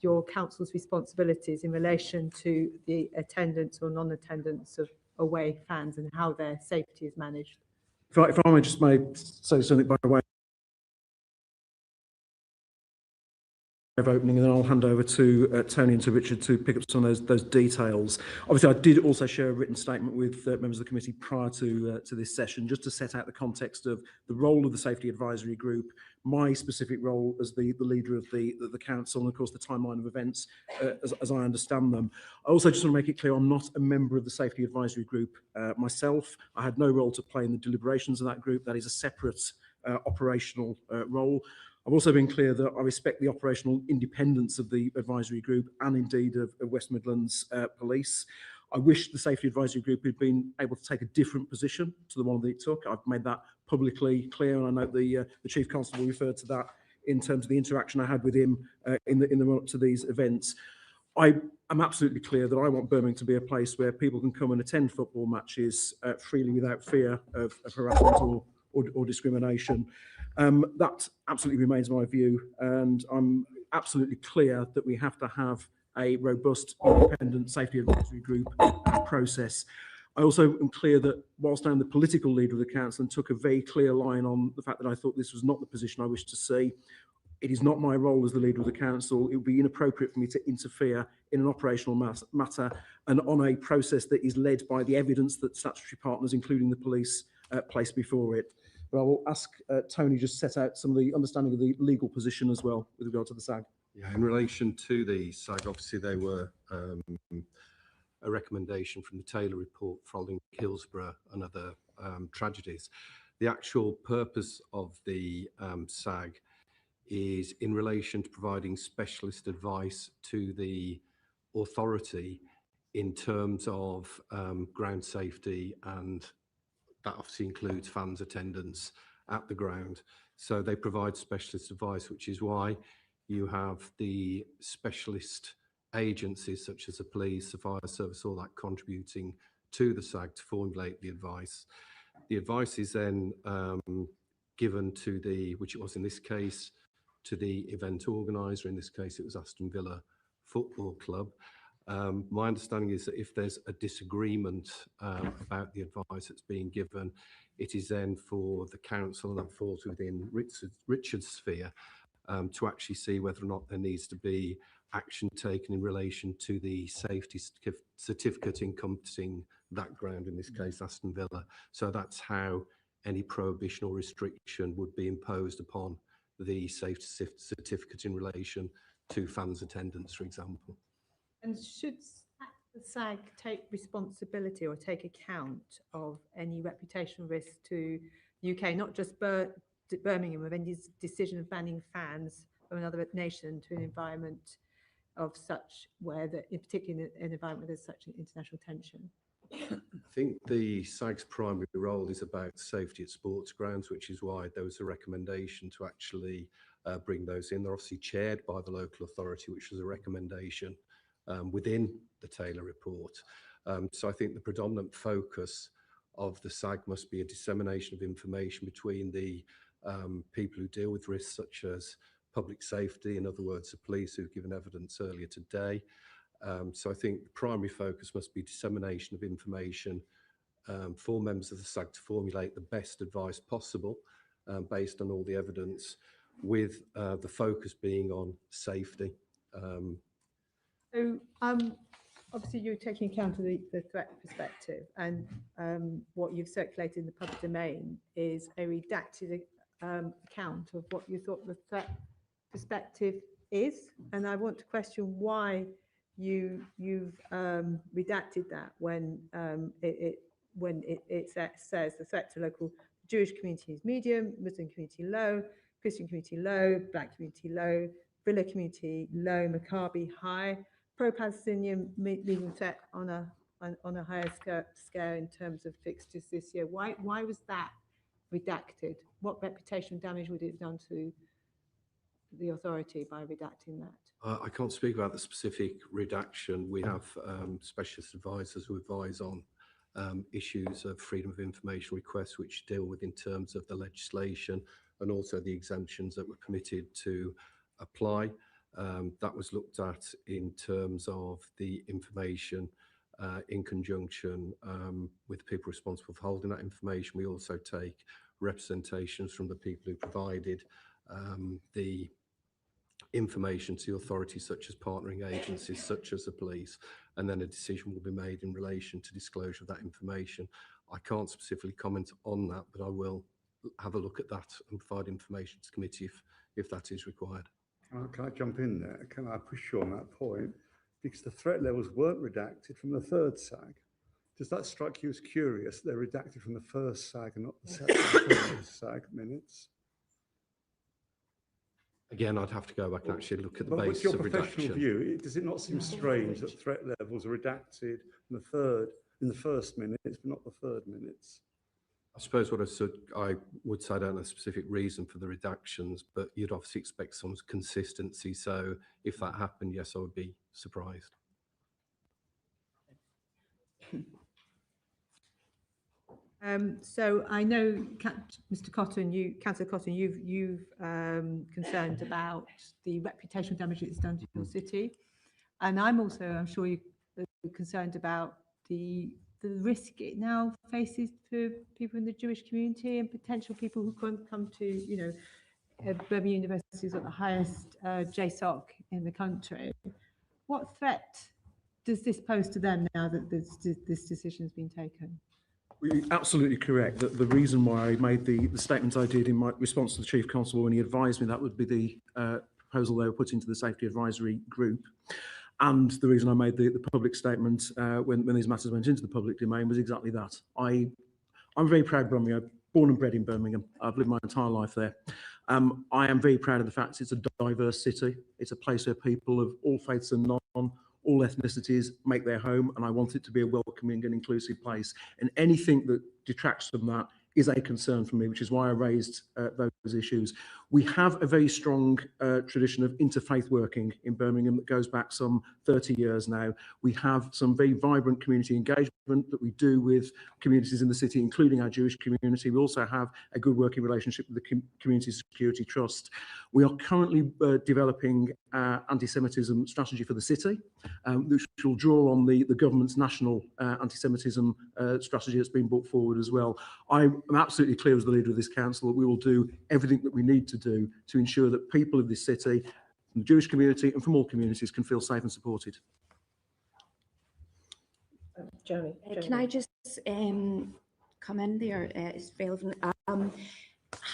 your council's responsibilities in relation to the attendance or non-attendance of away fans and how their safety is managed? If I may just say something by way of opening, and then I'll hand over to Tony and to Richard to pick up some of those details. Obviously, I did also share a written statement with members of the committee prior to this session, just to set out the context of the role of the Safety Advisory Group, my specific role as the leader of the council, and of course the timeline of events as I understand them. I also just want to make it clear I'm not a member of the Safety Advisory Group myself. I had no role to play in the deliberations of that group. That is a separate operational role. I've also been clear that I respect the operational independence of the advisory group and indeed of West Midlands Police. I wish the Safety Advisory Group had been able to take a different position to the one that it took. I've made that publicly clear, and I know the Chief Constable referred to that in terms of the interaction I had with him in the run-up to these events. I am absolutely clear that I want Birmingham to be a place where people can come and attend football matches freely without fear of harassment or discrimination. That absolutely remains my view, and I'm absolutely clear that we have to have a robust, independent Safety Advisory Group process. I also am clear that whilst I'm the political leader of the council and took a very clear line on the fact that I thought this was not the position I wished to see, it is not my role as the leader of the council. It would be inappropriate for me to interfere in an operational matter and on a process that is led by the evidence that statutory partners, including the police, place before it. But I will ask Tony just set out some of the understanding of the legal position as well with regard to the SAG. Yeah, in relation to the SAG, obviously they were a recommendation from the Taylor report following Hillsborough and other tragedies. The actual purpose of the SAG is in relation to providing specialist advice to the authority in terms of ground safety, and that obviously includes fans' attendance at the ground. So they provide specialist advice, which is why you have the specialist agencies such as the police, the fire service, all that contributing to the SAG to formulate the advice. The advice is then given to the, which it was in this case, to the event organiser. In this case, it was Aston Villa Football Club. My understanding is that if there's a disagreement about the advice that's being given, it is then for the council, and that falls within Richard's sphere, to actually see whether or not there needs to be action taken in relation to the safety certificate encompassing that ground, in this case Aston Villa. So that's how any prohibition or restriction would be imposed upon the safety certificate in relation to fans' attendance, for example. And should the SAG take responsibility or take account of any reputational risk to UK, not just Birmingham, of any decision of banning fans from another nation to an environment of such, where that, in particular in an environment where there's such an international tension? I think the SAG's primary role is about safety at sports grounds, which is why there was a recommendation to actually bring those in. They're obviously chaired by the local authority, which was a recommendation within the Taylor report. So I think the predominant focus of the SAG must be a dissemination of information between the people who deal with risks such as public safety, in other words, the police who've given evidence earlier today. So I think the primary focus must be dissemination of information for members of the SAG to formulate the best advice possible based on all the evidence, with the focus being on safety. So obviously you're taking account of the threat perspective, and what you've circulated in the public domain is a redacted account of what you thought the threat perspective is. And I want to question why you've redacted that when it says the threat to local Jewish community is medium, Muslim community low, Christian community low, Black community low, Villa community low, Maccabi high, pro-Palestinian medium threat on a higher scale in terms of fixtures this year. Why was that redacted? What reputational damage would it have done to the authority by redacting that? I can't speak about the specific redaction. We have specialist advisors who advise on issues of freedom of information requests, which deal with in terms of the legislation and also the exemptions that were permitted to apply. That was looked at in terms of the information in conjunction with the people responsible for holding that information. We also take representations from the people who provided the information to the authorities, such as partnering agencies, such as the police, and then a decision will be made in relation to disclosure of that information. I can't specifically comment on that, but I will have a look at that and provide information to the committee if that is required. Can I jump in there? Can I push you on that point? Because the threat levels weren't redacted from the third SAG. Does that strike you as curious? They're redacted from the first SAG and not the second SAG minutes? Again, I'd have to go back and actually look at the basis what's of your professional redaction. view? Does it not seem strange that threat levels are redacted in the first minutes, but not the third minutes? I suppose I would say I don't know the specific reason for the redactions, but you'd obviously expect some consistency. So if that happened, yes, I would be surprised. So I know, Mr. Cotton, Councillor Cotton, you've concerned about the reputational damage it's done to your city, and I'm sure you're concerned about the risk it now faces for people in the Jewish community and potential people who come to, Birmingham University's got the highest JSOC in the country. What threat does this pose to them now that this decision has been taken? You're absolutely correct. That the reason why I made the statement I did in my response to the Chief Constable when he advised me that would be the proposal they were putting to the Safety Advisory Group, and the reason I made the public statement when these matters went into the public domain was exactly that. I'm very proud of Birmingham. Born and bred in Birmingham. I've lived my entire life there. I am very proud of the fact it's a diverse city. It's a place where people of all faiths and all ethnicities make their home, and I want it to be a welcoming and inclusive place. And anything that detracts from that is a concern for me, which is why I raised those issues. We have a very strong tradition of interfaith working in Birmingham that goes back some 30 years now. We have some very vibrant community engagement that we do with communities in the city, including our Jewish community. We also have a good working relationship with the Community Security Trust. We are currently developing our anti-Semitism strategy for the city, which will draw on the government's national anti-Semitism strategy that's been brought forward as well. I'm absolutely clear as the leader of this council that we will do everything that we need to do to ensure that people of this city, from the Jewish community and from all communities, can feel safe and supported. Joni. Can I just come in there? It's relevant.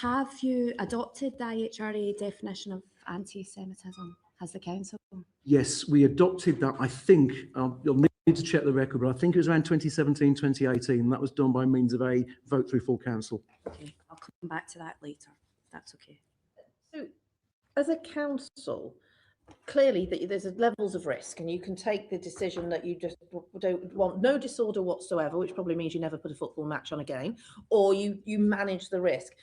Have you adopted the IHRA definition of anti-Semitism? Has the council? Yes, we adopted that. I think, you'll need to check the record, but I think it was around 2017, 2018. And that was done by means of a vote through full council. Okay, I'll come back to that later, if that's okay. So, as a council, clearly there's levels of risk, and you can take the decision that you just don't want no disorder whatsoever, which probably means you never put a football match on again, or you manage the risk.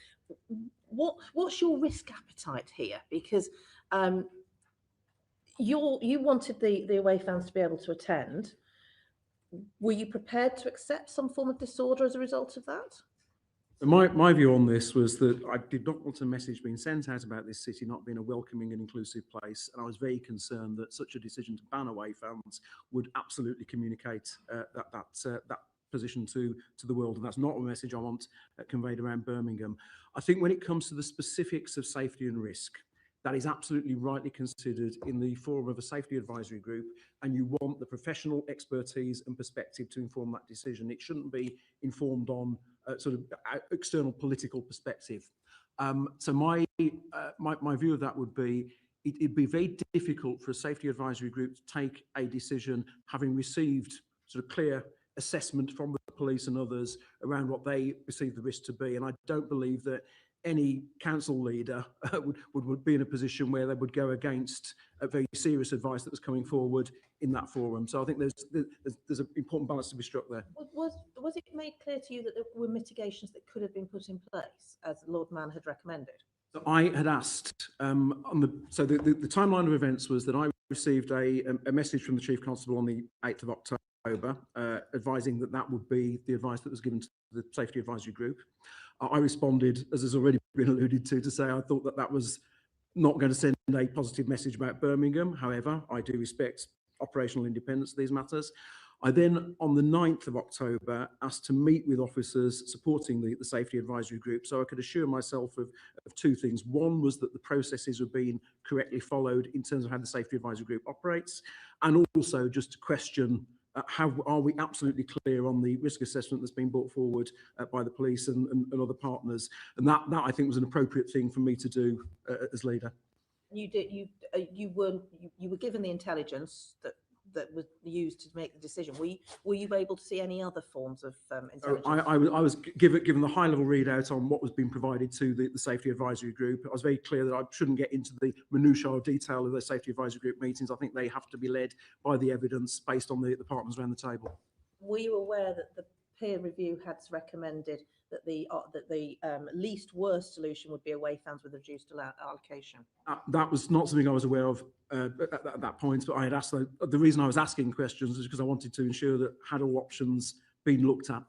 What's your risk appetite here? Because you wanted the away fans to be able to attend. Were you prepared to accept some form of disorder as a result of that? My view on this was that I did not want a message being sent out about this city not being a welcoming and inclusive place, and I was very concerned that such a decision to ban away fans would absolutely communicate that position to the world, and that's not a message I want conveyed around Birmingham. I think when it comes to the specifics of safety and risk, that is absolutely rightly considered in the forum of a safety advisory group, and you want the professional expertise and perspective to inform that decision. It shouldn't be informed on sort of external political perspective. So my view of that would be it'd be very difficult for a safety advisory group to take a decision having received sort of clear assessment from the police and others around what they perceive the risk to be. And I don't believe that any council leader would be in a position where they would go against a very serious advice that was coming forward in that forum. So I think there's an important balance to be struck there. Was it made clear to you that there were mitigations that could have been put in place, as Lord Mann had recommended? So I had asked, the timeline of events was that I received a message from the Chief Constable on the 8th of October, advising that would be the advice that was given to the Safety Advisory Group. I responded, as has already been alluded to say I thought that was not going to send a positive message about Birmingham. However, I do respect operational independence of these matters. I then, on the 9th of October, asked to meet with officers supporting the Safety Advisory Group so I could assure myself of two things. One was that the processes were being correctly followed in terms of how the Safety Advisory Group operates, and also just to question how are we absolutely clear on the risk assessment that's been brought forward by the police and other partners. And that I think was an appropriate thing for me to do as leader. You were given the intelligence that was used to make the decision. Were you able to see any other forms of intelligence? I was given the high-level readout on what was being provided to the Safety Advisory Group. I was very clear that I shouldn't get into the minutiae or detail of the Safety Advisory Group meetings. I think they have to be led by the evidence based on the partners around the table. Were you aware that the peer review had recommended that the least worst solution would be away fans with reduced allocation? That was not something I was aware of at that point, but I had asked, the reason I was asking questions is because I wanted to ensure that had all options been looked at.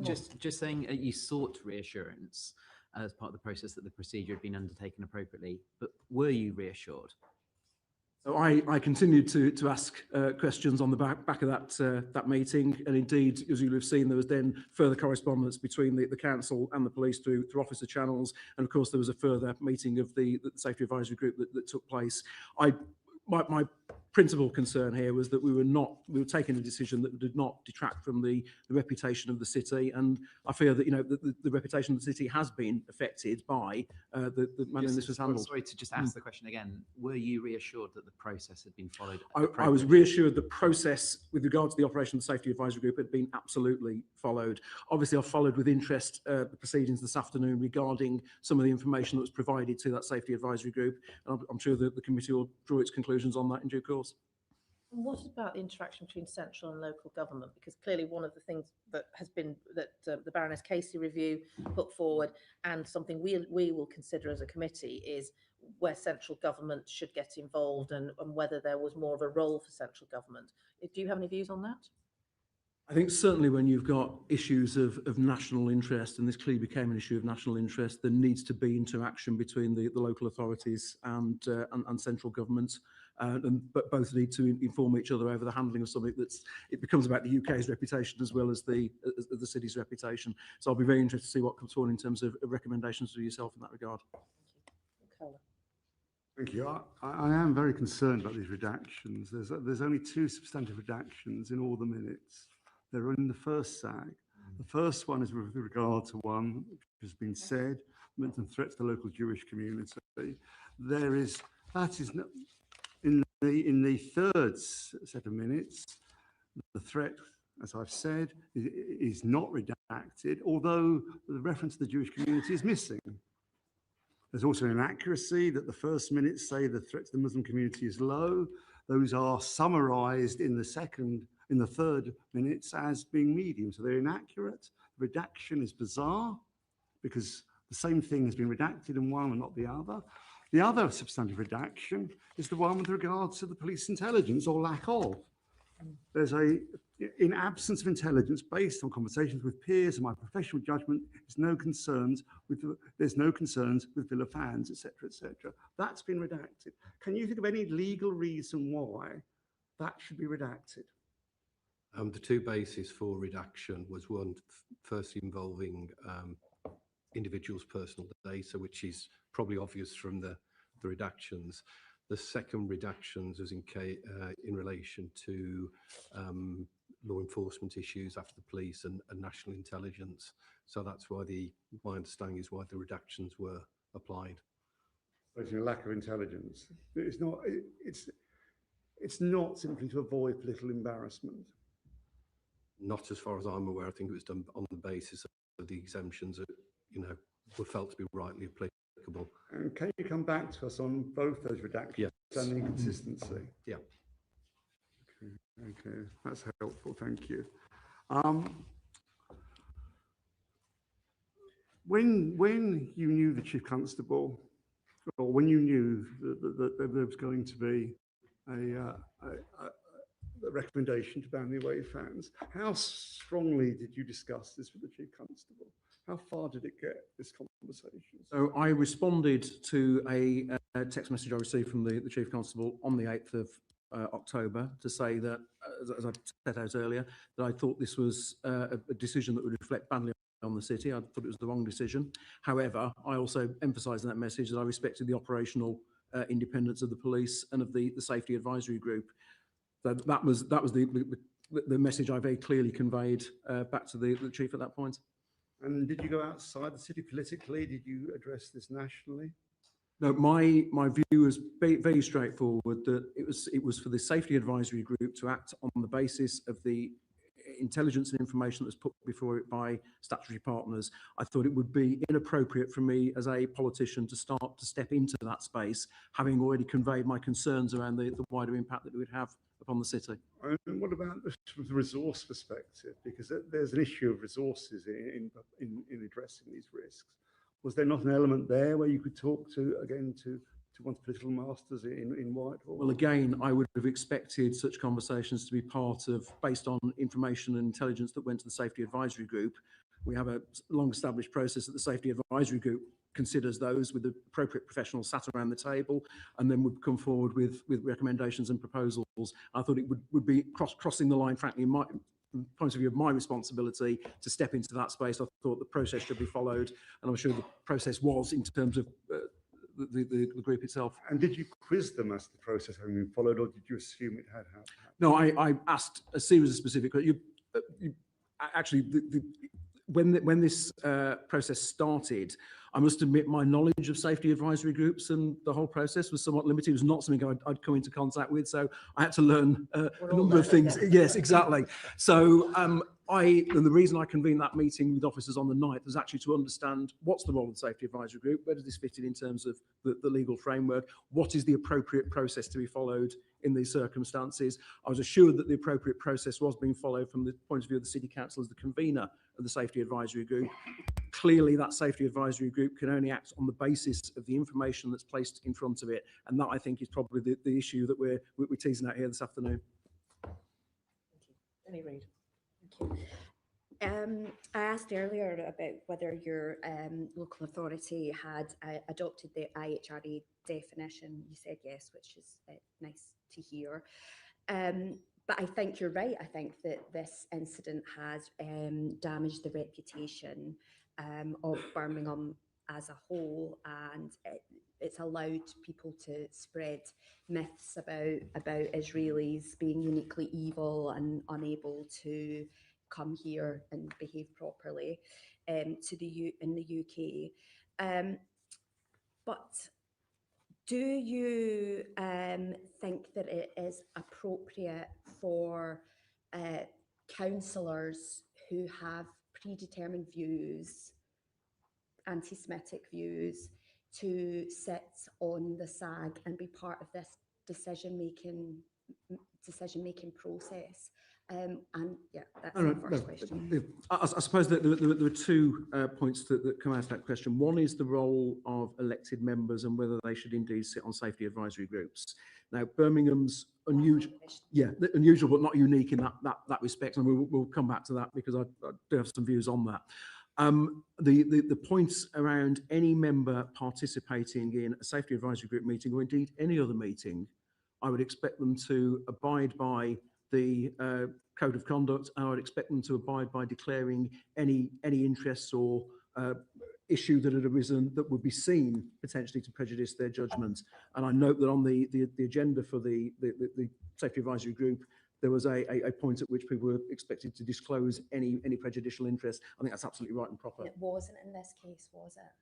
Just saying you sought reassurance as part of the process that the procedure had been undertaken appropriately, but were you reassured? So I continued to ask questions on the back of that meeting, and indeed, as you'll have seen, there was then further correspondence between the council and the police through officer channels, and of course there was a further meeting of the Safety Advisory Group that took place. My principal concern here was that we were taking a decision that did not detract from the reputation of the city, and I fear that the reputation of the city has been affected by the manner this was handled. Sorry to just ask the question again. Were you reassured that the process had been followed? I was reassured the process with regard to the operation of the Safety Advisory Group had been absolutely followed. Obviously, I've followed with interest the proceedings this afternoon regarding some of the information that was provided to that Safety Advisory Group, and I'm sure that the committee will draw its conclusions on that in due course. And what about the interaction between central and local government? Because clearly one of the things that has been that the Baroness Casey review put forward, and something we will consider as a committee, is where central government should get involved and whether there was more of a role for central government. Do you have any views on that? I think certainly when you've got issues of national interest, and this clearly became an issue of national interest, there needs to be interaction between the local authorities and central government. But both need to inform each other over the handling of something it becomes about the UK's reputation as well as the city's reputation. So I'll be very interested to see what comes forward in terms of recommendations to yourself in that regard. Thank you. I am very concerned about these redactions. There's only 2 substantive redactions in all the minutes. They're in the first SAG. The first one is with regard to one which has been said, mental threat to the local Jewish community. That is not, in the third set of minutes, the threat, as I've said, is not redacted, although the reference to the Jewish community is missing. There's also an inaccuracy that the first minutes say the threat to the Muslim community is low. Those are summarised in the third minutes as being medium, so they're inaccurate. Redaction is bizarre because the same thing has been redacted in one and not the other. The other substantive redaction is the one with regard to the police intelligence or lack of. There's in absence of intelligence based on conversations with peers and my professional judgment, there's no concerns with Villa fans, etc., etc. That's been redacted. Can you think of any legal reason why that should be redacted? The 2 bases for redaction was one, first involving individuals' personal data, which is probably obvious from the redactions. The second redactions was in relation to law enforcement issues after the police and national intelligence. So that's why my understanding is why the redactions were applied. There's a lack of intelligence. It's not simply to avoid political embarrassment. Not as far as I'm aware. I think it was done on the basis of the exemptions that were felt to be rightly applicable. And can you come back to us on both those redactions and the inconsistency? Yeah. Okay, that's helpful. Thank you. When you knew the Chief Constable, or when you knew that there was going to be a recommendation to ban the away fans, how strongly did you discuss this with the Chief Constable? How far did it get, this conversation? So I responded to a text message I received from the Chief Constable on the 8th of October to say that, as I set out earlier, that I thought this was a decision that would reflect badly on the city. I thought it was the wrong decision. However, I also emphasised in that message that I respected the operational independence of the police and of the Safety Advisory Group. So that was the message I very clearly conveyed back to the Chief at that point. And did you go outside the city politically? Did you address this nationally? No, my view was very straightforward, that it was for the Safety Advisory Group to act on the basis of the intelligence and information that was put before it by statutory partners. I thought it would be inappropriate for me as a politician to step into that space, having already conveyed my concerns around the wider impact that it would have upon the city. And what about from the resource perspective? Because there's an issue of resources in addressing these risks. Was there not an element there where you could talk to one's political masters in Whitehall? Well, again, I would have expected such conversations to be based on information and intelligence that went to the Safety Advisory Group. We have a long-established process that the Safety Advisory Group considers those with the appropriate professionals sat around the table, and then would come forward with recommendations and proposals. I thought it would be crossing the line, frankly, in my point of view of my responsibility to step into that space. I thought the process should be followed, and I'm sure the process was in terms of the group itself. And did you quiz them as the process having been followed, or did you assume it had happened? No, I asked a series of specific questions. Actually, when this process started, I must admit my knowledge of safety advisory groups and the whole process was somewhat limited. It was not something I'd come into contact with, so I had to learn a number of things. Yes, exactly. So and the reason I convened that meeting with officers on the 9th was actually to understand what's the role of the safety advisory group, where does this fit in terms of the legal framework, what is the appropriate process to be followed in these circumstances. I was assured that the appropriate process was being followed from the point of view of the City Council as the convener of the safety advisory group. Clearly, that safety advisory group can only act on the basis of the information that's placed in front of it, and that I think is probably the issue that we're teasing out here this afternoon. Any Reid. Thank you. I asked earlier about whether your local authority had adopted the IHRA definition. You said yes, which is nice to hear. But I think you're right. I think that this incident has damaged the reputation of Birmingham as a whole, and it's allowed people to spread myths about Israelis being uniquely evil and unable to come here and behave properly in the UK. But do you think that it is appropriate for councillors who have predetermined views, anti-Semitic views, to sit on the SAG and be part of this decision-making process? And yeah, that's my first question. I suppose that there are two points that come out of that question. One is the role of elected members and whether they should indeed sit on safety advisory groups. Now, Birmingham's unusual but not unique in that respect, and we'll come back to that because I do have some views on that. The points around any member participating in a safety advisory group meeting, or indeed any other meeting, I would expect them to abide by the code of conduct. I would expect them to abide by declaring any interests or issue that had arisen that would be seen potentially to prejudice their judgment. And I note that on the agenda for the safety advisory group, there was a point at which people were expected to disclose any prejudicial interest. I think that's absolutely right and proper. It wasn't in this case, was it?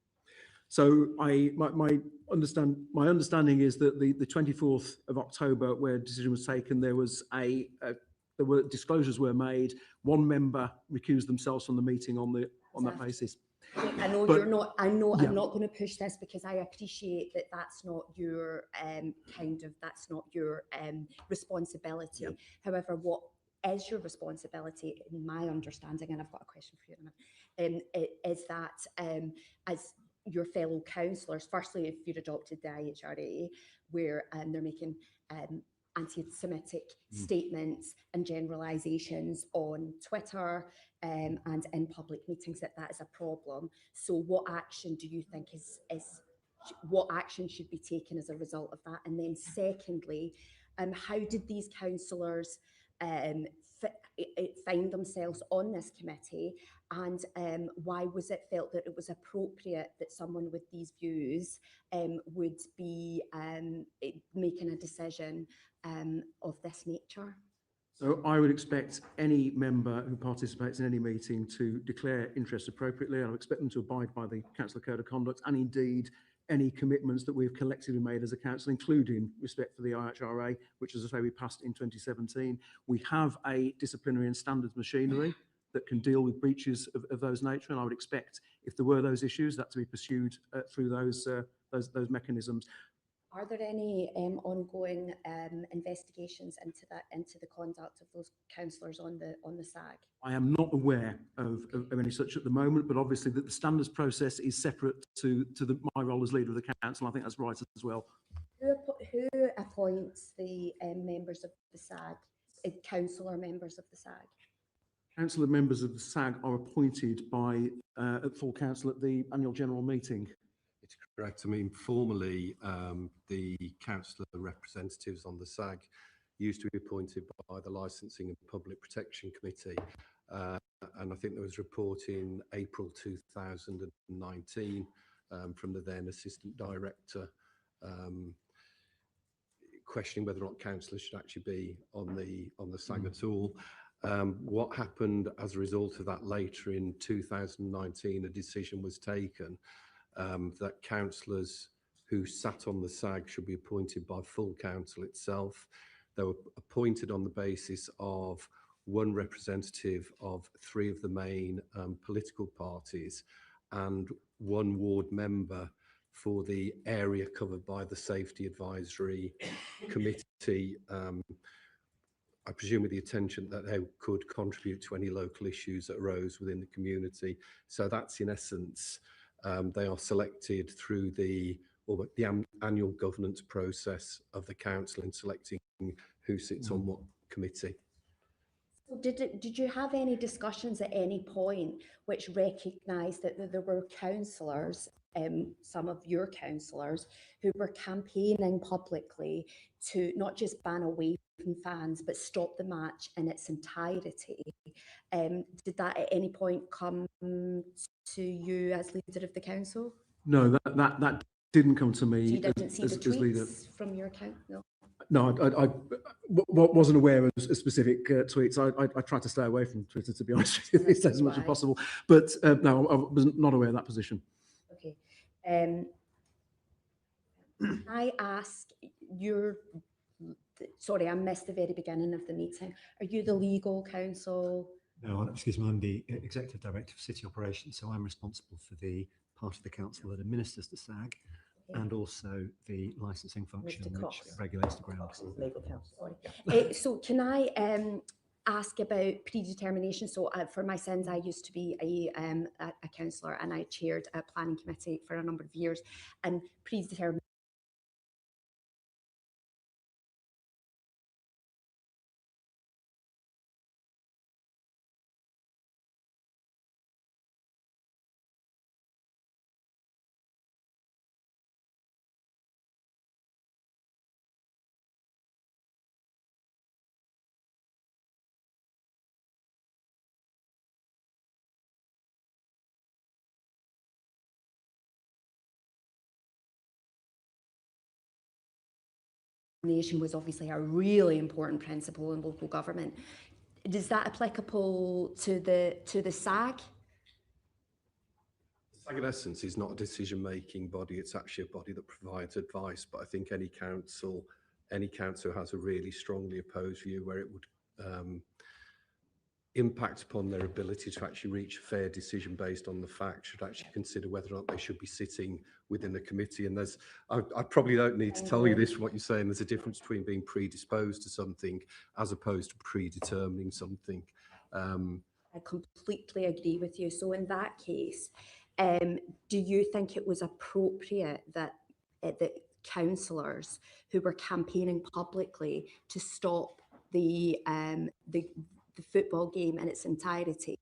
So my understanding is that the 24th of October, where a decision was taken, there was there were disclosures were made. One member recused themselves from the meeting on that basis. I know you're not. I know I'm not going to push this because I appreciate that that's not your that's not your responsibility. Yeah. However, what is your responsibility, in my understanding, and I've got a question for you in a minute, is that as your fellow councillors, firstly, if you'd adopted the IHRA, where they're making anti-Semitic statements and generalisations on Twitter and in public meetings, that is a problem. So what action do you think what action should be taken as a result of that? And then secondly, how did these councillors find themselves on this committee, and why was it felt that it was appropriate that someone with these views would be making a decision of this nature? So I would expect any member who participates in any meeting to declare interest appropriately. I would expect them to abide by the Council Code of Conduct and indeed any commitments that we've collectively made as a council, including respect for the IHRA, which, as I say, we passed in 2017. We have a disciplinary and standards machinery that can deal with breaches of those nature, and I would expect, if there were those issues, that to be pursued through those mechanisms. Are there any ongoing investigations into the conduct of those councillors on the SAG? I am not aware of any such at the moment, but obviously that the standards process is separate to my role as leader of the council. I think that's right as well. Who appoints the members of the SAG, councillor members of the SAG? Councillor members of the SAG are appointed by full council at the annual general meeting. It's correct. I mean, formally, the councillor representatives on the SAG used to be appointed by the Licensing and Public Protection Committee. And I think there was a report in April 2019 from the then assistant director, questioning whether or not councillors should actually be on the SAG at all. What happened as a result of that later in 2019, a decision was taken that councillors who sat on the SAG should be appointed by full council itself. They were appointed on the basis of one representative of three of the main political parties and one ward member for the area covered by the Safety Advisory Committee. I presume with the intention that they could contribute to any local issues that arose within the community. So that's in essence, they are selected through the annual governance process of the council in selecting who sits on what committee. Did you have any discussions at any point which recognised that there were councillors, some of your councillors, who were campaigning publicly to not just ban away from fans but stop the match in its entirety? Did that at any point come to you as leader of the council? No, that didn't come to me. So you didn't see the as leader. tweets from your council? No, I wasn't aware of specific tweets. I tried to stay away from Twitter, to be honest with you, as much as possible. But no, I was not aware of that position. Okay. I ask your, sorry, I missed the very beginning of the meeting. Are you the legal counsel? No, excuse me, I'm the Executive Director of City Operations, so I'm responsible for the part of the council that administers the SAG and also the licensing function which regulates the ground. Legal counsel. So can I ask about predetermination? So for my sins, I used to be a councillor and I chaired a planning committee for a number of years, and predetermination was obviously a really important principle in local government. Is that applicable to the SAG? SAG in essence is not a decision-making body, it's actually a body that provides advice, but I think any council has a really strongly opposed view where it would impact upon their ability to actually reach a fair decision based on the facts, should actually consider whether or not they should be sitting within the committee. And there's, I probably don't need to tell you this from what you're saying, there's a difference between being predisposed to something as opposed to predetermining something. I completely agree with you. So in that case, do you think it was appropriate that the councillors who were campaigning publicly to stop the football game in its entirety